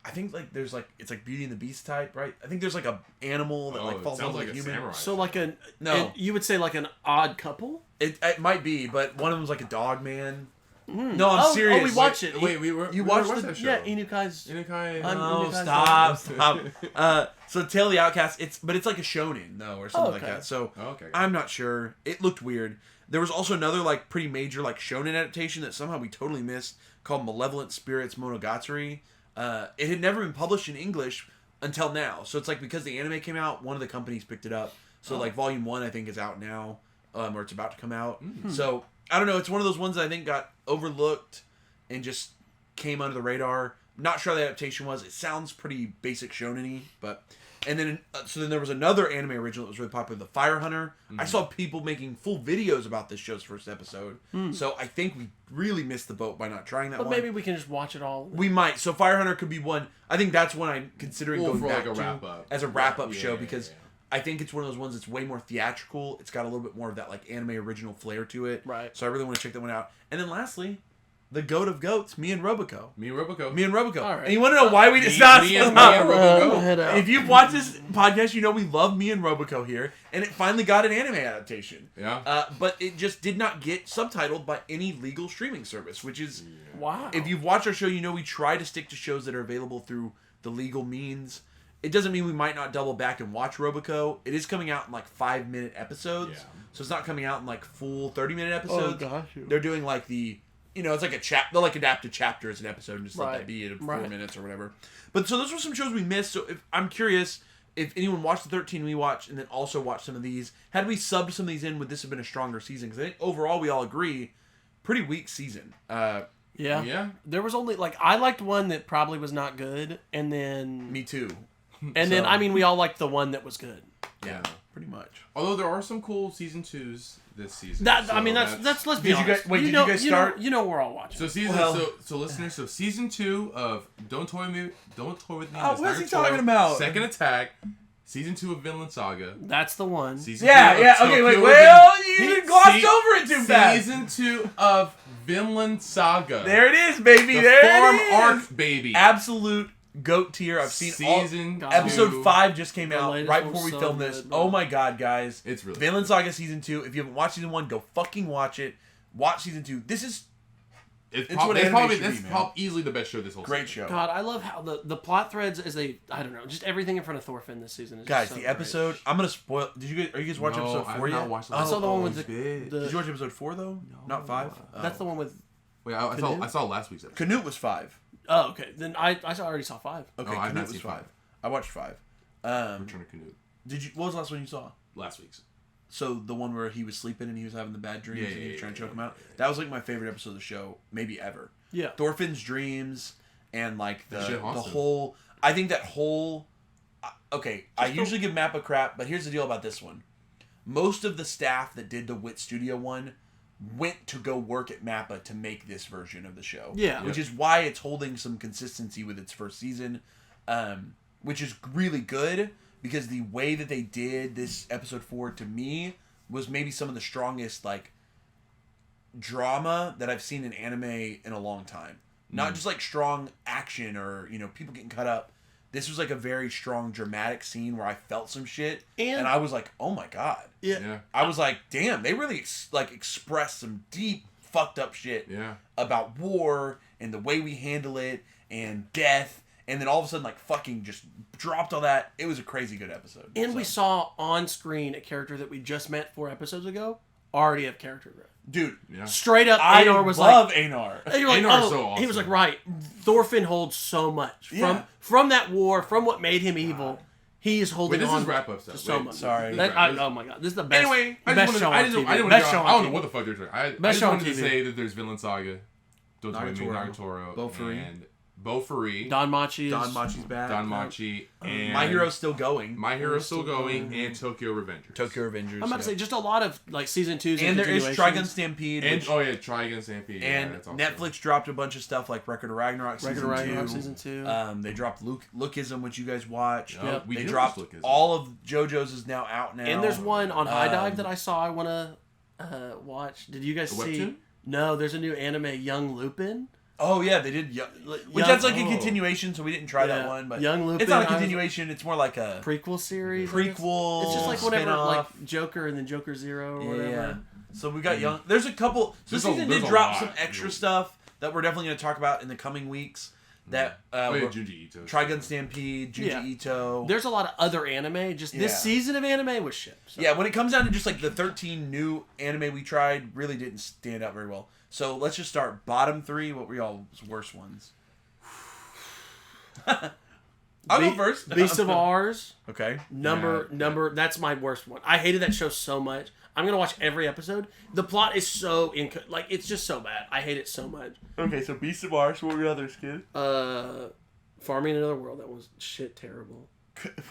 I think like there's like it's like Beauty and the Beast type, right? I think there's like a animal that like falls sounds over like a a human. samurai. So like a No. you would say like an odd couple. It might be, but one of them's like a dog man. No, I'm serious. Oh, we watched it. Wait, You watched that show? Yeah, Inukai's. Inukai. Oh, Inukai's stop. So Tale of the Outcast, it's like a shonen though, or something like okay. that. So Okay. I'm not sure. It looked weird. There was also another like pretty major like shonen adaptation that somehow we totally missed called Malevolent Spirits Monogatari. It had never been published in English until now. So it's like because the anime came out, one of the companies picked it up. So like Volume 1 I think is out now, or it's about to come out. So I don't know. It's one of those ones that I think got overlooked and just came under the radar. Not sure how the adaptation was. It sounds pretty basic shonen-y, but... And then, so then there was another anime original that was really popular, The Fire Hunter. I saw people making full videos about this show's first episode. So I think we really missed the boat by not trying that But one. maybe we can just watch it all. We might. So Fire Hunter could be one. I think that's one I'm considering Well, going for back like a to wrap-up. as a wrap-up Yeah, show yeah, because yeah. I think it's one of those ones that's way more theatrical. It's got a little bit more of that like anime original flair to it. Right. So I really want to check that one out. And then lastly, the goat of goats, me and Roboco. Me and Roboco. Me and Roboco. All right. And you want to know why we just Me not? and Roboco. Head out. If you've watched this podcast, you know we love Me and Roboco here, and it finally got an anime adaptation. Yeah. But it just did not get subtitled by any legal streaming service, which is, Wow. if you've watched our show, you know we try to stick to shows that are available through the legal means. It doesn't mean we might not double back and watch Roboco. It is coming out in like 5-minute episodes, Yeah. so it's not coming out in like full 30-minute episodes. gosh. They're doing like the... You know, it's like they'll like adapt a chapter as an episode and just let Right. that be at 4 Right. minutes or whatever. But so those were some shows we missed. So I'm curious if anyone watched the 13 we watched and then also watched some of these. Had we subbed some of these in, would this have been a stronger season? Because I think overall we all agree, pretty weak season. Yeah. Yeah. There was only like I liked one that probably was not good, and then Me too. then so- I mean we all liked the one that was good. Yeah, pretty much. Although there are some cool season 2s this season. That so I mean that's let's be Did you honest. guys- wait, did know, you guys start? You know we're all watching. So season Well- so listeners, so season 2 of Don't Toy with Me. Oh, what's he talking about? Second Attack. Season 2 of Vinland Saga. That's the one. Season Yeah, 2 of yeah. Okay, Tokyo wait. Revenge- Well, you glossed Se- over it too fast. Season 2 of Vinland Saga. There it is, baby. The there farm it is. arc, baby. Absolute goat tier. I've seen all. Season Episode 2. 5 just came The out latest right one's before we so filmed this. good, bro. Oh my god, guys. It's really Vinland good. Saga Season 2. If you haven't watched Season 1, go fucking watch it. Watch Season 2. This is It's what that's anime probably should be, man. easily the best show this whole great season. show. God, I love how the plot threads as they I don't know just everything in front of Thorfinn this season is Guys, just so the great. episode, I'm going to spoil. Are you guys watching No, episode I 4 have yet? not watched I saw the one with it's the big. Did you watch episode 4 though? Not 5? That's the one with. Wait, I saw last week's episode. Canute was 5. Oh, okay. Then I already saw 5. Okay, Oh, I've Canute not was seen 5. 5. I watched 5. Return of Canute. Did you? What was the last one you saw? Last week's. So the one where he was sleeping and he was having the bad dreams and he was trying to choke him out. That was like my favorite episode of the show, maybe ever. Yeah. Thorfinn's dreams and like the shit haunts him. whole. I think that whole. Okay, I usually give Mappa crap, but here's the deal about this one. Most of the staff that did the Wit Studio one went to go work at Mappa to make this version of the show. Yeah. Which is why it's holding some consistency with its first season, which is really good because the way that they did this episode 4 to me was maybe some of the strongest like drama that I've seen in anime in a long time. Not just like strong action or, you know, people getting cut up. This was like a very strong dramatic scene where I felt some shit and I was like, oh my god. Yeah. I was like, damn, they really expressed some deep fucked up shit about war and the way we handle it and death, and then all of a sudden like fucking just dropped all that. It was a crazy good episode. And we saw on screen a character that we just met 4 episodes ago already have character growth. Dude, straight up, I Einar was love like, Einar. And you're like, Einar's so awesome. He was like, right, Thorfinn holds so much from that war, from what made him evil. He is holding this on is wrap up stuff. so much. Sorry. Oh my god, this is the best. Anyway, I best just show on wanted TV. to Best show on I don't know TV. what the fuck they're saying. I Best just show on wanted to TV. say that there's Vinland Saga, Nagatoro, Bofuri. and Bofuri, Don Machi. Don Machi's back. Don Machi, and My Hero's still going. My Hero's still going, and Tokyo Revengers. Tokyo Revengers. I'm about to say just a lot of like season 2s and there is continuations. Trigun Stampede. And which, Trigun Stampede. and that's awesome. Netflix dropped a bunch of stuff like Record of Ragnarok season 2. They dropped Lookism, which you guys watched. Yep. We They did dropped watch Lookism. all of JoJo's is now out now. And there's one on High Dive that I saw I want to watch. Did you guys The see? webtoon? No, there's a new anime, Young Lupin. Oh yeah, they did. Which Young- that's like a continuation, so we didn't try that one. But Young Lupin, it's not a I was- continuation. It's more like a Prequel series. prequel. It's just like whatever, spin-off. like Joker and then Joker Zero or Yeah. whatever. So we got young. There's a couple. So this season there's did a drop lot. some extra stuff that we're definitely going to talk about in the coming weeks. That Junji Ito. Trigun Stampede, Junji Ito. There's a lot of other anime. Just this season of anime was shit. So. Yeah, when it comes down to just like the 13 new anime we tried, really didn't stand out very well. So let's just start bottom 3. What were y'all's worst ones? I'll go first. Beast of Ars. Okay. Number. That's my worst one. I hated that show so much. I'm gonna watch every episode. The plot is so it's just so bad. I hate it so much. Okay, so Beast of Ars. What were your others, kid? Farming Another World. That was shit terrible.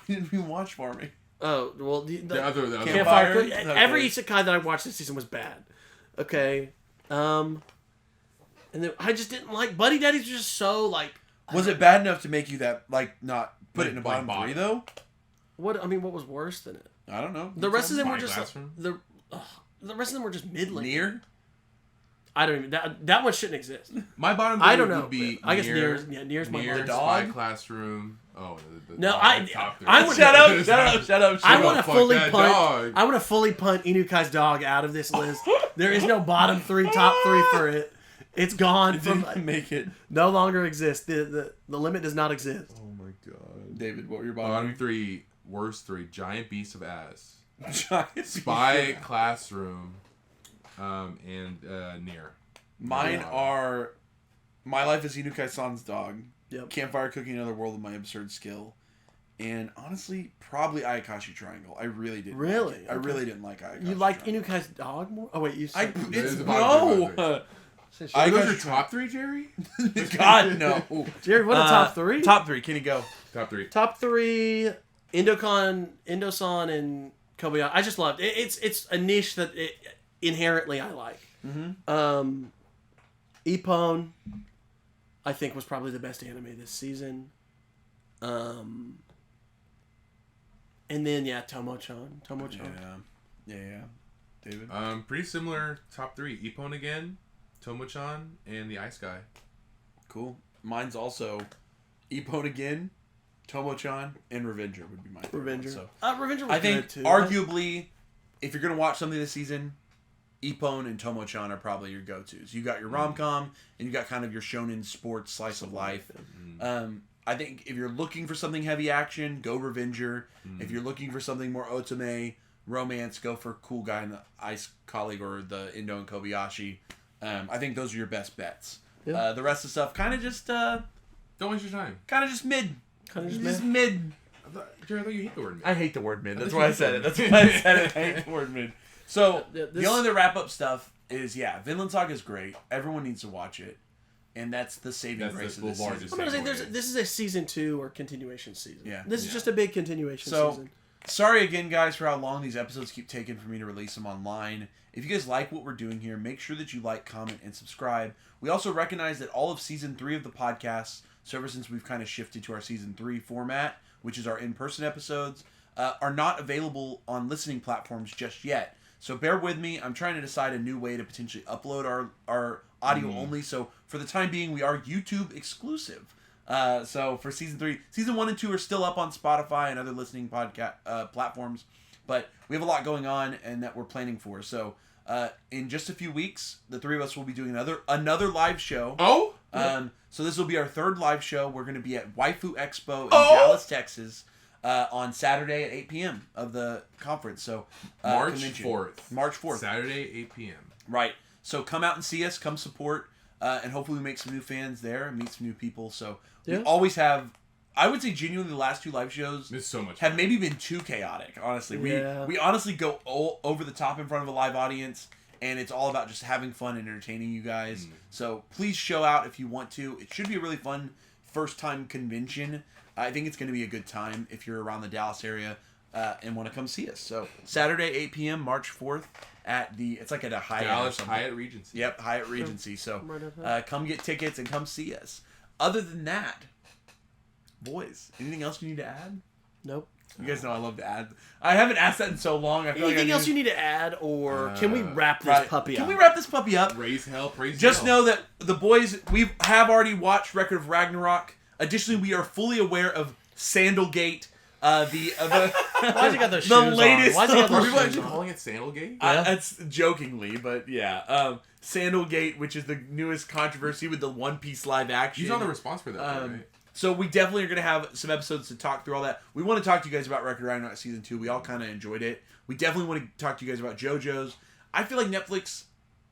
We didn't even watch Farming. Oh well, the other Campfire. Okay. Every isekai that I watched this season was bad. Okay. And then I just didn't like Buddy Daddies. Was just so like. Was it bad enough to make you that like not put it in a Like bottom 3 though? What was worse than it? I don't know. The rest of them were Spy just Classroom? the rest of them were just middling. Nier. I don't even that one shouldn't exist. My bottom I 3 don't know. would be I guess Nier, Nier's my Nier, bottom. Spy dog? Classroom. Oh, the No, dog, I- top 3. I would- Shut up. I want to fuck fully that punt. dog. I want to fully punt Inukai's dog out of this list. There is no bottom 3, top 3 for it. It's gone It from didn't make it. no longer exists. The limit does not exist. Oh my god. David, what were your Bottom bottom 3, worst 3, Giant Beast of Ars, 3? Spy Classroom, and Nier. Mine are My Life as Inukai-san's Dog, Yep. Campfire Cooking Another World with My Absurd Skill, and honestly, probably Ayakashi Triangle. I really didn't. Really? Like it. I Okay. really didn't like Ayakashi. You like Triangle. Inukai's dog more? Oh wait, you I said It it's is the bottom no. three, bottom I Are those got your top 3, Jerry? God no. Jerry, what are top 3? Top 3. Can you go? Top 3. Top 3, Endo-san, and Kobayashi. I just loved it. It's a niche that inherently I like. Mm-hmm. Ippon, I think, was probably the best anime this season. And then Tomo-chan. Yeah. David. Pretty similar top 3. Ippon Again, Tomo-chan, and the Ice Guy. Cool. Mine's also Ippon Again, Tomo-chan, and Revenger would be my favorite. Revenger. So Revenger was I think good too. arguably, if you're gonna watch something this season, Ippon and Tomo-chan are probably your go-tos. You got your rom-com, and you got kind of your shonen sports slice of life. I think if you're looking for something heavy action, go Revenger. If you're looking for something more otome, romance, go for Cool Guy and the Ice Colleague or the Endo and Kobayashi. I think those are your best bets. Yeah. The rest of the stuff kind of just Don't waste your time. kind of just mid. Kind of Just mid. Jared, I thought you hate the word mid. I hate the word mid. That's why I said it. That's why I said it. I hate the word mid. So, the only other wrap-up stuff is, Vinland Saga is great. Everyone needs to watch it. And that's the saving grace of this season. I'm going to say this is a season 2 or continuation season. Yeah. This is just a big continuation season. Sorry again, guys, for how long these episodes keep taking for me to release them online. If you guys like what we're doing here, make sure that you like, comment, and subscribe. We also recognize that all of Season 3 of the podcast, so ever since we've kind of shifted to our Season 3 format, which is our in-person episodes, are not available on listening platforms just yet. So bear with me. I'm trying to decide a new way to potentially upload our audio only. So for the time being, we are YouTube exclusive. So for Season 3, Season 1 and 2 are still up on Spotify and other listening podcast platforms. But we have a lot going on and that we're planning for. So in just a few weeks, the three of us will be doing another live show. Oh? So this will be our third live show. We're going to be at Waifu Expo in Dallas, Texas. On Saturday at 8 p.m. of the conference. So March convention. 4th. March 4th. Saturday, 8 p.m. Right. So come out and see us. Come support. And hopefully we make some new fans there and meet some new people. So we always have... I would say genuinely the last two live shows it's so much have fun. maybe been too chaotic, honestly. We honestly go over the top in front of a live audience, and it's all about just having fun and entertaining you guys. So please show out if you want to. It should be a really fun first-time convention. I think it's going to be a good time if you're around the Dallas area and want to come see us. So Saturday, 8 p.m., March 4th, it's like at a Hyatt. Dallas Hyatt Regency. Yep, Hyatt Regency. So come get tickets and come see us. Other than that, boys, anything else you need to add? Nope. You guys know I love to add. I haven't asked that in so long. I feel anything else you need to add, or can we wrap this puppy up? Can we wrap this puppy up? Raise hell, praise Just hell. know that the boys, we have already watched Record of Ragnarok. Additionally, we are fully aware of Sandalgate. Why's he got those shoes latest. on? Why's he got Are those people shoes actually on? calling it Sandalgate? That's jokingly, but yeah. Sandalgate, which is the newest controversy with the One Piece live action. He's on the response for that, right? So we definitely are going to have some episodes to talk through all that. We want to talk to you guys about Record of Ragnarok Season 2. We all kind of enjoyed it. We definitely want to talk to you guys about JoJo's. I feel like Netflix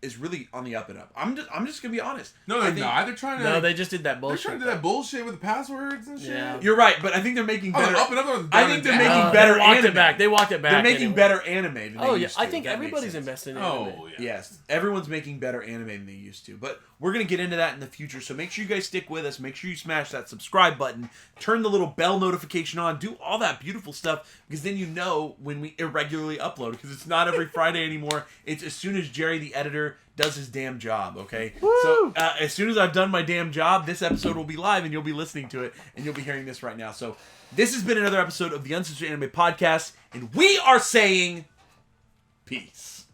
is really on the up and up. I'm just going to be honest. No, they're not. They're trying to... No, they just did that bullshit. They're trying to do that bullshit with the passwords and shit. Yeah. You're right, but I think they're making better... up and up, I think they're making better they walked anime. It back. They walked it back. They're making better anime than they used to. I think That everybody's makes sense. investing in anime. Oh, yeah. Yes, everyone's making better anime than they used to. But we're going to get into that in the future, so make sure you guys stick with us. Make sure you smash that subscribe button. Turn the little bell notification on. Do all that beautiful stuff, because then you know when we irregularly upload, because it's not every Friday anymore. It's as soon as Jerry, the editor, does his damn job, okay? Woo! So as soon as I've done my damn job, this episode will be live, and you'll be listening to it, and you'll be hearing this right now. So this has been another episode of the Uncensored Anime Podcast, and we are saying peace.